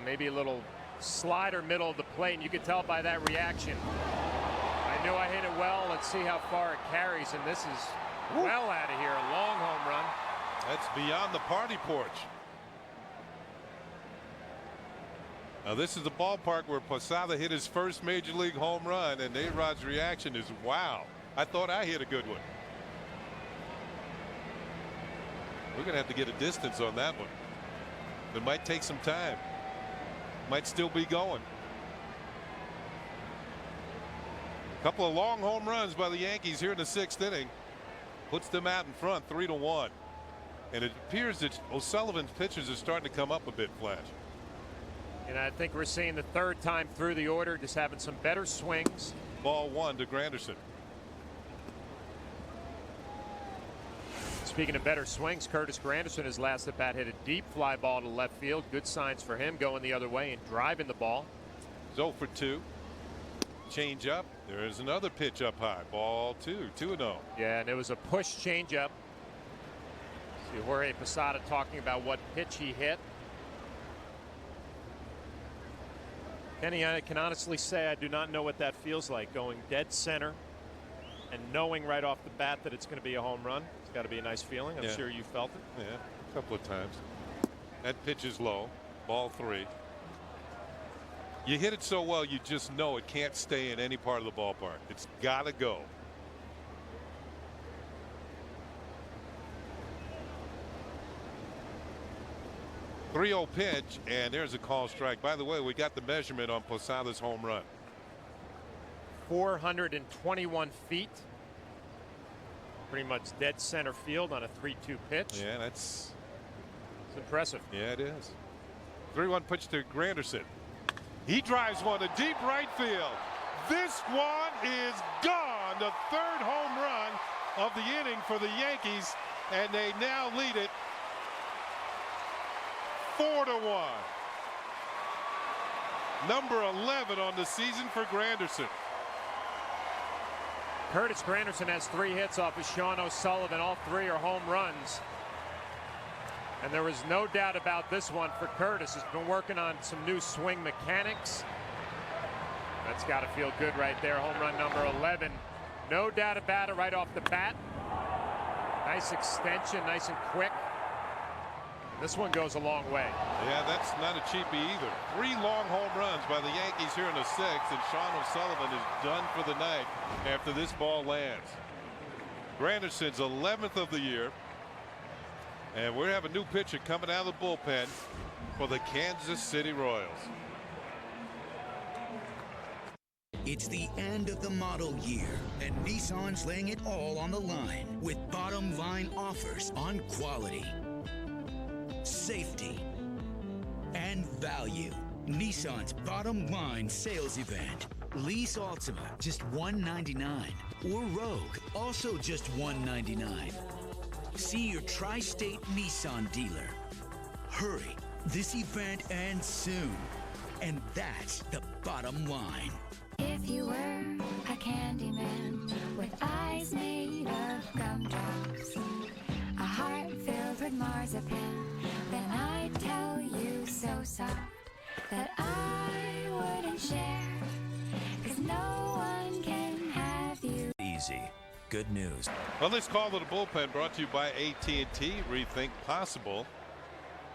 Maybe a little slider middle of the plate, and you could tell by that reaction. I knew I hit it well. Let's see how far it carries, and this is well out of here. A long home run. That's beyond the party porch. Now this is the ballpark where Posada hit his first major league home run, and A-Rod's reaction is, wow, I thought I hit a good one. We're going to have to get a distance on that one. It might take some time. Might still be going. A couple of long home runs by the Yankees here in the 6th inning. Puts them out in front 3-1. And it appears that O'Sullivan's pitches are starting to come up a bit, Flash. And I think we're seeing the 3rd time through the order, just having some better swings. Ball 1 to Granderson. Speaking of better swings, Curtis Granderson, his last at bat, hit a deep fly ball to left field. Good signs for him going the other way and driving the ball. 0 for 2. Change up. There is another pitch up high. Ball 2, 2-0. Yeah, and it was a push change up. See Jorge Posada talking about what pitch he hit. Kenny, I can honestly say I do not know what that feels like, going dead center and knowing right off the bat that it's going to be a home run. It's got to be a nice feeling. I'm sure you felt it. Yeah, a couple of times. That pitch is low. Ball 3. You hit it so well, you just know it can't stay in any part of the ballpark. It's got to go. .30 pitch, and there's a call strike. By the way, we got the measurement on Posada's home run. 421 feet. Pretty much dead center field on a 3-2 pitch. Yeah, it's impressive. Yeah, it is. 3-1 pitch to Granderson. He drives one to deep right field. This one is gone. The 3rd home run of the inning for the Yankees, and they now lead it 4-1. Number 11 on the season for Granderson. Curtis Granderson has 3 hits off of Sean O'Sullivan. All 3 are home runs. And there was no doubt about this one for Curtis. He's been working on some new swing mechanics. That's got to feel good right there. Home run number 11. No doubt about it right off the bat. Nice extension, nice and quick. This one goes a long way. Yeah, that's not a cheapie either. 3 long home runs by the Yankees here in the 6th, and Sean O'Sullivan is done for the night after this ball lands. Granderson's 11th of the year. And we have a new pitcher coming out of the bullpen for the Kansas City Royals. It's the end of the model year, and Nissan's laying it all on the line with bottom line offers on quality, safety, and value. Nissan's bottom line sales event. Lease Altima, just $199. Or Rogue, also just $199. See your Tri-State Nissan dealer. Hurry, this event ends soon. And that's the bottom line. If you were a candy man with eyes made of gumdrops, a heart filled with marzipan, then I'd tell you so soft that I wouldn't share, 'cause no one can have you. Easy. Good news. Well, this call to the bullpen brought to you by AT&T. Rethink possible.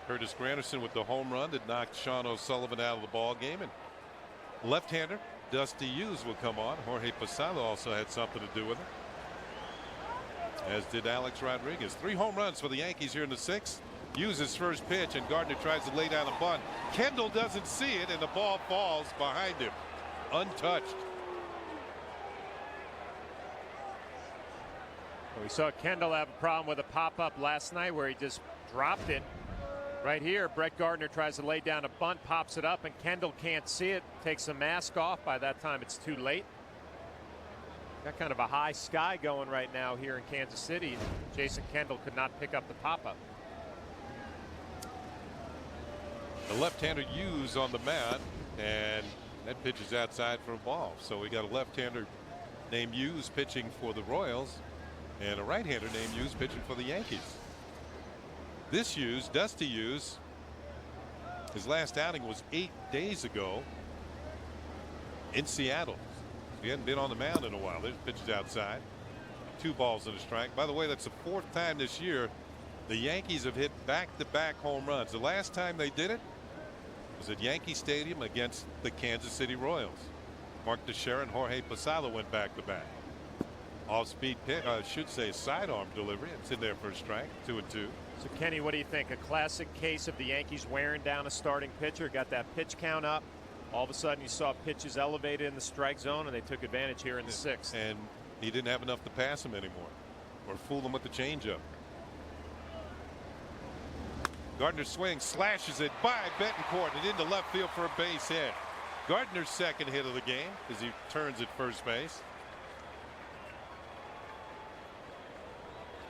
Curtis Granderson with the home run that knocked Sean O'Sullivan out of the ball game, and left-hander Dusty Hughes will come on. Jorge Posada also had something to do with it, as did Alex Rodriguez. 3 home runs for the Yankees here in the 6th. Hughes his first pitch, and Gardner tries to lay down a bunt. Kendall doesn't see it, and the ball falls behind him, untouched. We saw Kendall have a problem with a pop-up last night where he just dropped it. Right here, Brett Gardner tries to lay down a bunt, pops it up, and Kendall can't see it. Takes the mask off. By that time, it's too late. Got kind of a high sky going right now here in Kansas City. Jason Kendall could not pick up the pop-up. The left-hander Hughes on the mound, and that pitch is outside for a ball. So we got a left-hander named Hughes pitching for the Royals, and a right-hander named Hughes pitching for the Yankees. This Hughes, Dusty Hughes, his last outing was 8 days ago in Seattle. He hadn't been on the mound in a while. There's pitches outside. 2 balls and a strike. By the way, that's the 4th time this year the Yankees have hit back-to-back home runs. The last time they did it was at Yankee Stadium against the Kansas City Royals. Mark Teixeira and Jorge Posada went back-to-back. Off-speed pitch, should say sidearm delivery. It's in there for a strike. 2-2. So Kenny, what do you think? A classic case of the Yankees wearing down a starting pitcher. Got that pitch count up. All of a sudden you saw pitches elevated in the strike zone, and they took advantage here in the 6th. And he didn't have enough to pass him anymore or fool him with the changeup. Gardner swings, slashes it by Betancourt and into left field for a base hit. Gardner's second hit of the game as he turns at first base.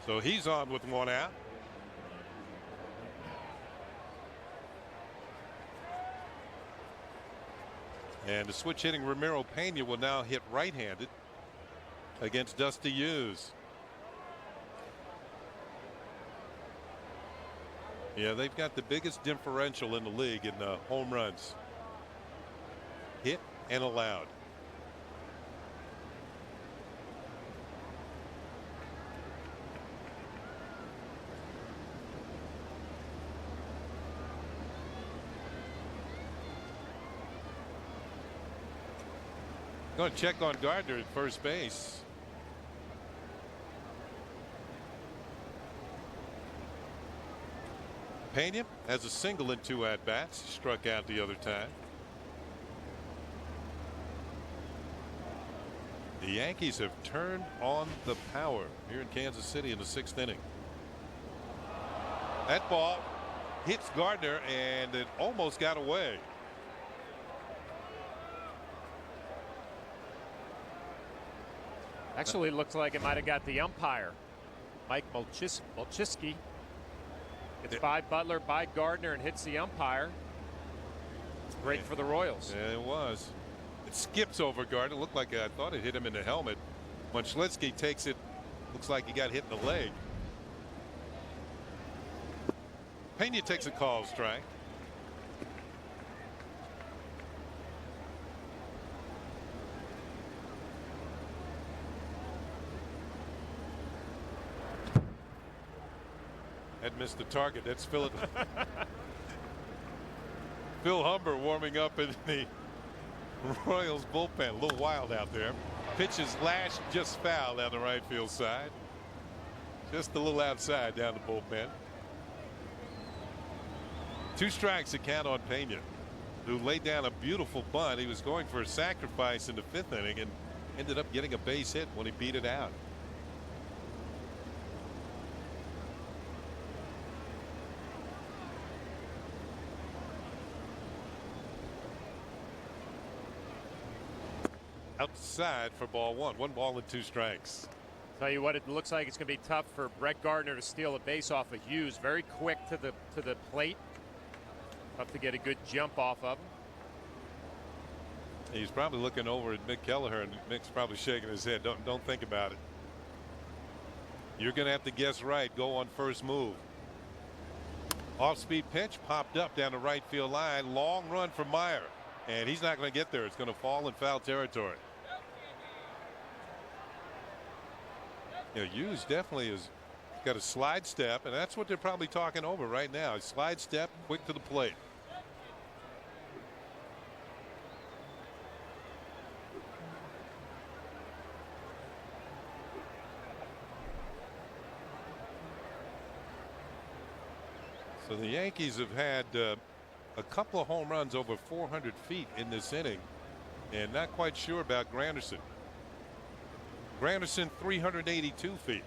So he's on with 1 out. And the switch hitting Ramiro Pena will now hit right-handed against Dusty Hughes. Yeah, they've got the biggest differential in the league in home runs hit and allowed. Going to check on Gardner at first base. Pena has a single in 2 at-bats. Struck out the other time. The Yankees have turned on the power here in Kansas City in the 6th inning. That ball hits Gardner, and it almost got away. Actually, it looks like it might have got the umpire. Mike Molchiski gets by Butler, by Gardner, and hits the umpire. Great for the Royals. Yeah, it was. It skips over Gardner. Looked like I thought it hit him in the helmet. Molchiski takes it. Looks like he got hit in the leg. Pena takes a call strike. That missed the target. That's Phil Humber warming up in the Royals bullpen. A little wild out there. Pitch is lashed just foul down the right field side. Just a little outside down the bullpen. 2 strikes to count on Pena, who laid down a beautiful bunt. He was going for a sacrifice in the 5th inning and ended up getting a base hit when he beat it out. outside for ball one. 1 ball and 2 strikes. Tell you what, it looks like it's going to be tough for Brett Gardner to steal a base off of Hughes. Very quick to the plate. Tough to get a good jump off of him. He's probably looking over at Mick Kelleher, and Mick's probably shaking his head. Don't think about it. You're going to have to guess right. Go on first move. Off-speed pitch popped up down the right field line. Long run for Meyer, and he's not going to get there. It's going to fall in foul territory. Hughes definitely has got a slide step, and that's what they're probably talking over right now. A slide step, quick to the plate. So the Yankees have had a couple of home runs over 400 feet in this inning, and not quite sure about Granderson. Granderson 382 feet.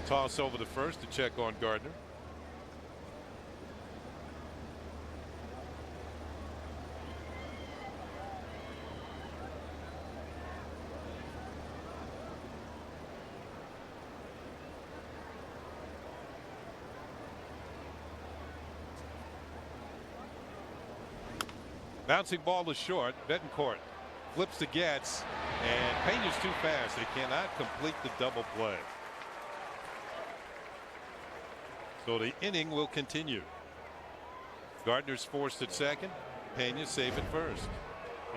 Toss over the first to check on Gardner. Bouncing ball to short. Betancourt flips to Getz, and Pena's too fast. They cannot complete the double play. So the inning will continue. Gardner's forced at second. Pena safe at first.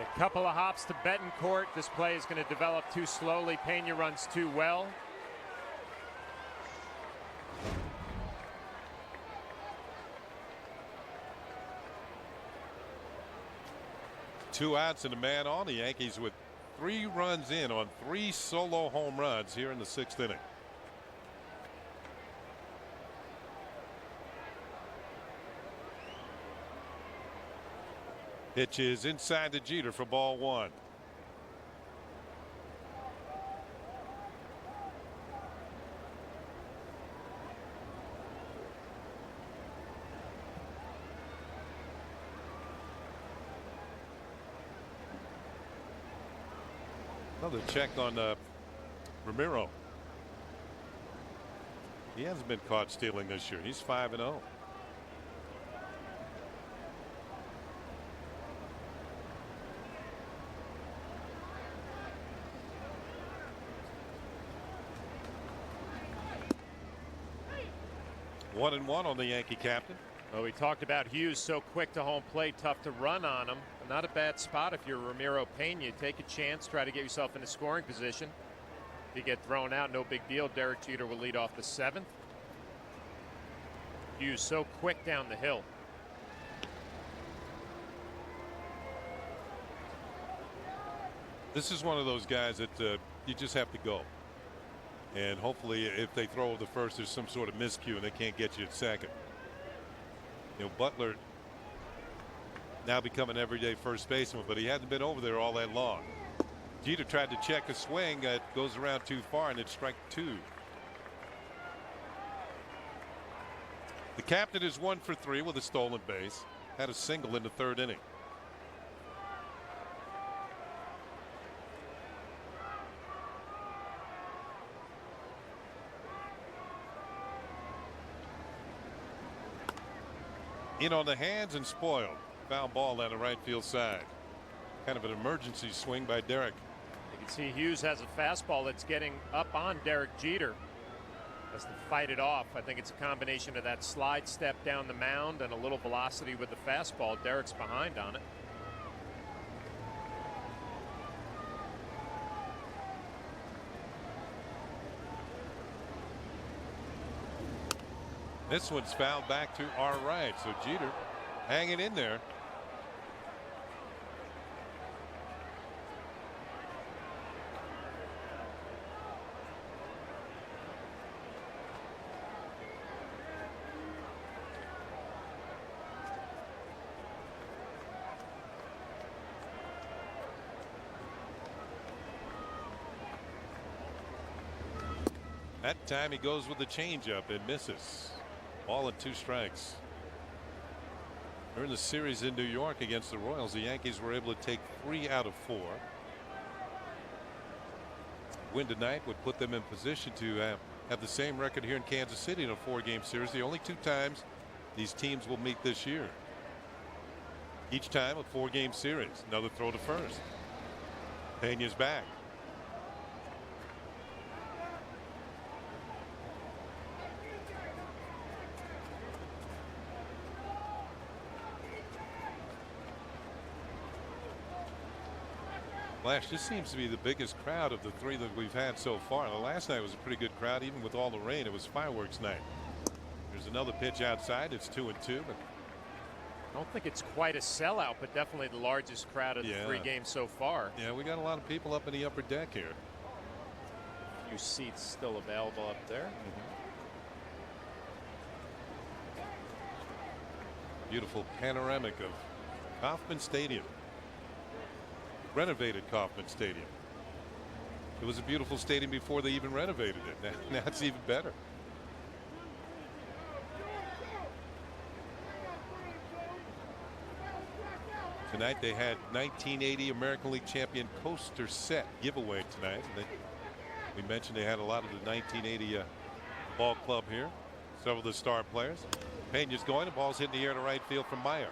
A couple of hops to Betancourt. This play is going to develop too slowly. Pena runs too well. Two outs and a man on. The Yankees with 3 runs in on 3 solo home runs here in the 6th inning. Pitch is inside to Jeter for ball 1. Another check on Ramiro. He hasn't been caught stealing this year. He's 5-0. One and one on the Yankee captain. Well, we talked about Hughes so quick to home plate, tough to run on him. Not a bad spot if you're Ramiro Pena. Take a chance, try to get yourself in a scoring position. If you get thrown out, no big deal. Derek Jeter will lead off the 7th. Hughes so quick down the hill. This is one of those guys that you just have to go. And hopefully if they throw the first, there's some sort of miscue and they can't get you at second. Butler now become an everyday first baseman, but he hasn't been over there all that long. Jeter tried to check a swing that goes around too far, and it's strike 2. The captain is 1 for 3 with a stolen base. Had a single in the 3rd inning. In on the hands and spoiled. Foul ball down the right field side. Kind of an emergency swing by Derek. You can see Hughes has a fastball that's getting up on Derek Jeter. Has to fight it off. I think it's a combination of that slide step down the mound and a little velocity with the fastball. Derek's behind on it. This one's fouled back to our right. So Jeter hanging in there. That time he goes with the changeup and misses. Ball and 2 strikes. During the series in New York against the Royals, the Yankees were able to take 3 out of 4. Win tonight would put them in position to have the same record here in Kansas City in a 4-game series. The only 2 times these teams will meet this year. Each time a 4-game series. Another throw to first. Pena's back. Flash, this seems to be the biggest crowd of the 3 that we've had so far. The last night was a pretty good crowd, even with all the rain. It was fireworks night. There's another pitch outside. It's 2-2, but I don't think it's quite a sellout, but definitely the largest crowd of the 3 games so far. Yeah, we got a lot of people up in the upper deck here. A few seats still available up there. Beautiful panoramic of Kauffman Stadium. Renovated Kauffman Stadium. It was a beautiful stadium before they even renovated it. Now it's even better. Tonight they had 1980 American League champion coaster set giveaway tonight. We mentioned they had a lot of the 1980 ball club here. Several of the star players. Pena's going. The ball's hit in the air to right field from Meyer.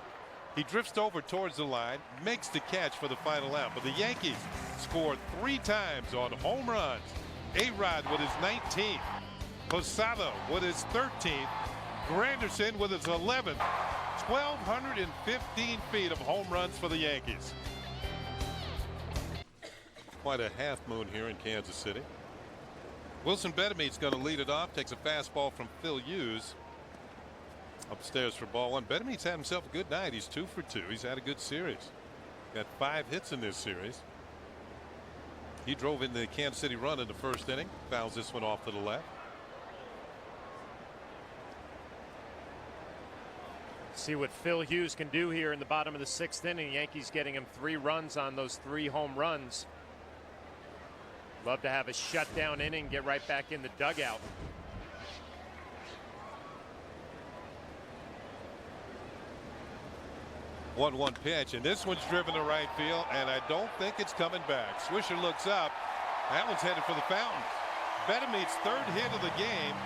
He drifts over towards the line, makes the catch for the final out. But the Yankees scored 3 times on home runs. Arod with his 19th. Posada with his 13th. Granderson with his 11th. 1,215 feet of home runs for the Yankees. Quite a half moon here in Kansas City. Wilson Beteme's going to lead it off. Takes a fastball from Phil Hughes. Upstairs for ball 1. Beteme's had himself a good night. He's 2 for 2. He's had a good series. Got 5 hits in this series. He drove in the Kansas City run in the first inning. Fouls this one off to the left. See what Phil Hughes can do here in the bottom of the 6th inning. Yankees getting him 3 runs on those 3 home runs. Love to have a shutdown inning, get right back in the dugout. 1-1 pitch, and this one's driven to right field, and I don't think it's coming back. Swisher looks up. That one's headed for the fountain. Beteme's 3rd hit of the game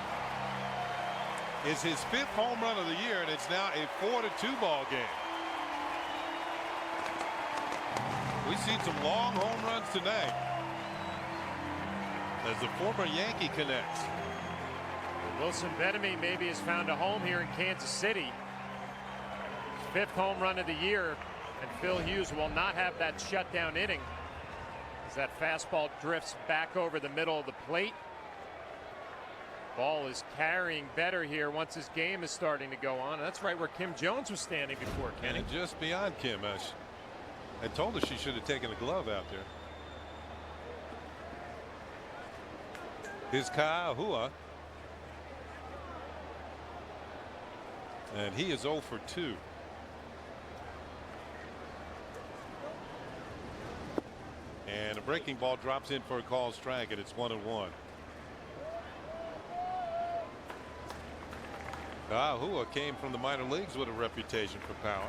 is his 5th home run of the year, and it's now a 4-2 ball game. We've seen some long home runs tonight as the former Yankee connects. Wilson Beteme maybe has found a home here in Kansas City. 5th home run of the year, and Phil Hughes will not have that shutdown inning as that fastball drifts back over the middle of the plate. Ball is carrying better here once his game is starting to go on. That's right where Kim Jones was standing before, Kenny. And just beyond Kim. I told her she should have taken a glove out there. Here's Ka'ahua. And he is 0 for 2. And a breaking ball drops in for a called strike, and it's 1-1. Ka'ahua came from the minor leagues with a reputation for power.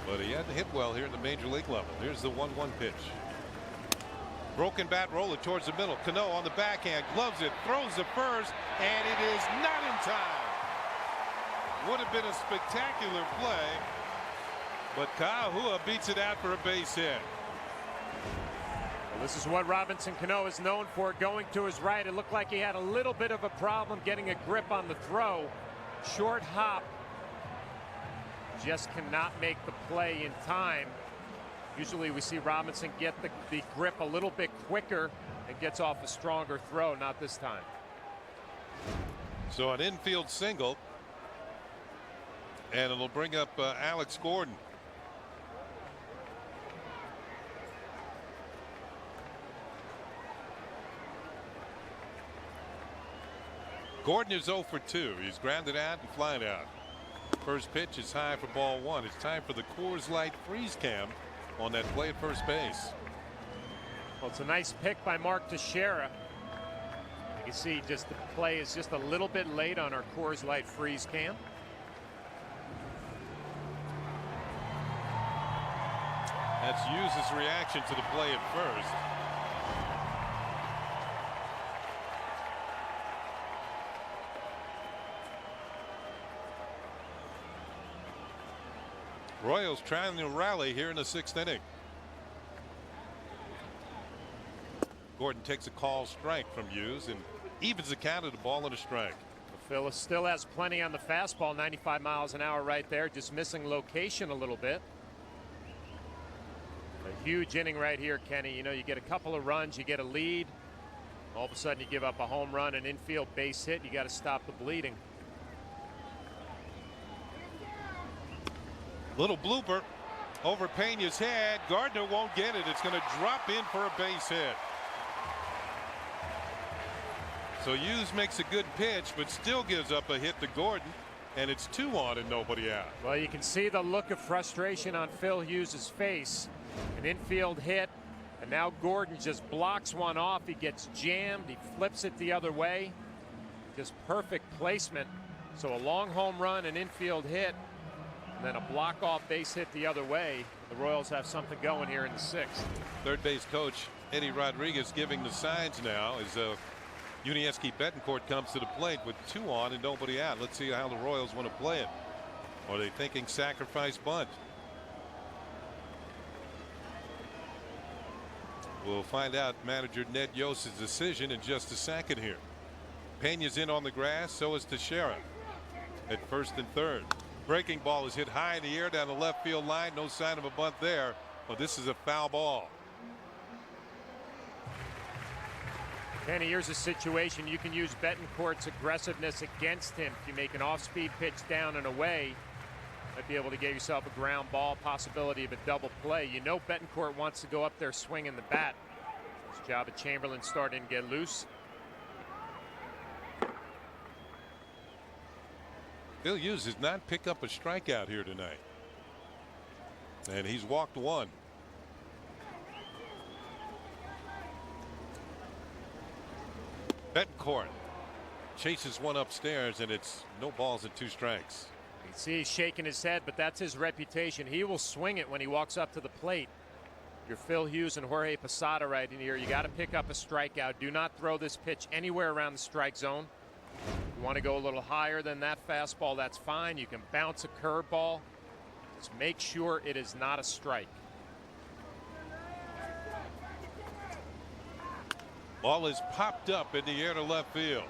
But he hadn't hit well here in the major league level. Here's the 1-1 pitch. Broken bat roller towards the middle. Cano on the backhand, gloves it, throws the first, and it is not in time. Would have been a spectacular play, but Ka'ahua beats it out for a base hit. Well, this is what Robinson Cano is known for, going to his right. It looked like he had a little bit of a problem getting a grip on the throw. Short hop. Just cannot make the play in time. Usually we see Robinson get the grip a little bit quicker and gets off a stronger throw. Not this time. So an infield single, and it'll bring up Alex Gordon. Gordon is 0 for 2. He's grounded out and flying out. First pitch is high for ball 1. It's time for the Coors Light freeze cam on that play at first base. Well, it's a nice pick by Mark Teixeira. You can see just the play is just a little bit late on our Coors Light freeze cam. That's Hughes' reaction to the play at first. Royals trying to rally here in the 6th inning. Gordon takes a call strike from Hughes and evens the count of the ball and a strike. Phil still has plenty on the fastball, 95 miles an hour right there, just missing location a little bit. A huge inning right here, Kenny. You know, you get a couple of runs, you get a lead. All of a sudden you give up a home run, an infield base hit. You got to stop the bleeding. Little blooper over Pena's head. Gardner won't get it. It's going to drop in for a base hit. So Hughes makes a good pitch, but still gives up a hit to Gordon, and it's 2 on and nobody out. Well, you can see the look of frustration on Phil Hughes' face. An infield hit, and now Gordon just blocks one off. He gets jammed. He flips it the other way. Just perfect placement. So a long home run, an infield hit, and then a block off base hit the other way. The Royals have something going here in the 6th. Third base coach Eddie Rodriguez giving the signs now as Yuniesky Betancourt comes to the plate with 2 on and nobody out. Let's see how the Royals want to play it. Are they thinking sacrifice bunt? We'll find out manager Ned Yost's decision in just a second here. Pena's in on the grass, so is Teixeira at first and third. Breaking ball is hit high in the air down the left field line. No sign of a bunt there. Well, this is a foul ball. Kenny, here's a situation. You can use Betancourt's aggressiveness against him. If you make an off-speed pitch down and away, might be able to give yourself a ground ball, possibility of a double play. You know Betancourt wants to go up there swinging the bat. His job at Chamberlain starting to get loose. Phil Hughes does not pick up a strikeout here tonight. And he's walked 1. Betancourt chases one upstairs, and it's no balls and 2 strikes. You see he's shaking his head, but that's his reputation. He will swing it when he walks up to the plate. You're Phil Hughes and Jorge Posada right in here. You got to pick up a strikeout. Do not throw this pitch anywhere around the strike zone. You want to go a little higher than that fastball, that's fine. You can bounce a curveball. Just make sure it is not a strike. Ball is popped up in the air to left field.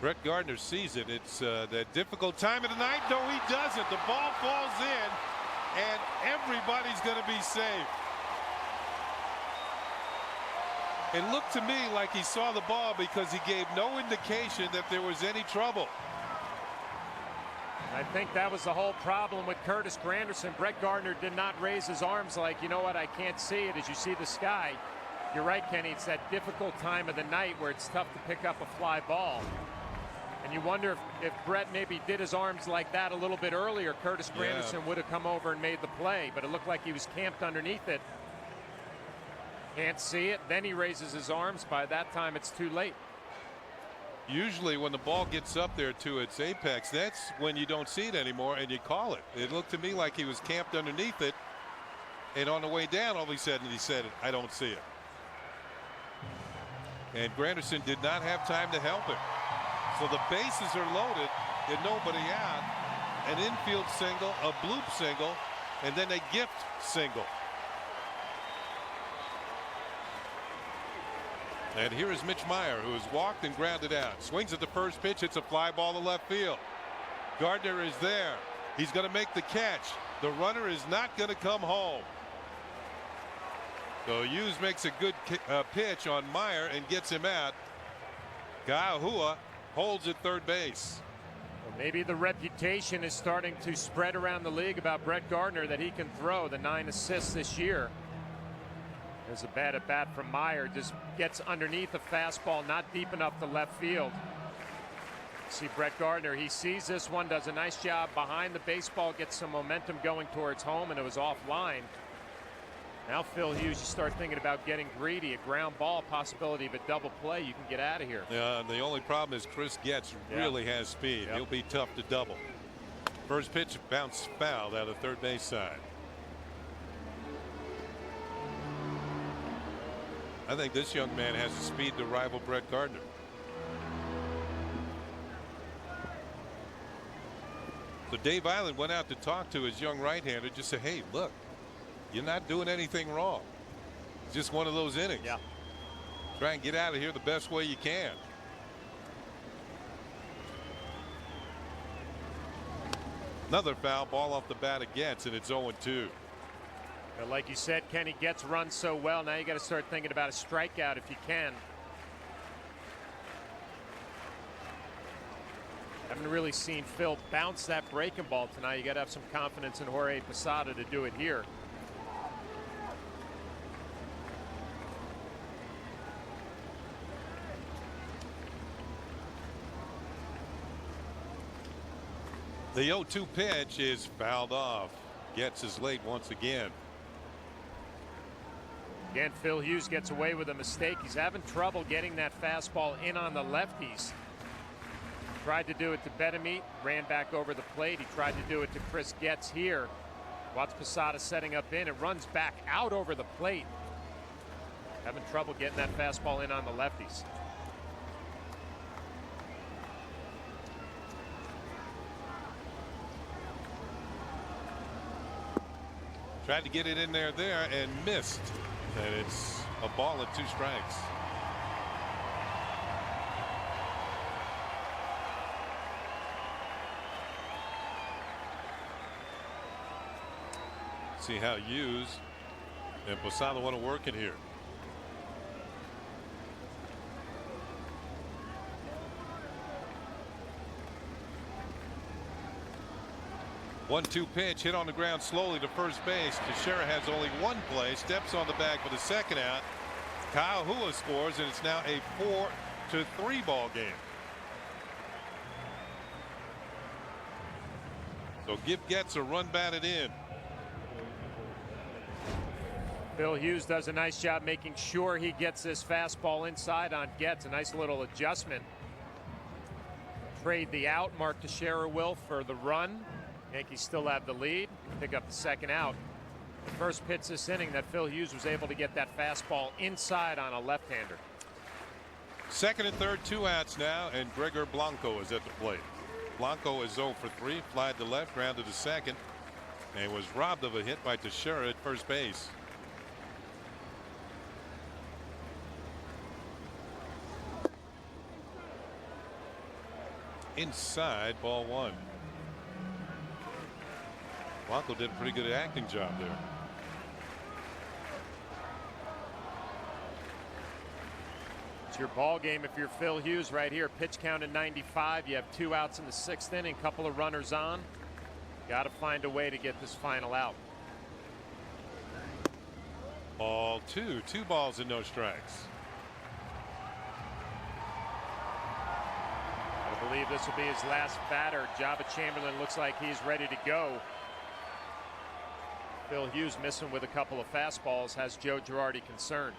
Brett Gardner sees it. It's that difficult time of the night. No, he doesn't. The ball falls in, and everybody's going to be safe. It looked to me like he saw the ball because he gave no indication that there was any trouble. I think that was the whole problem with Curtis Granderson. Brett Gardner did not raise his arms like, you know what, I can't see it as you see the sky. You're right, Kenny. It's that difficult time of the night where it's tough to pick up a fly ball. And you wonder if Brett maybe did his arms like that a little bit earlier, Curtis Granderson would have come over and made the play. But it looked like he was camped underneath it. Can't see it. Then he raises his arms. By that time, it's too late. Usually when the ball gets up there to its apex, that's when you don't see it anymore and you call it. It looked to me like he was camped underneath it. And on the way down, all of a sudden he said, I don't see it. And Granderson did not have time to help him. So the bases are loaded and nobody out. An infield single, a bloop single, and then a gift single. And here is Mitch Meyer, who has walked and grounded out. Swings at the first pitch. It's a fly ball to left field. Gardner is there. He's going to make the catch. The runner is not going to come home. So Hughes makes a good pitch on Meyer and gets him out. Gaahua holds at third base. Well, maybe the reputation is starting to spread around the league about Brett Gardner, that he can throw. The 9 assists this year. There's a bad at bat from Meyer. Just gets underneath a fastball, not deep enough to left field. See Brett Gardner, he sees this one, does a nice job behind the baseball, gets some momentum going towards home, and it was offline. Now Phil Hughes, you start thinking about getting greedy. A ground ball, possibility of a double play. You can get out of here. Yeah, the only problem is Chris Getz really has speed. He'll be tough to double. First pitch bounced foul out of third base side. I think this young man has the speed to rival Brett Gardner. So Dave Island went out to talk to his young right-hander, just say, hey, look, you're not doing anything wrong. It's just one of those innings. Yeah. Try and get out of here the best way you can. Another foul ball off the bat of Getz, and it's 0-2. But like you said, Kenny Getz runs so well. Now you got to start thinking about a strikeout if you can. Haven't really seen Phil bounce that breaking ball tonight. You got to have some confidence in Jorge Posada to do it here. The 0-2 pitch is fouled off. Getz is late once again. Again, Phil Hughes gets away with a mistake. He's having trouble getting that fastball in on the lefties. Tried to do it to Betemit, ran back over the plate. He tried to do it to Chris Getz here. Watch Posada setting up in. It runs back out over the plate. Having trouble getting that fastball in on the lefties. Tried to get it in there and missed. And it's a ball and 2 strikes. See how Hughes and Posada want to work it here. One-two pitch hit on the ground slowly to first base. Teixeira has only one play, steps on the bag for the second out. Kyle Hua scores, and it's now a 4-3 ball game. So give Getz a run batted in. Phil Hughes does a nice job making sure he gets this fastball inside on Getz. A nice little adjustment. Trade the out. Mark Teixeira will for the run. Yankees still have the lead. Pick up the second out. The first pitch this inning that Phil Hughes was able to get that fastball inside on a left-hander. Second and third, 2 outs now, and Gregor Blanco is at the plate. Blanco is 0 for 3, flied to left, grounded to second, and was robbed of a hit by Teixeira at first base. Inside, ball 1. Blanco did a pretty good acting job there. It's your ball game if you're Phil Hughes right here. Pitch count at 95. You have 2 outs in the 6th inning, couple of runners on. Got to find a way to get this final out. Ball 2. 2 balls and no strikes. I believe this will be his last batter. Java Chamberlain looks like he's ready to go. Phil Hughes missing with a couple of fastballs has Joe Girardi concerned.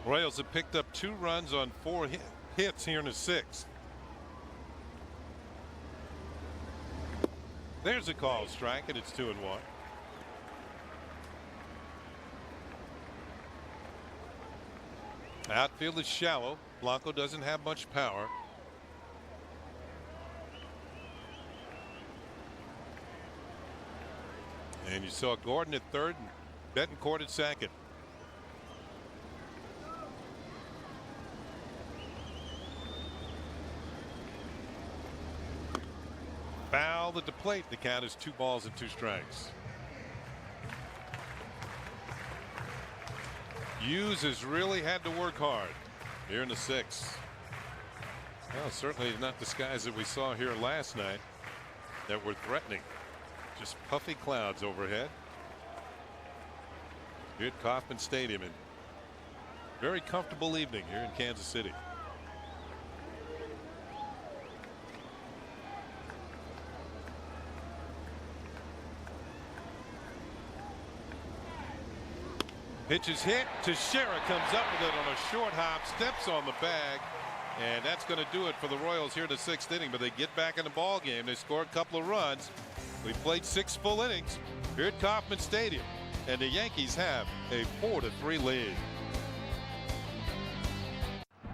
Royals have picked up 2 runs on 4 hits here in the 6th. There's a called strike, and it's 2-1. Outfield is shallow. Blanco doesn't have much power. And you saw Gordon at third and Betancourt at second. Foul at the plate. The count is 2 balls and 2 strikes. Hughes has really had to work hard here in the 6th. Well, certainly not the skies that we saw here last night that were threatening. Just puffy clouds overhead here at Kauffman Stadium, and very comfortable evening here in Kansas City. Pitch is hit. Teixeira comes up with it on a short hop, steps on the bag, and that's going to do it for the Royals here in the 6th inning. But they get back in the ball game. They score a couple of runs. We played 6 full innings here at Kauffman Stadium, and the Yankees have a 4-3 lead.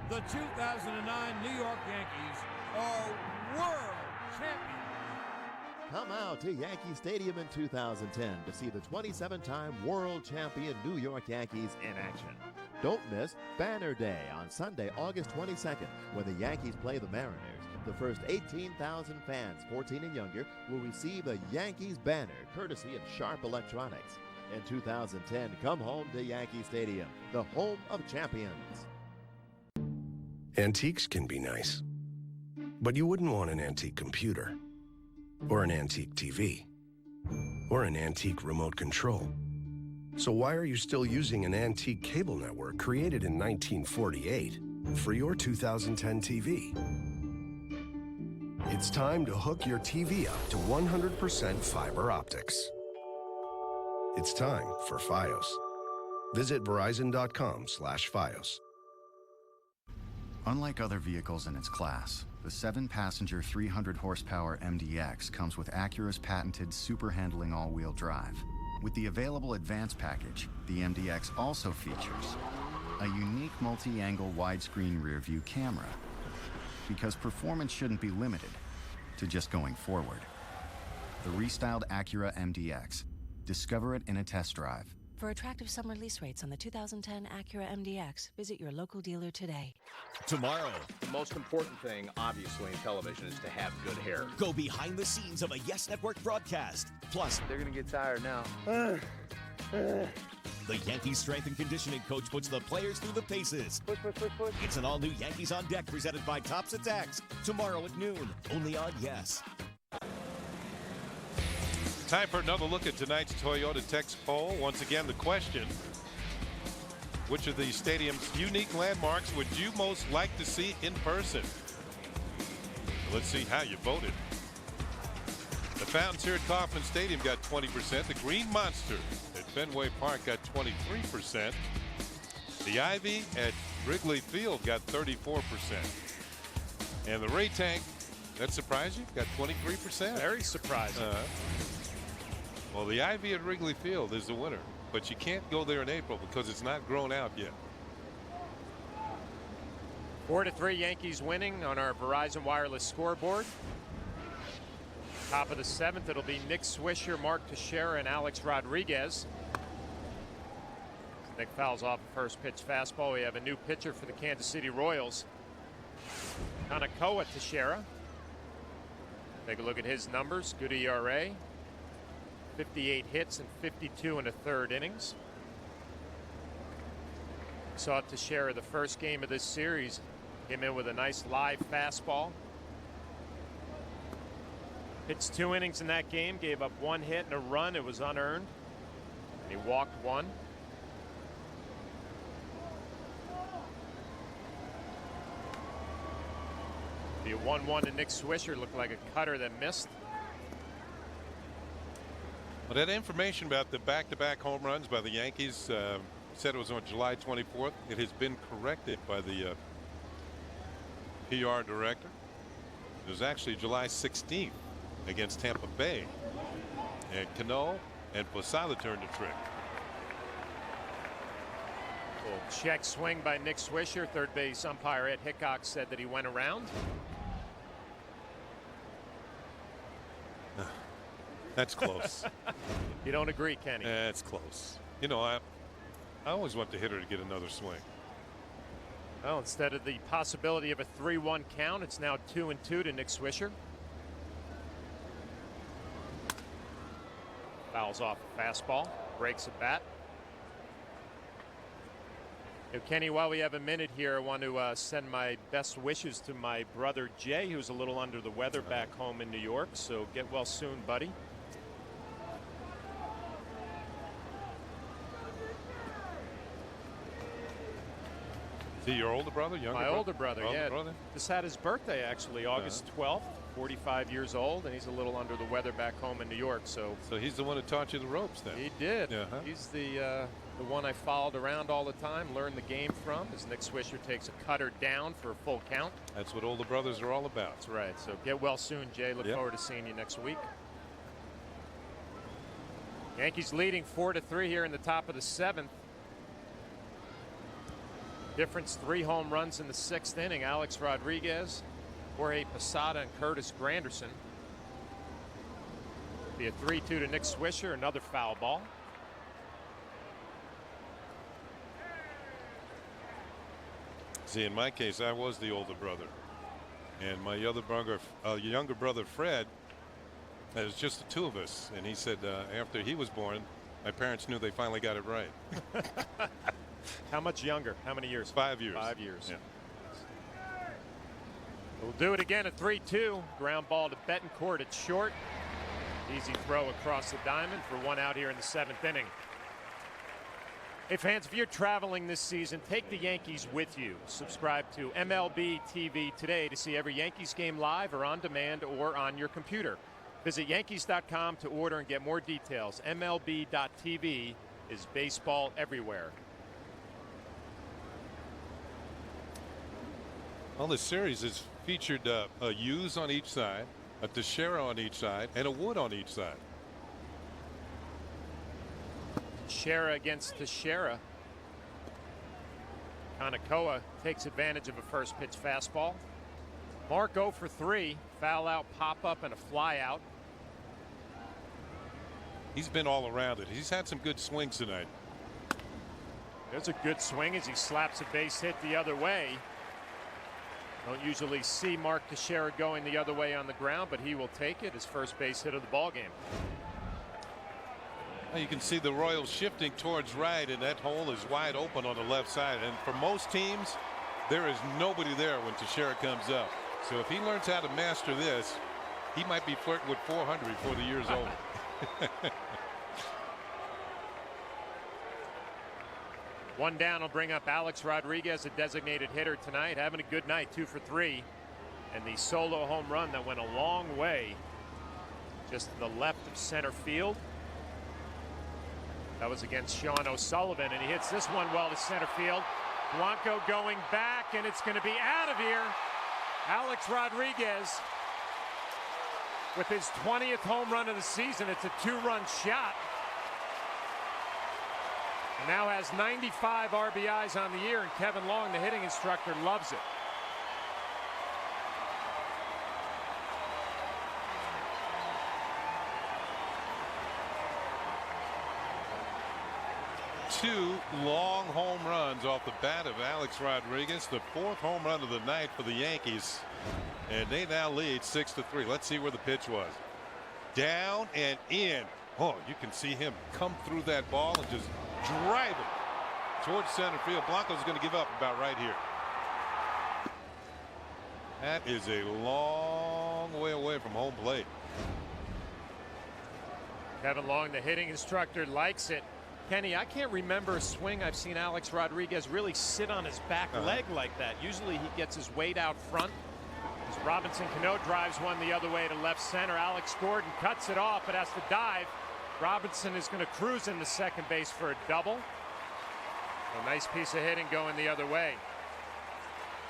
The 2009 New York Yankees are world champions. Come out to Yankee Stadium in 2010 to see the 27-time world champion New York Yankees in action. Don't miss Banner Day on Sunday, August 22nd, when the Yankees play the Mariners. The first 18,000 fans, 14 and younger, will receive a Yankees banner courtesy of Sharp Electronics. In 2010, come home to Yankee Stadium, the home of champions. Antiques can be nice, but you wouldn't want an antique computer, or an antique TV, or an antique remote control. So why are you still using an antique cable network created in 1948 for your 2010 TV? It's time to hook your TV up to 100% fiber optics. It's time for Fios. Visit Verizon.com/Fios. Unlike other vehicles in its class, the 7-passenger 300-horsepower MDX comes with Acura's patented super handling all-wheel drive. With the available Advance package, the MDX also features a unique multi-angle widescreen rear-view camera, because performance shouldn't be limited to just going forward. The restyled Acura MDX. Discover it in a test drive. For attractive summer lease rates on the 2010 Acura MDX, visit your local dealer today. Tomorrow, the most important thing, obviously, in television is to have good hair. Go behind the scenes of a Yes Network broadcast. Plus, they're going to get tired now. The Yankees strength and conditioning coach puts the players through the paces. Push. It's an all-new Yankees on Deck presented by Tops Attacks. Tomorrow at noon, only on Yes. Time for another look at tonight's Toyota Text poll. Once again, the question: which of the stadium's unique landmarks would you most like to see in person? Let's see how you voted. The fountains here at Kauffman Stadium got 20%. The Green Monster at Fenway Park got 23%. The Ivy at Wrigley Field got 34%. And the Ray Tank, that surprised you? Got 23%. Very surprising. Well, the Ivy at Wrigley Field is the winner, but you can't go there in April because it's not grown out yet. 4-3 Yankees winning on our Verizon Wireless scoreboard. Top of the 7th, it'll be Nick Swisher, Mark Teixeira, and Alex Rodriguez. Nick fouls off a first pitch fastball. We have a new pitcher for the Kansas City Royals, Kanakoa Teixeira. Take a look at his numbers. Good ERA. 58 hits and 52 in the 3rd innings. Saw Teixeira the first game of this series. Came in with a nice live fastball. Pitched 2 innings in that game. Gave up 1 hit and a run. It was unearned. And he walked 1. The 1-1 to Nick Swisher looked like a cutter that missed. Well, that information about the back-to-back home runs by the Yankees said it was on July 24th. It has been corrected by the PR director. It was actually July 16th against Tampa Bay. And Cano and Posada turned the trick. Check swing by Nick Swisher. Third base umpire Ed Hickok said that he went around. That's close. You don't agree, Kenny? That's close. You know, I always want the hitter to get another swing. Well, instead of the possibility of a 3-1 count, it's now 2-2 to Nick Swisher. Fouls off a fastball, breaks a bat. Now, Kenny, while we have a minute here, I want to send my best wishes to my brother Jay, who's a little under the weather back home in New York. So get well soon, buddy. Is he your older brother? Younger My brother? older brother, yeah. Just had his birthday, actually, August 12th, 45 years old, and he's a little under the weather back home in New York. So he's the one who taught you the ropes then? He did. He's the the one I followed around all the time, learned the game from, as Nick Swisher takes a cutter down for a full count. That's what older brothers are all about. That's right. So get well soon, Jay. Look forward to seeing you next week. Yankees leading 4-3 here in the top of the 7th. Difference 3 home runs in the 6th inning. Alex Rodriguez, Jorge Posada, and Curtis Granderson. Be a 3-2 to Nick Swisher. Another foul ball. See, in my case, I was the older brother, and my younger brother Fred. It was just the 2 of us, and he said after he was born, my parents knew they finally got it right. How much younger? How many years? 5 years. 5 years. Yeah. We'll do it again at 3-2. Ground ball to Betancourt at short. Easy throw across the diamond for 1 out here in the 7th inning. Hey fans, if you're traveling this season, take the Yankees with you. Subscribe to MLB TV today to see every Yankees game live or on demand or on your computer. Visit Yankees.com to order and get more details. MLB.TV is baseball everywhere. Well, this series has featured a Hughes on each side, a Teixeira on each side, and a Wood on each side. Teixeira against Teixeira. Kanakoa takes advantage of a first pitch fastball. Mark 0 for 3. Foul out, pop up, and a fly out. He's been all around it. He's had some good swings tonight. There's a good swing as he slaps a base hit the other way. Don't usually see Mark Teixeira going the other way on the ground, but he will take it. His first base hit of the ball game. Well, you can see the Royals shifting towards right, and that hole is wide open on the left side. And for most teams, there is nobody there when Teixeira comes up. So if he learns how to master this, he might be flirting with 400 before the year's over. One down will bring up Alex Rodriguez, a designated hitter tonight, having a good night, 2 for 3. And the solo home run that went a long way just to the left of center field. That was against Sean O'Sullivan, and he hits this one well to center field. Blanco going back, and it's going to be out of here. Alex Rodriguez with his 20th home run of the season. It's a 2-run shot. And now has 95 RBIs on the year, and Kevin Long, the hitting instructor, loves it. Two long home runs off the bat of Alex Rodriguez, the 4th home run of the night for the Yankees, and they now lead 6-3. Let's see where the pitch was. Down and in. Oh, you can see him come through that ball and just drive it towards center field. Blanco's going to give up about right here. That is a long way away from home plate. Kevin Long, the hitting instructor, likes it. Kenny, I can't remember a swing I've seen Alex Rodriguez really sit on his back leg like that. Usually he gets his weight out front. As Robinson Cano drives one the other way to left center. Alex Gordon cuts it off, but has to dive. Robinson is going to cruise into second base for a double. A nice piece of hitting going the other way.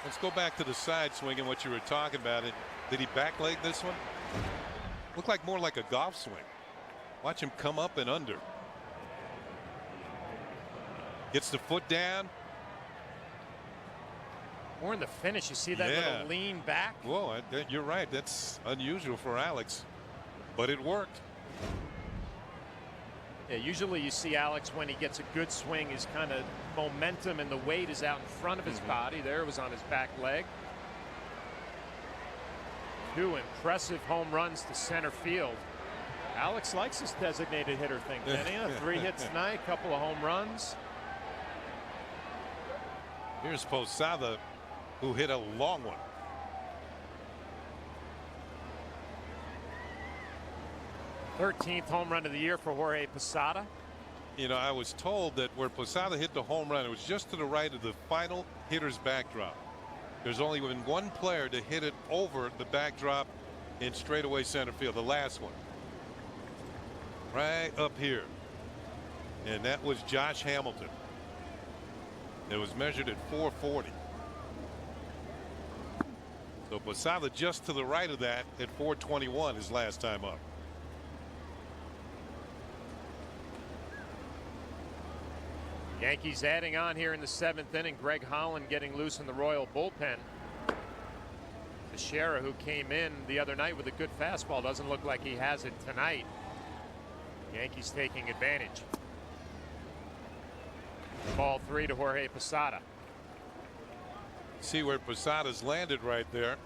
Let's go back to the side swing and what you were talking about. Did he backleg this one? Looked like more like a golf swing. Watch him come up and under. Gets the foot down. More in the finish. You see that little lean back? Whoa, you're right. That's unusual for Alex, but it worked. Yeah, usually you see Alex when he gets a good swing, his kind of momentum and the weight is out in front of his body. There it was on his back leg. 2 impressive home runs to center field. Alex likes his designated hitter thing, Kenny. 3 hits tonight, a couple of home runs. Here's Posada, who hit a long one. '13th home run of the year for Jorge Posada. You know, I was told that where Posada hit the home run, it was just to the right of the final hitter's backdrop. There's only been one player to hit it over the backdrop in straightaway center field, the last one. Right up here. and that was Josh Hamilton. It was measured at 440. So Posada just to the right of that at 421 his last time up. Yankees adding on here in the 7th inning. Greg Holland getting loose in the Royal bullpen. Teixeira, who came in the other night with a good fastball, doesn't look like he has it tonight. Yankees taking advantage. Ball 3 to Jorge Posada. See where Posada's landed right there.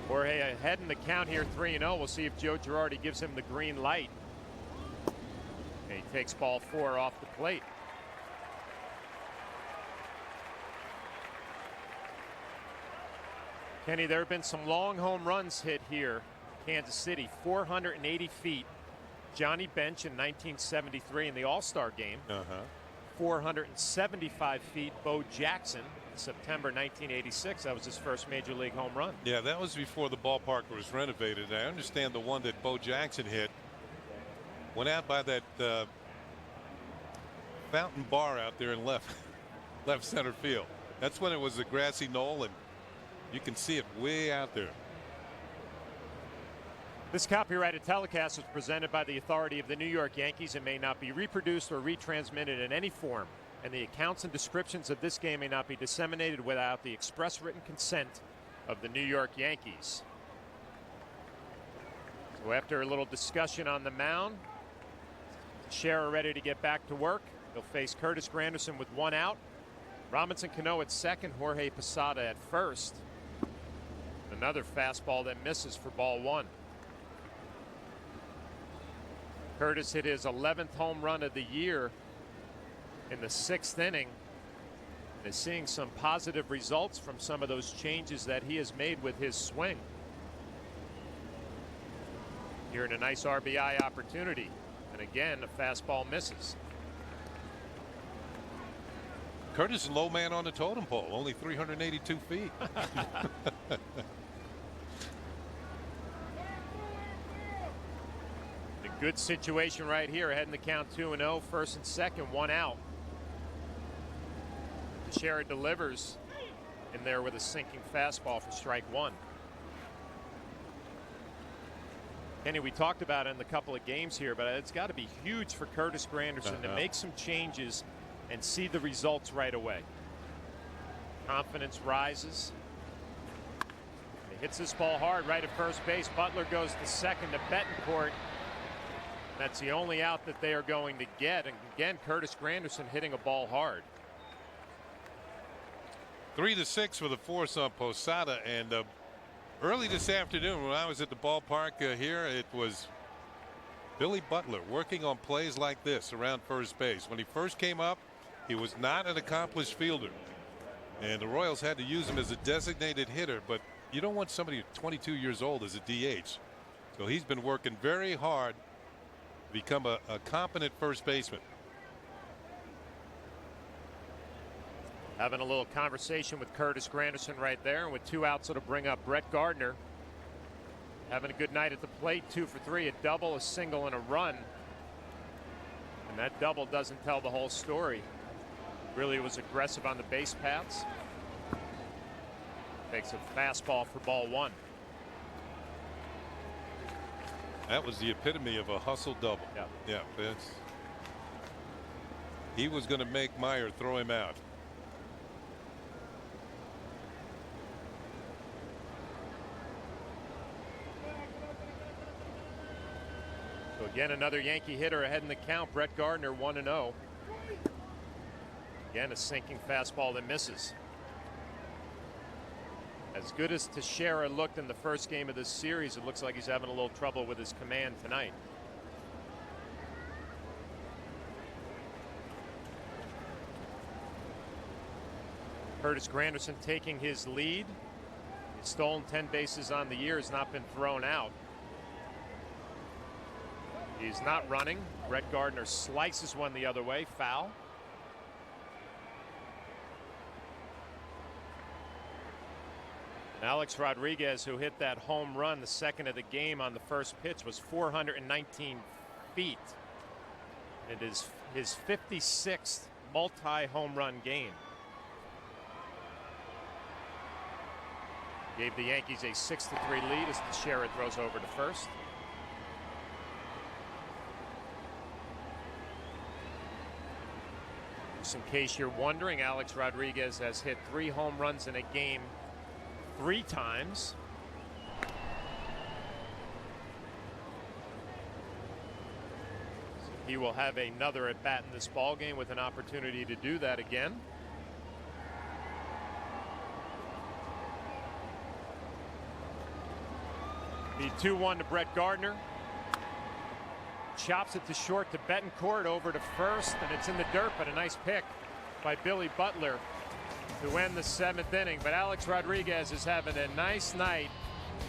Jorge ahead in the count here, 3-0. We'll see if Joe Girardi gives him the green light. And he takes ball 4 off the plate. Kenny, there have been some long home runs hit here. Kansas City, 480 feet. Johnny Bench in 1973 in the All-Star game. 475 feet. Bo Jackson, September 1986. That was his first major league home run. Yeah, that was before the ballpark was renovated. I understand the one that Bo Jackson hit went out by that fountain bar out there in left center field. That's when it was a grassy knoll, and you can see it way out there. This copyrighted telecast was presented by the authority of the New York Yankees and may not be reproduced or retransmitted in any form, and the accounts and descriptions of this game may not be disseminated without the express written consent of the New York Yankees. So after a little discussion on the mound, Teixeira ready to get back to work. He'll face Curtis Granderson with 1 out. Robinson Cano at second, Jorge Posada at first. Another fastball that misses for ball 1. Curtis hit his 11th home run of the year in the 6th inning. And is seeing some positive results from some of those changes that he has made with his swing. Here in a nice RBI opportunity. And again, a fastball misses. Curtis, low man on the totem pole, only 382 feet. Good situation right here, ahead in the count 2-0, first and second, 1 out. Teixeira delivers in there with a sinking fastball for strike 1. Kenny, we talked about it in a couple of games here, but it's got to be huge for Curtis Granderson to make some changes and see the results right away. Confidence rises. He hits this ball hard right at first base. Butler goes to second to Betancourt. That's the only out that they are going to get. And again, Curtis Granderson hitting a ball hard. 3-6 for the force on Posada. And early this afternoon when I was at the ballpark here, it was Billy Butler working on plays like this around first base. When he first came up, he was not an accomplished fielder. And the Royals had to use him as a designated hitter. But you don't want somebody 22 years old as a DH. So he's been working very hard to become a competent first baseman. Having a little conversation with Curtis Granderson right there, and with 2 outs, it'll bring up Brett Gardner. Having a good night at the plate, 2 for 3, a double, a single, and a run. And that double doesn't tell the whole story. Really was aggressive on the base paths. Takes a fastball for ball 1. That was the epitome of a hustle double. Yeah, he was going to make Meyer throw him out. So again, another Yankee hitter ahead in the count. Brett Gardner, 1-0. Again, a sinking fastball that misses. As good as Teixeira looked in the first game of this series, it looks like he's having a little trouble with his command tonight. Curtis Granderson taking his lead. He's stolen 10 bases on the year, has not been thrown out. He's not running. Brett Gardner slices one the other way, foul. Alex Rodriguez, who hit that home run, the second of the game on the first pitch, was 419 feet. It is his 56th multi-home run game. Gave the Yankees a 6-3 lead as Teixeira throws over to first. Just in case you're wondering, Alex Rodriguez has hit 3 home runs in a game 3 times. So he will have another at bat in this ball game with an opportunity to do that again. The 2-1 to Brett Gardner. Chops it to short to Betancourt, over to first, and it's in the dirt, but a nice pick by Billy Butler to end the 7th inning. But Alex Rodriguez is having a nice night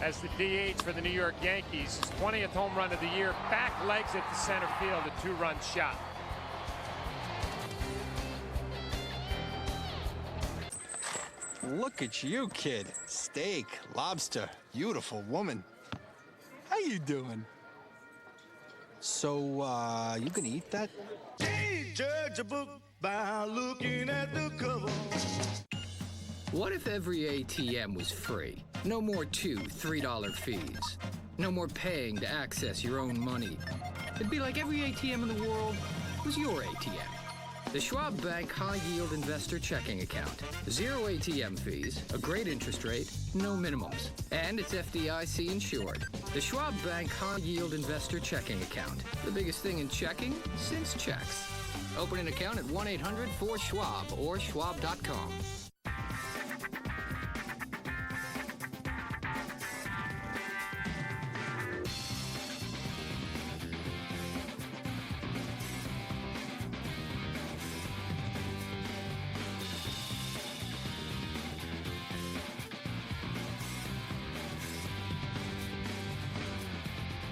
as the DH for the New York Yankees. His 20th home run of the year, back legs it to center field, a 2-run shot. Look at you, kid. Steak, lobster, beautiful woman. How you doing? So, you gonna eat that? Judge a book by looking at the cover. What if every ATM was free? No more $2, $3 fees. No more paying to access your own money. It'd be like every ATM in the world was your ATM. The Schwab Bank High Yield Investor Checking Account. 0 ATM fees, a great interest rate, no minimums. And it's FDIC insured. The Schwab Bank High Yield Investor Checking Account. The biggest thing in checking since checks. Open an account at 1-800-4-SCHWAB or schwab.com.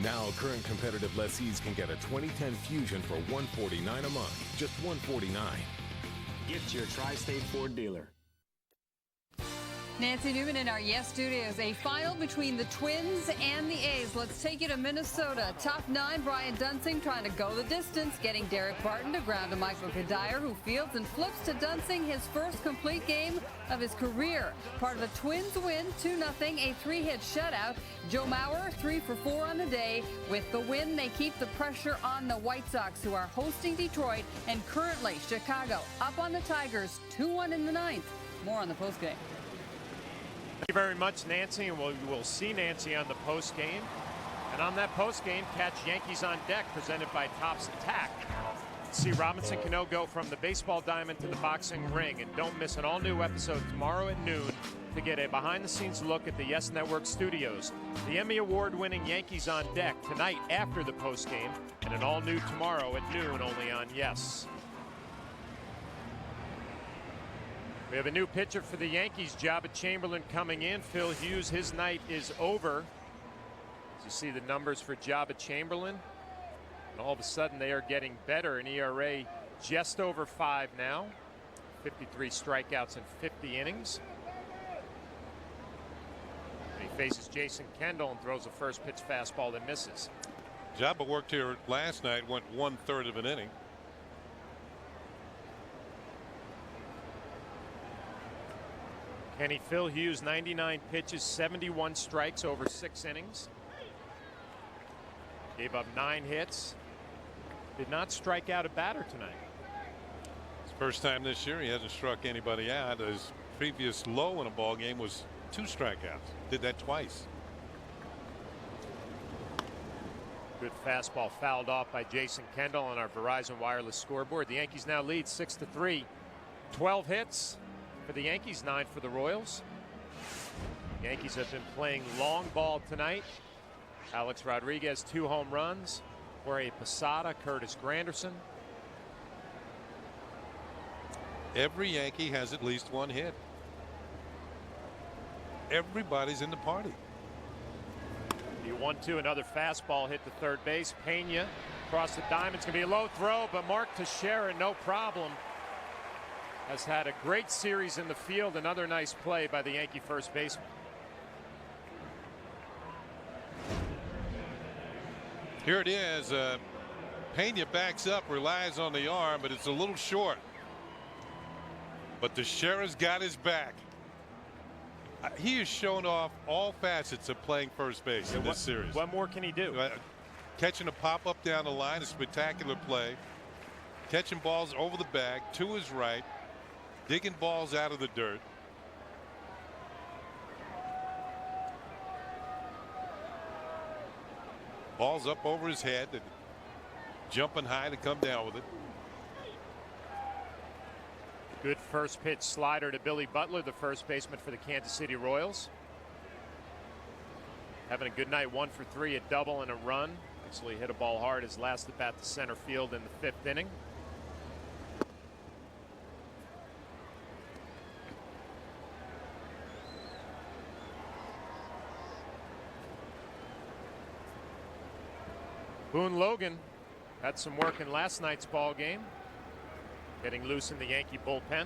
Now, current competitive lessees can get a 2010 Fusion for $149 a month. Just $149. Get your Tri-State Ford dealer. Nancy Newman in our Yes Studios. A final between the Twins and the A's. Let's take you to Minnesota. Top 9, Brian Dunsing trying to go the distance, getting Derek Barton to ground to Michael Kadire, who fields and flips to Dunsing, his first complete game of his career. Part of the Twins win, 2-0, a 3-hit shutout. Joe Mauer, 3 for 4 on the day. With the win, they keep the pressure on the White Sox, who are hosting Detroit, and currently Chicago up on the Tigers, 2-1 in the 9th. More on the postgame. Thank you very much, Nancy, and we'll see Nancy on the post game. And on that post game, catch Yankees on Deck, presented by Topps Attack. See Robinson Cano go from the baseball diamond to the boxing ring, and don't miss an all-new episode tomorrow at noon to get a behind-the-scenes look at the Yes Network studios. The Emmy Award-winning Yankees on Deck tonight after the post game, and an all-new tomorrow at noon only on Yes. We have a new pitcher for the Yankees, Jabba Chamberlain, coming in. Phil Hughes, his night is over. As you see the numbers for Jabba Chamberlain, and all of a sudden they are getting better. An ERA just over 5 now. 53 strikeouts in 50 innings. And he faces Jason Kendall and throws a first pitch fastball that misses. Jabba worked here last night, went 1/3 of an inning. Kenny Phil Hughes, 99 pitches, 71 strikes over 6 innings. Gave up 9 hits. Did not strike out a batter tonight. It's the first time this year he hasn't struck anybody out. His previous low in a ball game was 2 strikeouts. Did that twice. Good fastball fouled off by Jason Kendall on our Verizon Wireless scoreboard. The Yankees now lead 6-3. 12 hits for the Yankees, 9 for the Royals. Yankees have been playing long ball tonight. Alex Rodriguez, 2 home runs. Jorge Posada, Curtis Granderson. Every Yankee has at least 1 hit. Everybody's in the party. The 1-2, another fastball hit to third base. Pena across the diamond. It's going to be a low throw, but Mark Teixeira, no problem, has had a great series in the field. Another nice play by the Yankee first baseman. Here it is. Pena backs up, relies on the arm, but it's a little short. But the Sheriff's got his back. He has shown off all facets of playing first base in this series. What more can he do? Catching a pop up down the line, a spectacular play. Catching balls over the bag to his right, digging balls out of the dirt. Balls up over his head, and jumping high to come down with it. Good first pitch slider to Billy Butler, the first baseman for the Kansas City Royals. Having a good night, 1 for 3, a double and a run. Actually hit a ball hard his last at bat to center field in the 5th inning. Boone Logan had some work in last night's ball game, getting loose in the Yankee bullpen.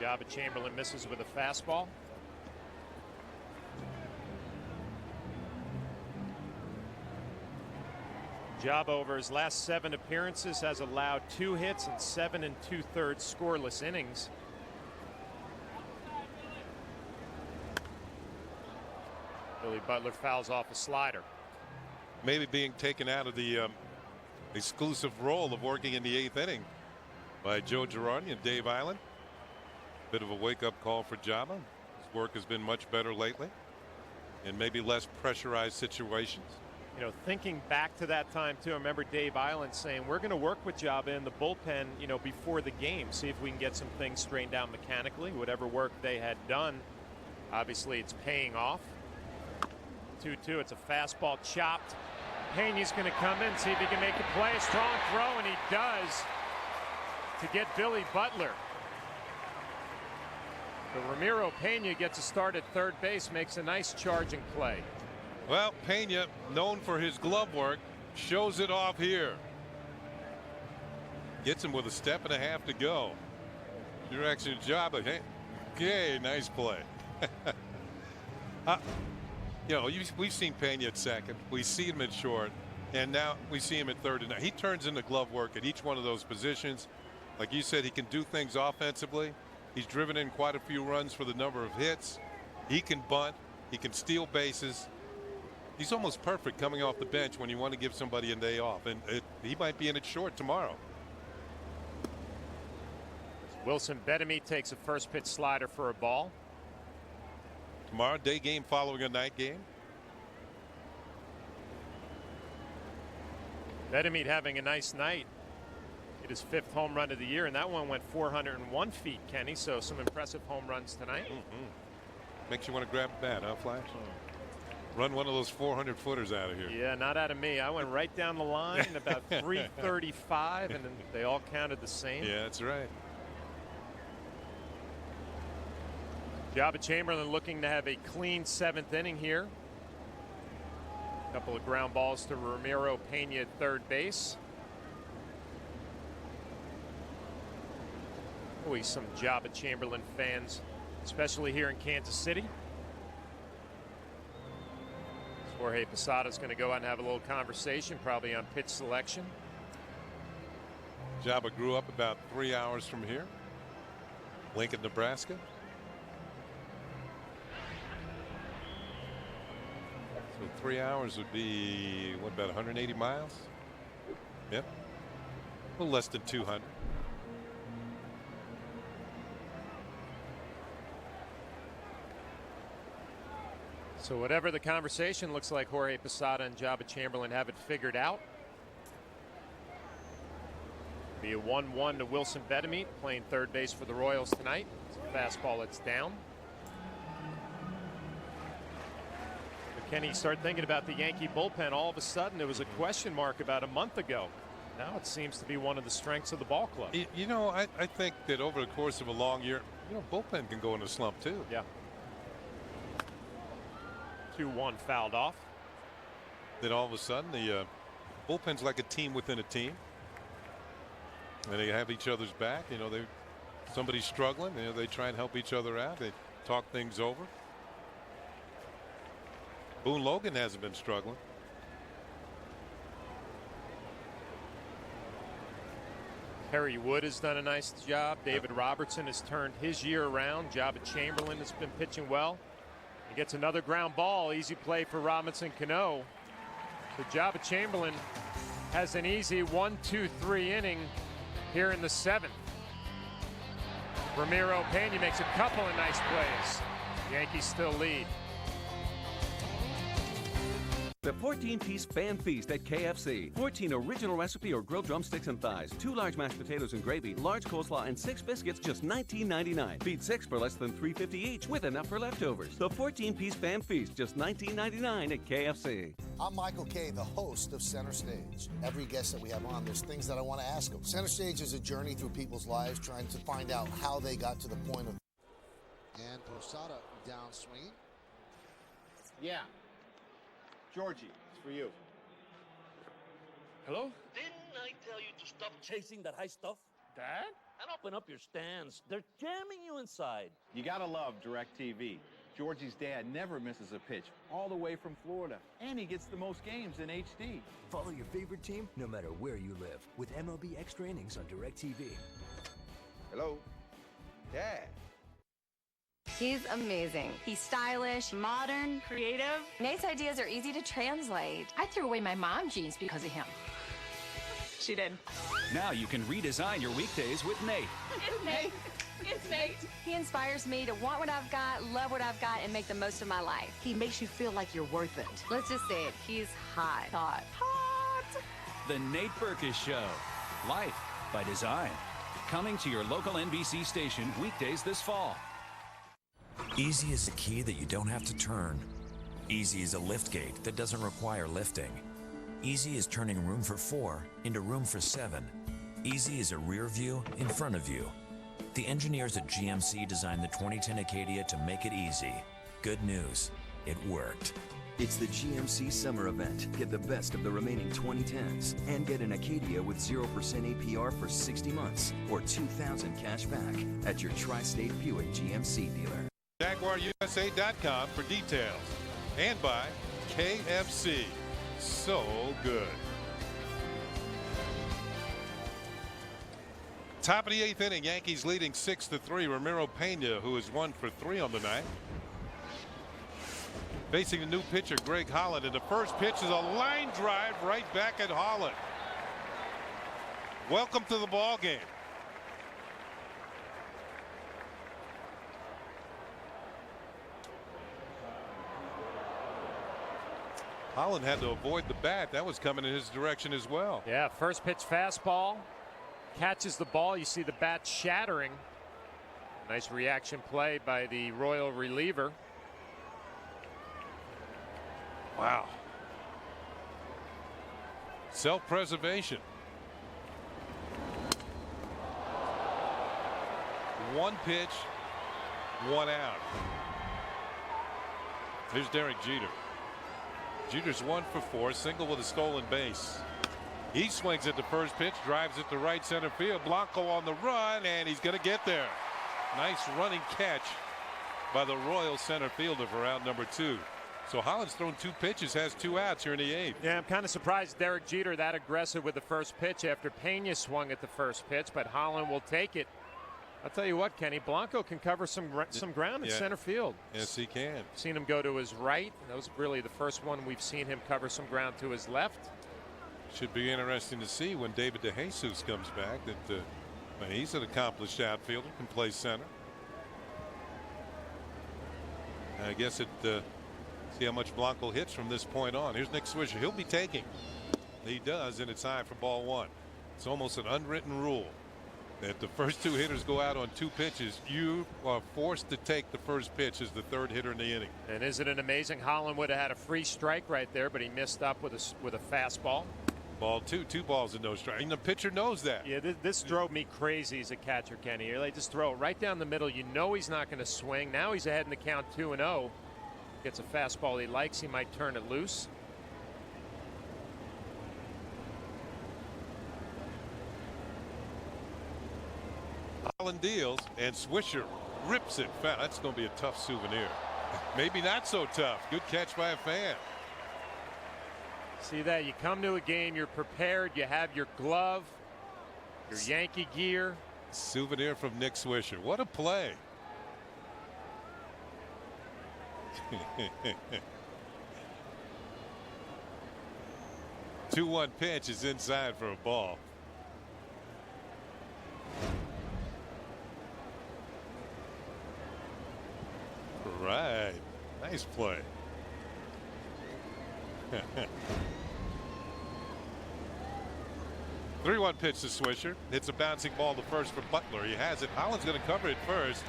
Jabba Chamberlain misses with a fastball. Jabba, over his last 7 appearances, has allowed 2 hits and 7 2/3 scoreless innings. Billy Butler fouls off a slider. Maybe being taken out of the exclusive role of working in the 8th inning by Joe Girardi and Dave Island. Bit of a wake-up call for Jabba. His work has been much better lately in maybe less pressurized situations. You know, thinking back to that time too, I remember Dave Island saying we're going to work with Jabba in the bullpen, you know, before the game, see if we can get some things straightened out mechanically. Whatever work they had done, obviously it's paying off. 2-2. It's a fastball chopped. Pena's going to come in, see if he can make a play. A strong throw, and he does, to get Billy Butler. But Ramiro Pena gets a start at third base, makes a nice charging play. Well, Pena, known for his glove work, shows it off here. Gets him with a step and a half to go. Direction Jabba. Hey, okay, nice play. You know, we've seen Pena at second. We see him at short. And now we see him at third. And he turns into glove work at each one of those positions. Like you said, he can do things offensively. He's driven in quite a few runs for the number of hits. He can bunt. He can steal bases. He's almost perfect coming off the bench when you want to give somebody a day off. And he might be in it short tomorrow. Wilson Betemit takes a first pitch slider for a ball. Tomorrow, day game following a night game. Betemit having a nice night. Hit his 5th home run of the year, and that one went 401 feet, Kenny. So some impressive home runs tonight. Makes you want to grab a bat, huh, Flash? Run one of those 400-footers out of here. Yeah, not out of me. I went right down the line, about 335, and then they all counted the same. Yeah, that's right. Jabba Chamberlain looking to have a clean 7th inning here. A couple of ground balls to Ramiro Pena at third base. Always some Jabba Chamberlain fans, especially here in Kansas City. Jorge Posada's going to go out and have a little conversation, probably on pitch selection. Jabba grew up about 3 hours from here, Lincoln, Nebraska. So 3 hours would be, what, about 180 miles? Yep. A little less than 200. So whatever the conversation, looks like Jorge Posada and Jabba Chamberlain have it figured out. Be a 1-1 to Wilson Betemit, playing third base for the Royals tonight. It's a fastball that's down. But Kenny, start thinking about the Yankee bullpen. All of a sudden, there was a question mark about a month ago. Now it seems to be one of the strengths of the ball club. You know, I think that over the course of a long year, you know, bullpen can go in a slump too. Yeah. 2-1 fouled off. Then all of a sudden the bullpen's like a team within a team, and they have each other's back. You know, somebody's struggling, you know, they try and help each other out. They talk things over. Boone Logan hasn't been struggling. Harry Wood has done a nice job. David Robertson has turned his year around. Jabba Chamberlain has been pitching well. He gets another ground ball. Easy play for Robinson Cano. So Jabba Chamberlain has an easy 1-2-3 inning here in the 7th. Ramiro Pena makes a couple of nice plays. Yankees still lead. The 14-piece fan feast at KFC. 14 original recipe or grilled drumsticks and thighs, 2 large mashed potatoes and gravy, large coleslaw, and 6 biscuits, just $19.99. Feed 6 for less than $3.50 each, with enough for leftovers. The 14-piece fan feast, just $19.99 at KFC. I'm Michael Kay, the host of Center Stage. Every guest that we have on, there's things that I want to ask them. Center Stage is a journey through people's lives, trying to find out how they got to the point of. And Posada downswing. Yeah. Georgie, it's for you. Hello? Didn't I tell you to stop chasing that high stuff? Dad? And open up your stands. They're jamming you inside. You gotta love DirecTV. Georgie's dad never misses a pitch, all the way from Florida. And he gets the most games in HD. Follow your favorite team no matter where you live with MLB Extra Innings on DirecTV. Hello? Dad. He's amazing. He's stylish, modern, creative. Nate's ideas are easy to translate. I threw away my mom jeans because of him. She did. Now you can redesign your weekdays with Nate. It's Nate. It's Nate. He inspires me to want what I've got, love what I've got, and make the most of my life. He makes you feel like you're worth it. Let's just say it. He's hot. Hot. Hot. The Nate Berkus Show. Life by design. Coming to your local NBC station weekdays this fall. Easy is a key that you don't have to turn. Easy is a liftgate that doesn't require lifting. Easy is turning room for 4 into room for 7. Easy is a rear view in front of you. The engineers at GMC designed the 2010 Acadia to make it easy. Good news, it worked. It's the GMC Summer Event. Get the best of the remaining 2010s and get an Acadia with 0% APR for 60 months or $2,000 cash back at your Tri-State Buick GMC dealer. JaguarUSA.com for details. And by KFC. So good. Top of the 8th inning, Yankees leading 6-3. Ramiro Pena, who is 1 for 3 on the night, facing the new pitcher Greg Holland, and the first pitch is a line drive right back at Holland. Welcome to the ball game. Holland had to avoid the bat. That was coming in his direction as well. Yeah, first pitch fastball. Catches the ball. You see the bat shattering. Nice reaction play by the Royal reliever. Wow. Self-preservation. One pitch, 1 out. Here's Derek Jeter. Jeter's 1 for 4, single with a stolen base. He swings at the first pitch, drives it to right center field. Blanco on the run, and he's going to get there. Nice running catch by the Royal center fielder for out number 2. So Holland's thrown 2 pitches, has 2 outs here in the 8th. Yeah, I'm kind of surprised Derek Jeter that aggressive with the first pitch after Pena swung at the first pitch, but Holland will take it. I'll tell you what, Kenny, Blanco can cover some ground in center field. Yes, he can. Seen him go to his right. That was really the first one we've seen him cover some ground to his left. Should be interesting to see when David DeJesus comes back that he's an accomplished outfielder, can play center. I guess see how much Blanco hits from this point on. Here's Nick Swisher. He'll be taking. He does, and it's high for ball 1. It's almost an unwritten rule that the first 2 hitters go out on 2 pitches. You are forced to take the first pitch as the 3rd hitter in the inning. And isn't it amazing? Holland would have had a free strike right there, but he missed up with a fastball. Ball 2, 2 balls and no strike. And the pitcher knows that. Yeah, this drove me crazy as a catcher, Kenny. They just throw it right down the middle. You know he's not going to swing. Now he's ahead in the count 2-0. Gets a fastball he likes. He might turn it loose. Holland deals, and Swisher rips it. That's going to be a tough souvenir. Maybe not so tough. Good catch by a fan. See that? You come to a game, you're prepared, you have your glove, your Yankee gear. Souvenir from Nick Swisher. What a play. 2-1 pitch is inside for a ball. Right. Nice play. 3-1 pitch to Swisher. Hits a bouncing ball to first for Butler. He has it. Holland's going to cover it first.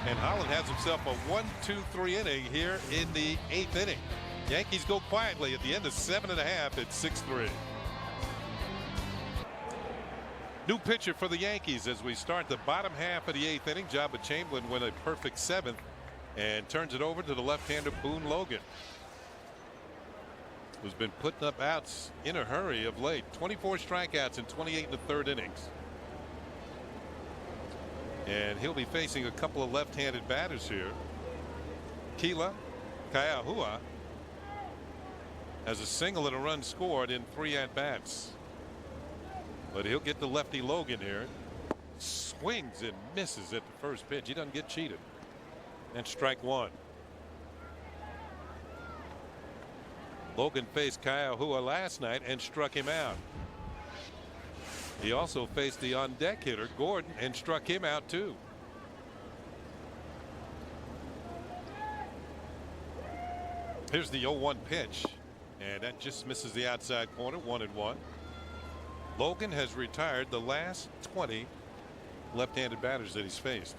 And Holland has himself a 1-2-3 inning here in the 8th inning. Yankees go quietly at the end of 7.5 at 6-3. New pitcher for the Yankees as we start the bottom half of the 8th inning. Jabba Chamberlain went a perfect 7th and turns it over to the left-hander Boone Logan, who's been putting up outs in a hurry of late. 24 strikeouts in 28 in the 3rd innings. And he'll be facing a couple of left-handed batters here. Kila Kaiahua has a single and a run scored in 3 at-bats. But he'll get the lefty Logan here. Swings and misses at the first pitch. He doesn't get cheated. And strike 1. Logan faced Kaiahua last night and struck him out. He also faced the on-deck hitter Gordon and struck him out too. Here's the 0-1 pitch, and that just misses the outside corner. 1-1. Logan has retired the last 20 left-handed batters that he's faced.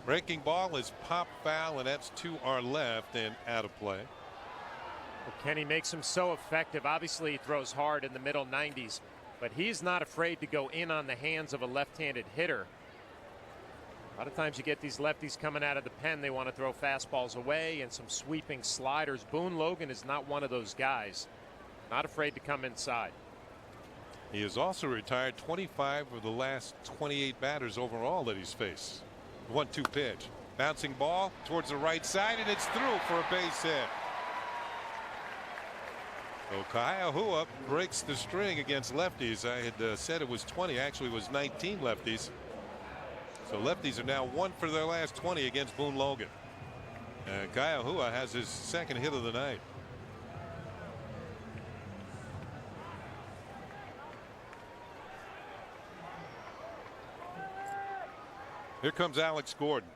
Breaking ball is pop foul, and that's to our left and out of play. Well, Kenny makes him so effective. Obviously, he throws hard in the middle 90s, but he's not afraid to go in on the hands of a left-handed hitter. A lot of times you get these lefties coming out of the pen. They want to throw fastballs away and some sweeping sliders. Boone Logan is not one of those guys. Not afraid to come inside. He has also retired 25 of the last 28 batters overall that he's faced. 1-2 pitch. Bouncing ball towards the right side, and it's through for a base hit. So Kaiahua breaks the string against lefties. I had said it was 20. Actually, it was 19 lefties. So lefties are now 1 for their last 20 against Boone Logan. Kaiahua has his 2nd hit of the night. Here comes Alex Gordon.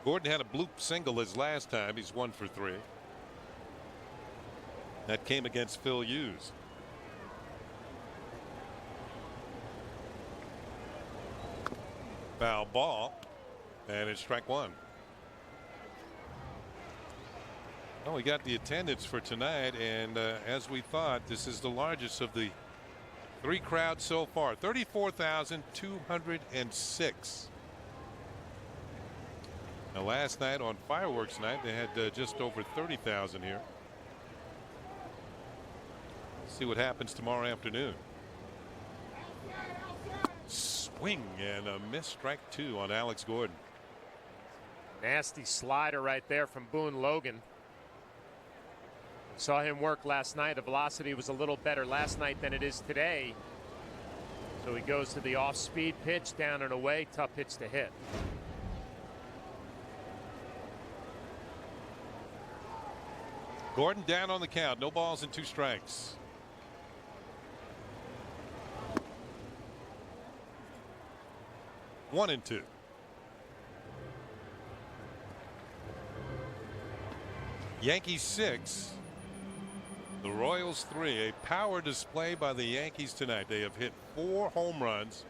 Gordon had a bloop single his last time. He's 1 for 3. That came against Phil Hughes. Foul ball, and it's strike 1. Well, we got the attendance for tonight, and as we thought, this is the largest of the 3 crowds so far. 34,206. Now last night on fireworks night they had just over 30,000 here. See what happens tomorrow afternoon. Swing and a miss, strike 2 on Alex Gordon. Nasty slider right there from Boone Logan. Saw him work last night. The velocity was a little better last night than it is today. So he goes to the off-speed pitch, down and away. Tough pitch to hit. Gordon down on the count. No balls and 2 strikes. One and 2. Yankees 6. The Royals 3. A power display by the Yankees tonight. They have hit 4 home runs,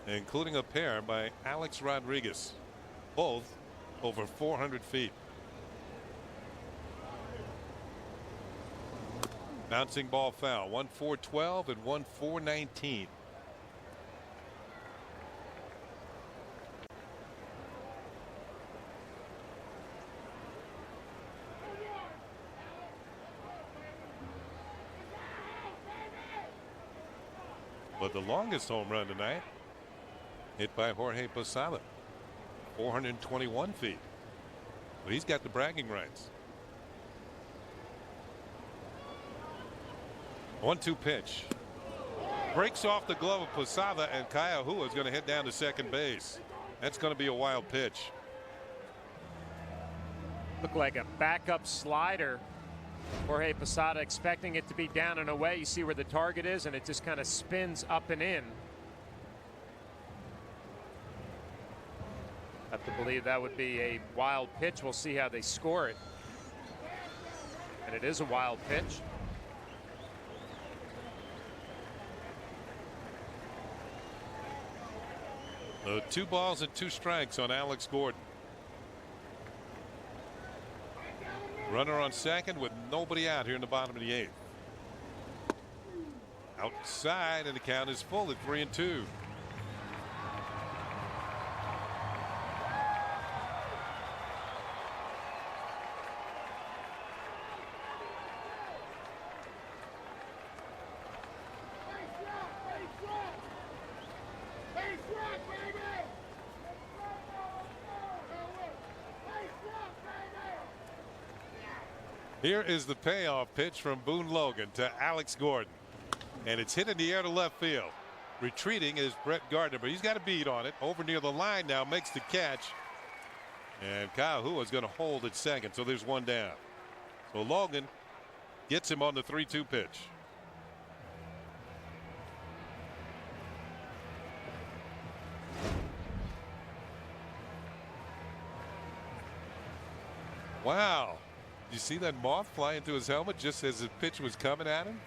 including a pair by Alex Rodriguez, both over 400 feet. Bouncing ball foul. 1-4-12 and 1-4-19. But the longest home run tonight hit by Jorge Posada, 421 feet. But he's got the bragging rights. 1-2 pitch. Breaks off the glove of Posada, and Kaiahua is going to hit down to second base. That's going to be a wild pitch. Looked like a backup slider. Jorge Posada expecting it to be down and away. You see where the target is, and it just kind of spins up and in. Have to believe that would be a wild pitch. We'll see how they score it. And it is a wild pitch. The 2 balls and 2 strikes on Alex Gordon. Runner on second with nobody out here in the bottom of the 8th. Outside, and the count is full at 3-2. Here is the payoff pitch from Boone Logan to Alex Gordon. And it's hit in the air to left field. Retreating is Brett Gardner, but he's got a beat on it. Over near the line now, makes the catch. And Kaiahua is going to hold at second, so there's 1 down. So Logan gets him on the 3-2 pitch. Wow. You see that moth fly into his helmet just as the pitch was coming at him?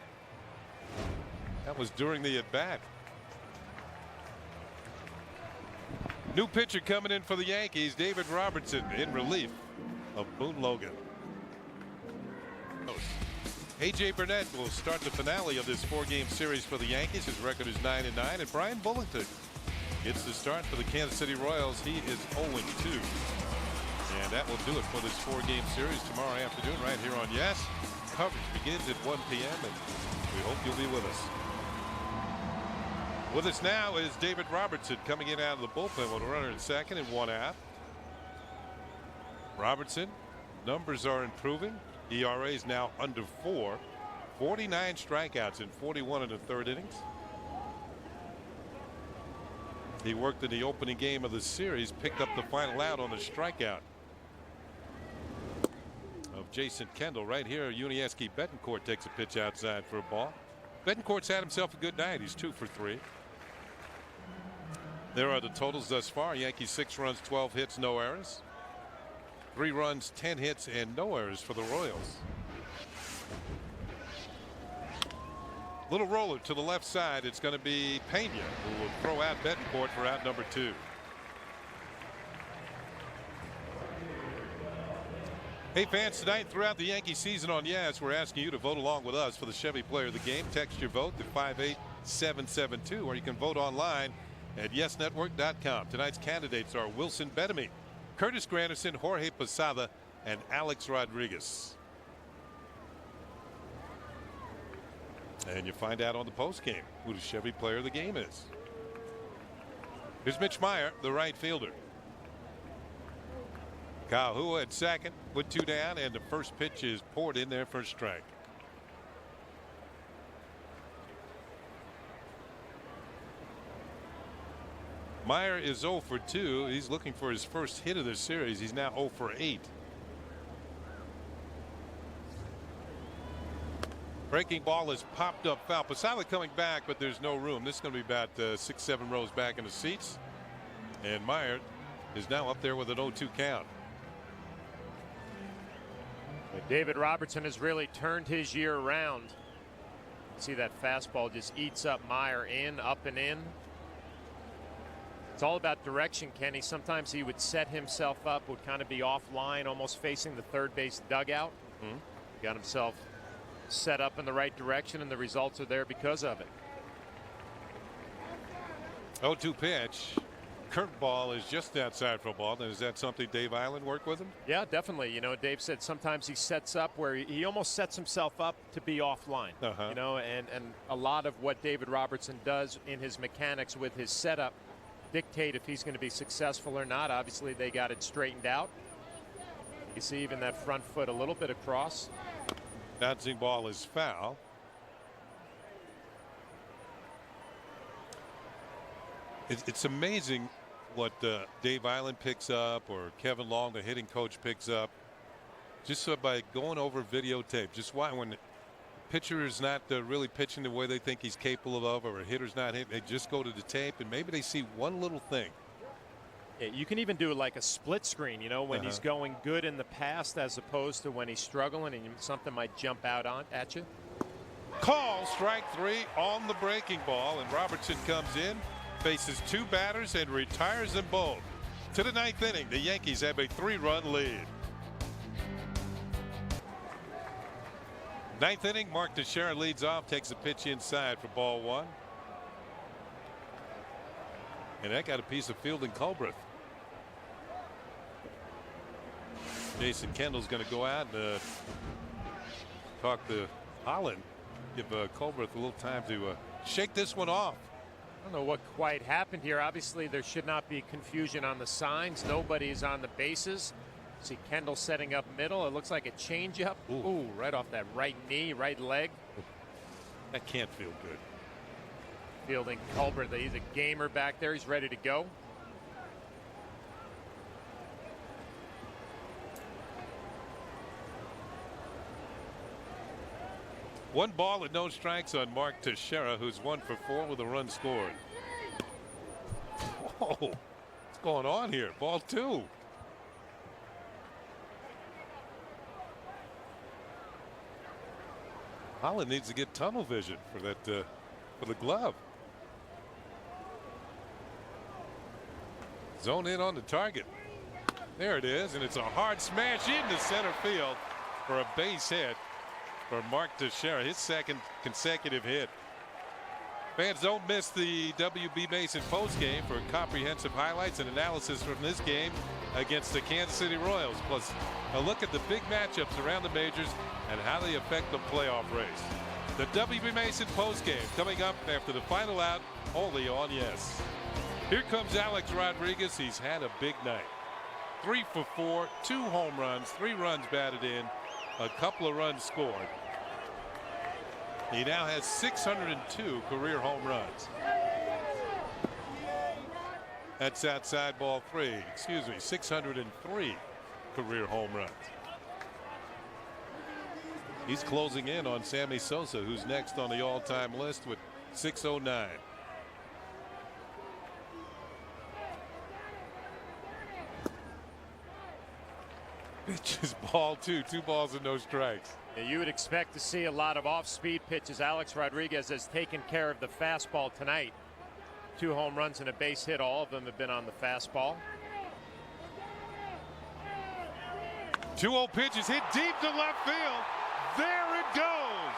That was during the at-bat. New pitcher coming in for the Yankees, David Robertson, in relief of Boone Logan. A.J. Burnett will start the finale of this 4-game series for the Yankees. His record is 9-9, and Brian Bullington gets the start for the Kansas City Royals. He is 0-2. And that will do it for this 4-game series tomorrow afternoon right here on Yes. Coverage begins at 1 p.m. and we hope you'll be with us. With us now is David Robertson coming in out of the bullpen with a runner at second and 1 out. Robertson, numbers are improving. ERA is now under 4. 49 strikeouts in 41 in the 3rd innings. He worked in the opening game of the series, picked up the final out on a strikeout of Jason Kendall. Right here, Unieski Betancourt takes a pitch outside for a ball. Betancourt's had himself a good night. He's 2 for 3. There are the totals thus far. Yankees 6 runs, 12 hits, no errors. 3 runs, 10 hits, and no errors for the Royals. Little roller to the left side. It's going to be Pena who will throw out Betancourt for out number 2. Hey fans, tonight throughout the Yankee season on Yes, we're asking you to vote along with us for the Chevy Player of the Game. Text your vote to 58772, or you can vote online at yesnetwork.com. Tonight's candidates are Wilson Bettamy, Curtis Granderson, Jorge Posada, and Alex Rodriguez. And you find out on the postgame who the Chevy Player of the Game is. Here's Mitch Meyer, the right fielder. Kaiahua at second with 2 down, and the first pitch is poured in there for a strike. Meyer is 0 for 2. He's looking for his first hit of the series. He's now 0 for 8. Breaking ball is popped up foul. Posada coming back, but there's no room. This is going to be about 6-7 rows back in the seats. And Meyer is now up there with an 0-2 count. But David Robertson has really turned his year around. See that fastball just eats up Meyer in, up and in. It's all about direction, Kenny. Sometimes he would set himself up, would kind of be offline, almost facing the third base dugout. Got himself set up in the right direction, and the results are there because of it. 0-2 pitch. curveball is just outside for a ball. Then is that something Dave Island worked with him? Yeah, definitely. You know, Dave said sometimes he sets up where he almost sets himself up to be offline. You know, and a lot of what David Robertson does in his mechanics with his setup dictate if he's going to be successful or not. Obviously, they got it straightened out. You see even that front foot a little bit across. Bouncing ball is foul. It's amazing what Dave Island picks up or Kevin Long, the hitting coach, picks up just by going over videotape. Just why when the pitcher is not really pitching the way they think he's capable of, or a hitter's not hitting, they just go to the tape and maybe they see one little thing. Yeah, you can even do like a split screen, you know, when he's going good in the past as opposed to when he's struggling and something might jump out at you. Call strike 3 on the breaking ball, and Robertson comes in, faces 2 batters, and retires them both. To the 9th inning, the Yankees have a 3-run lead. 9th inning, Mark Teixeira leads off, takes a pitch inside for ball 1. And that got a piece of Fielding Culbreth. Jason Kendall's going to go out and talk to Holland. Give Culbreth a little time to shake this one off. I don't know what quite happened here. Obviously, there should not be confusion on the signs. Nobody's on the bases. See Kendall setting up middle. It looks like a changeup. Ooh, right off that right knee, right leg. That can't feel good. Fielding Culbreth, he's a gamer back there. He's ready to go. One ball and no strikes on Mark Teixeira, who's 1 for 4 with a run scored. Whoa, what's going on here? Ball 2. Holland needs to get tunnel vision for that for the glove. Zone in on the target. There it is, and it's a hard smash into center field for a base hit for Mark Teixeira, his 2nd consecutive hit. Fans, don't miss the WB Mason postgame for comprehensive highlights and analysis from this game against the Kansas City Royals, plus a look at the big matchups around the majors and how they affect the playoff race. The WB Mason postgame coming up after the final out, only on Yes. Here comes Alex Rodriguez. He's had a big night. 3 for 4, 2 home runs, 3 runs batted in, a couple of runs scored. He now has 602 career home runs. That's outside ball 3. Excuse me, 603 career home runs. He's closing in on Sammy Sosa, who's next on the all-time list with 609. Pitch is ball 2, 2 balls and no strikes. Yeah, you would expect to see a lot of off-speed pitches. Alex Rodriguez has taken care of the fastball tonight. 2 home runs and a base hit. All of them have been on the fastball. 2-0 pitch is hit deep to left field. There it goes.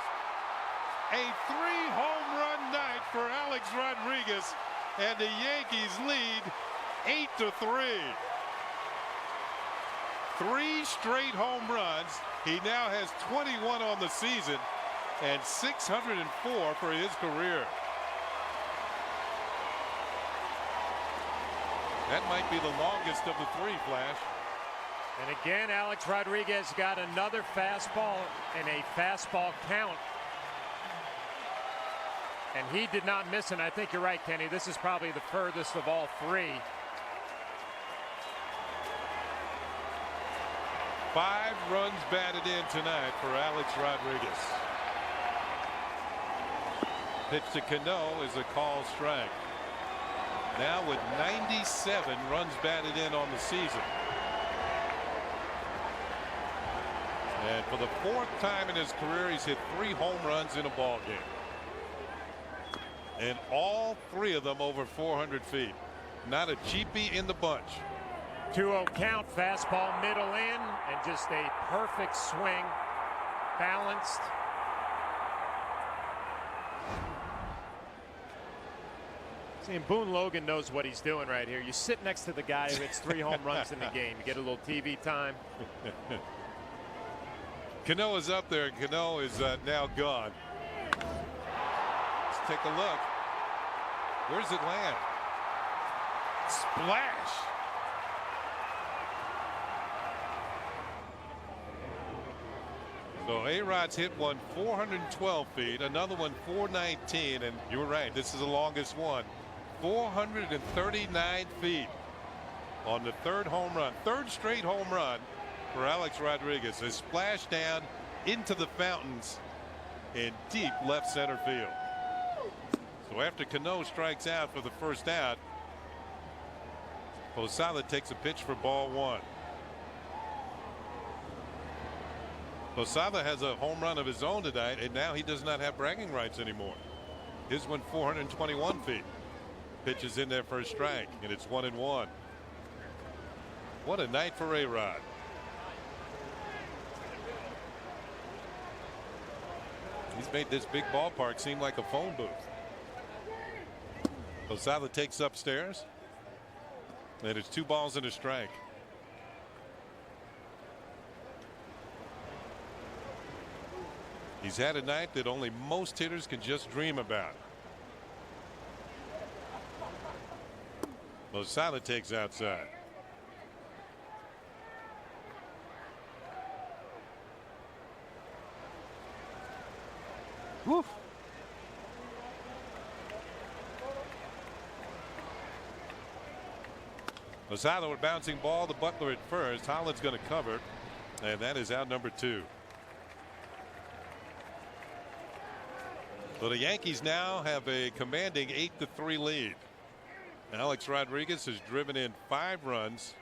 A 3-home run night for Alex Rodriguez, and the Yankees lead 8-3. 3 straight home runs. He now has 21 on the season and 604 for his career. That might be the longest of the 3, Flash. And again, Alex Rodriguez got another fastball and a fastball count. And he did not miss, and I think you're right, Kenny. This is probably the furthest of all 3. 5 runs batted in tonight for Alex Rodriguez. Pitch to Cano is a call strike. Now with 97 runs batted in on the season. And for the 4th time in his career, he's hit 3 home runs in a ball game. And all 3 of them over 400 feet. Not a cheapie in the bunch. 2-0 count, fastball middle in, and just a perfect swing, balanced. See, and Boone Logan knows what he's doing right here. You sit next to the guy who hits 3 home runs in the game. You get a little TV time. Cano is up there. Cano is now gone. Let's take a look. Where does it land? Splash. So A-Rod's hit one 412 feet, another one 419, and you were right, this is the longest one. 439 feet on the third home run, third straight home run for Alex Rodriguez. A splash down into the fountains in deep left center field. So after Cano strikes out for the first out, Posada takes a pitch for ball 1. Posada has a home run of his own tonight, and now he does not have bragging rights anymore. His went 421 feet. Pitch is in there for a strike, and it's 1-1. What a night for A-Rod. He's made this big ballpark seem like a phone booth. Posada takes upstairs, and it's 2 balls and a strike. He's had a night that only most hitters can just dream about. Posada takes outside. Woo. Posada with bouncing ball. The Butler at first. Holland's going to cover, and that is out number 2. So the Yankees now have a commanding 8-3 lead. Alex Rodriguez has driven in 5 runs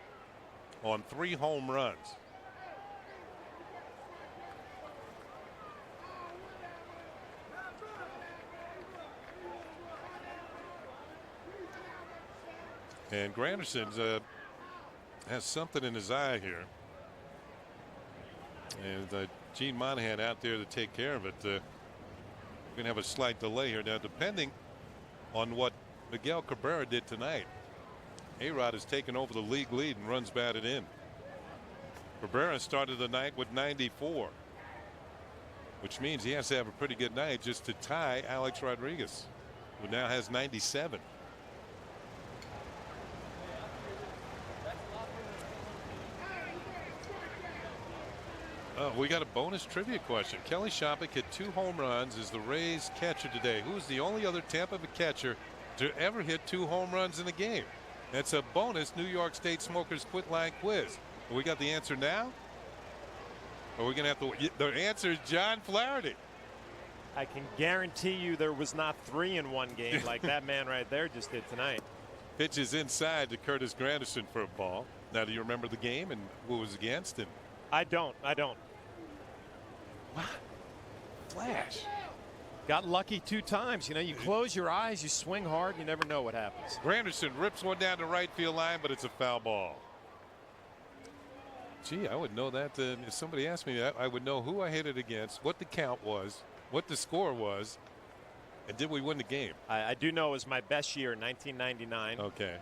on 3 home runs. And Granderson has something in his eye here. And Gene Monahan out there to take care of it. We're going to have a slight delay here now, depending on what Miguel Cabrera did tonight. A-Rod has taken over the league lead and runs batted in. Cabrera started the night with 94, which means he has to have a pretty good night just to tie Alex Rodriguez, who now has 97. We got a bonus trivia question. Kelly Shoppach hit 2 home runs as the Rays catcher today. Who's the only other Tampa Bay catcher to ever hit 2 home runs in a game? That's a bonus New York State Smokers Quit Line quiz. We got the answer now? Or are we going to have to? The answer is John Flaherty. I can guarantee you there was not 3 in one game like that man right there just did tonight. Pitch is inside to Curtis Granderson for a ball. Now, do you remember the game and who was against? And I don't. What? Flash. Got lucky 2 times. You know, you close your eyes, you swing hard, you never know what happens. Granderson rips one down the right field line, but it's a foul ball. Gee, I would know that. If somebody asked me that, I would know who I hit it against, what the count was, what the score was, and did we win the game? I do know it was my best year, 1999. Okay.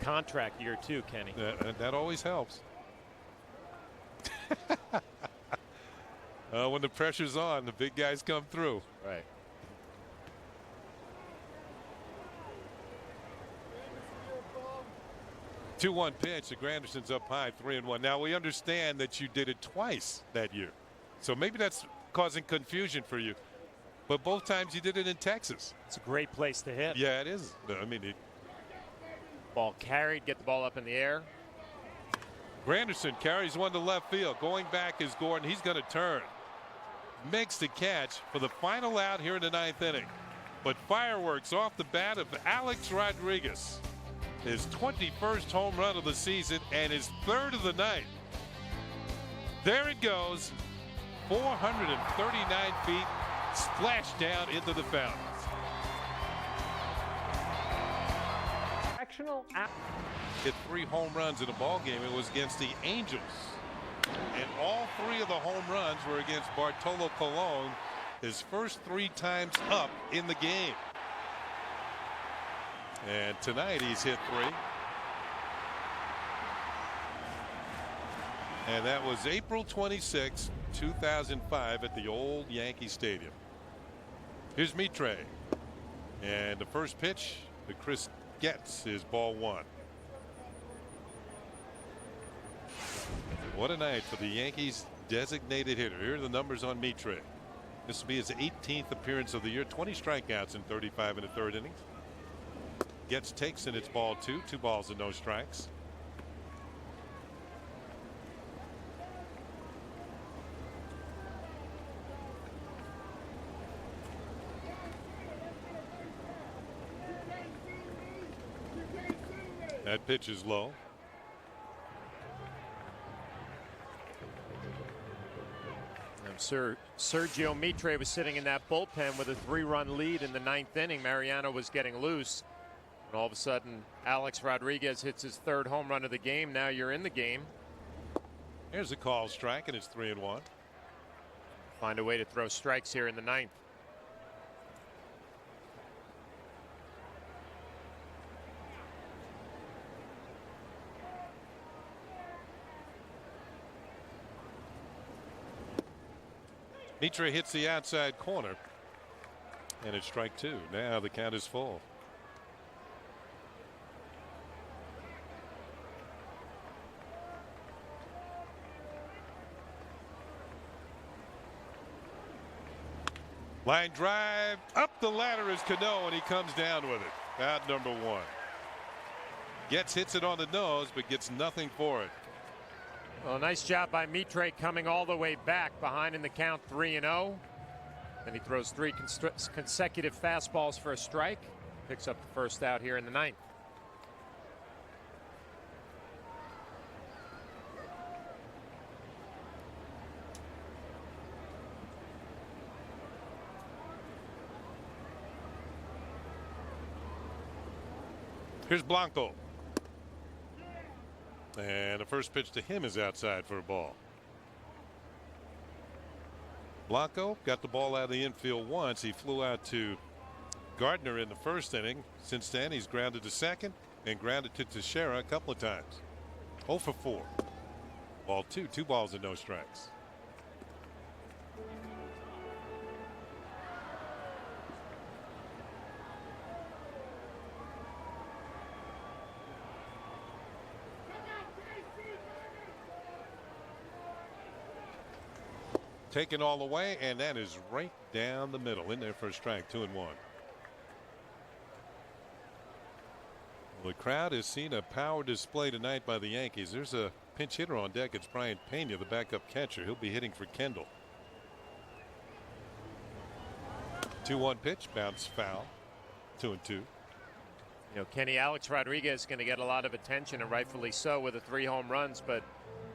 Contract year too, Kenny. That always helps. When the pressure's on, the big guys come through. Right. Two 2-1 pitch. The Granderson's up high, 3-1. Now we understand that you did it twice that year, so maybe that's causing confusion for you. But both times you did it in Texas. It's a great place to hit. Yeah, it is. I mean, ball carried, get the ball up in the air. Granderson carries one to left field. Going back is Gordon. He's going to turn. Makes the catch for the final out here in the 9th inning. But fireworks off the bat of Alex Rodriguez. His 21st home run of the season and his 3rd of the night. There it goes. 439 feet. Splashed down into the fountain. Hit 3 home runs in a ball game. It was against the Angels, and all 3 of the home runs were against Bartolo Colon his first 3 times up in the game. And tonight he's hit 3. And that was April 26, 2005 at the old Yankee Stadium. Here's Mitre. And the first pitch that Chris gets is ball 1. What a night for the Yankees designated hitter. Here are the numbers on Mitre. This will be his 18th appearance of the year. 20 strikeouts in 35 and a third innings. Gets takes and it's ball 2. 2 balls and no strikes. That pitch is low. Sergio Mitre was sitting in that bullpen with a 3-run lead in the 9th inning. Mariano was getting loose. And all of a sudden, Alex Rodriguez hits his 3rd home run of the game. Now you're in the game. Here's a call strike, and it's 3-1. Find a way to throw strikes here in the 9th. Mitre hits the outside corner, and it's strike 2. Now the count is full. Line drive up the ladder is Cano, and he comes down with it. Out number 1. Hits it on the nose, but gets nothing for it. Well, nice job by Mitre coming all the way back behind in the count 3-0. Then he throws 3 consecutive fastballs for a strike. Picks up the first out here in the 9th. Here's Blanco. And the first pitch to him is outside for a ball. Blanco got the ball out of the infield once. He flew out to Gardner in the first inning. Since then, he's grounded to second and grounded to Teixeira a couple of times. 0 for 4. Ball 2. 2 balls and no strikes. Taken all the way, and that is right down the middle. In there for a strike. 2-1. Well, the crowd has seen a power display tonight by the Yankees. There's a pinch hitter on deck. It's Brian Pena, the backup catcher. He'll be hitting for Kendall. 2-1 pitch, bounce foul. 2-2. You know, Kenny, Alex Rodriguez is going to get a lot of attention, and rightfully so, with the 3 home runs, but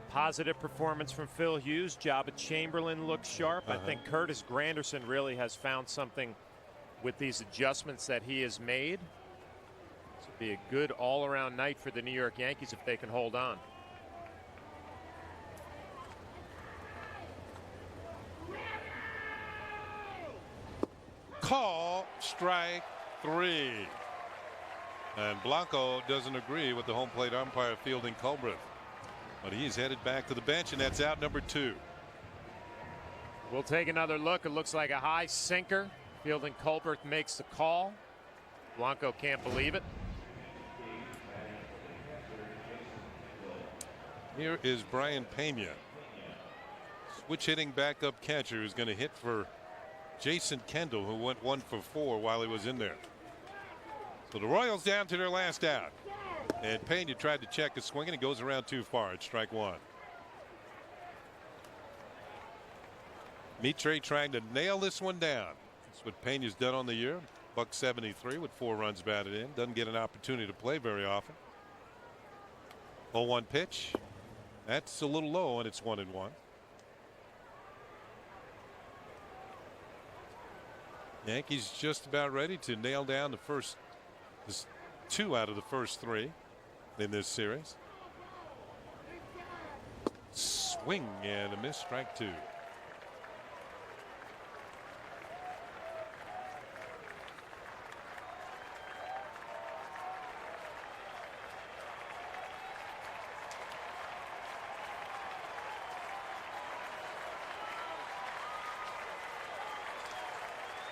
positive performance from Phil Hughes. Jabba Chamberlain looks sharp. I think Curtis Granderson really has found something with these adjustments that he has made. This will be a good all-around night for the New York Yankees if they can hold on. Call strike 3. And Blanco doesn't agree with the home plate umpire fielding Culbreth. But he's headed back to the bench, and that's out number 2. We'll take another look. It looks like a high sinker. Fielding Culbreth makes the call. Blanco can't believe it. Here is Brian Pena, switch hitting backup catcher, who's going to hit for Jason Kendall, who went 1 for 4 while he was in there. So the Royals down to their last out. And Pena tried to check his swing, and he goes around too far. It's strike 1. Mitre trying to nail this one down. That's what Pena's done on the year. $173 with 4 runs batted in. Doesn't get an opportunity to play very often. 0-1 pitch. That's a little low, and it's 1-1. Yankees just about ready to nail down the first 2 out of the first 3 in this series. Swing and a miss, strike 2.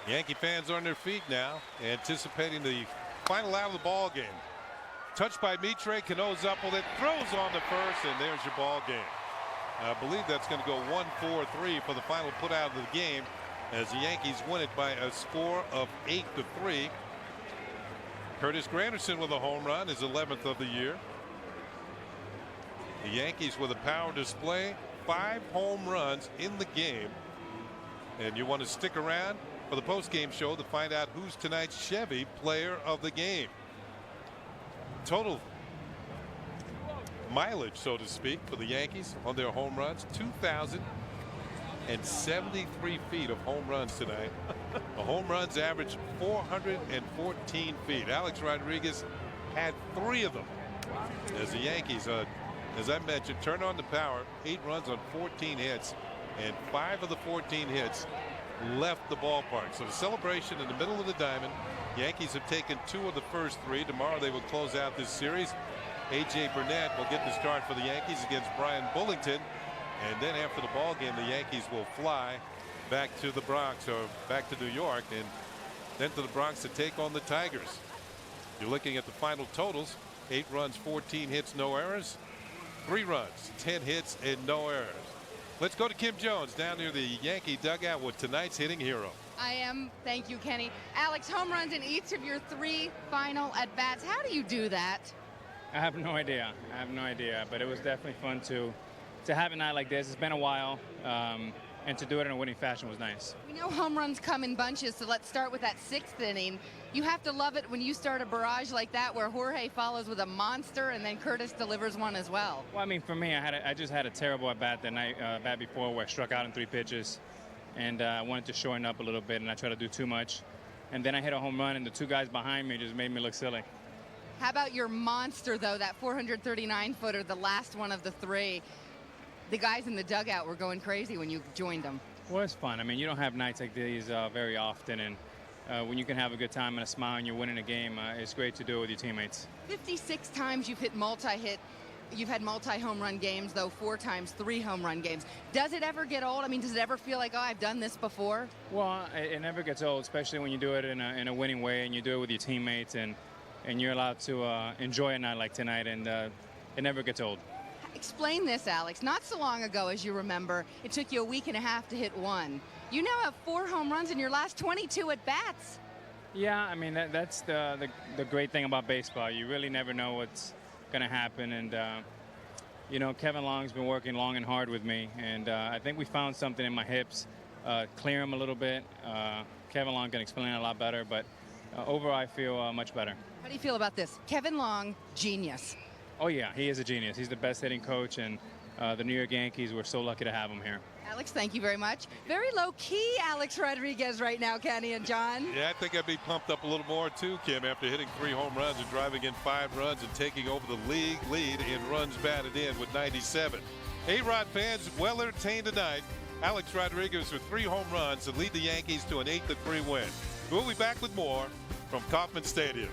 Yankee fans are on their feet now, anticipating the final out of the ball game. Touched by Mitre, Cano's up with it, throws on the first, and there's your ball game. I believe that's going to go 1-4-3 for the final put out of the game, as the Yankees win it by a score of 8-3. Curtis Granderson with a home run, his 11th of the year. The Yankees with a power display, 5 home runs in the game. And you want to stick around for the post-game show to find out who's tonight's Chevy player of the game. Total mileage, so to speak, for the Yankees on their home runs, 2,073 feet of home runs tonight. The home runs average 414 feet. Alex Rodriguez had 3 of them as the Yankees, as I mentioned, turned on the power, 8 runs on 14 hits, and 5 of the 14 hits left the ballpark. So the celebration in the middle of the diamond. Yankees have taken 2 of the first 3. Tomorrow they will close out this series. A.J. Burnett will get the start for the Yankees against Brian Bullington. And then after the ball game, the Yankees will fly back to the Bronx, or back to New York, and then to the Bronx to take on the Tigers. You're looking at the final totals: 8 runs, 14 hits, no errors. 3 runs, 10 hits, and no errors. Let's go to Kim Jones down near the Yankee dugout with tonight's hitting hero. I am. Thank you, Kenny. Alex, home runs in each of your 3 final at-bats. How do you do that? I have no idea. But it was definitely fun to have a night like this. It's been a while, and to do it in a winning fashion was nice. We know home runs come in bunches, so let's start with that 6th inning. You have to love it when you start a barrage like that, where Jorge follows with a monster and then Curtis delivers one as well. Well, I mean, for me, I just had a terrible at-bat that night, bat before, where I struck out in 3 pitches, and I wanted to shorten up a little bit, and I tried to do too much. And then I hit a home run, and the 2 guys behind me just made me look silly. How about your monster, though, that 439-footer, the last one of the 3? The guys in the dugout were going crazy when you joined them. Well, it's fun. I mean, you don't have nights like these very often, and when you can have a good time and a smile and you're winning a game, it's great to do it with your teammates. 56 times you've hit multi-hit. You've had multi-home run games, though 4 times 3 home run games. Does it ever get old? I mean, does it ever feel like, oh, I've done this before? Well, it never gets old, especially when you do it in a winning way and you do it with your teammates, and you're allowed to enjoy a night like tonight, and it never gets old. Explain this, Alex. Not so long ago, as you remember, it took you a week and a half to hit 1. You now have 4 home runs in your last 22 at-bats. Yeah, I mean, that's the great thing about baseball. You really never know what's going to happen. And, you know, Kevin Long's been working long and hard with me. And I think we found something in my hips, clear them a little bit. Kevin Long can explain it a lot better. But overall, I feel much better. How do you feel about this? Kevin Long, genius. Oh, yeah, he is a genius. He's the best hitting coach, and the New York Yankees, we're so lucky to have him here. Alex, thank you very much. Very low-key Alex Rodriguez right now, Kenny and John. Yeah, I think I'd be pumped up a little more, too, Kim, after hitting 3 home runs and driving in 5 runs and taking over the league lead in runs batted in with 97. A-Rod fans, well entertained tonight. Alex Rodriguez with 3 home runs to lead the Yankees to an 8-3 win. We'll be back with more from Kauffman Stadium.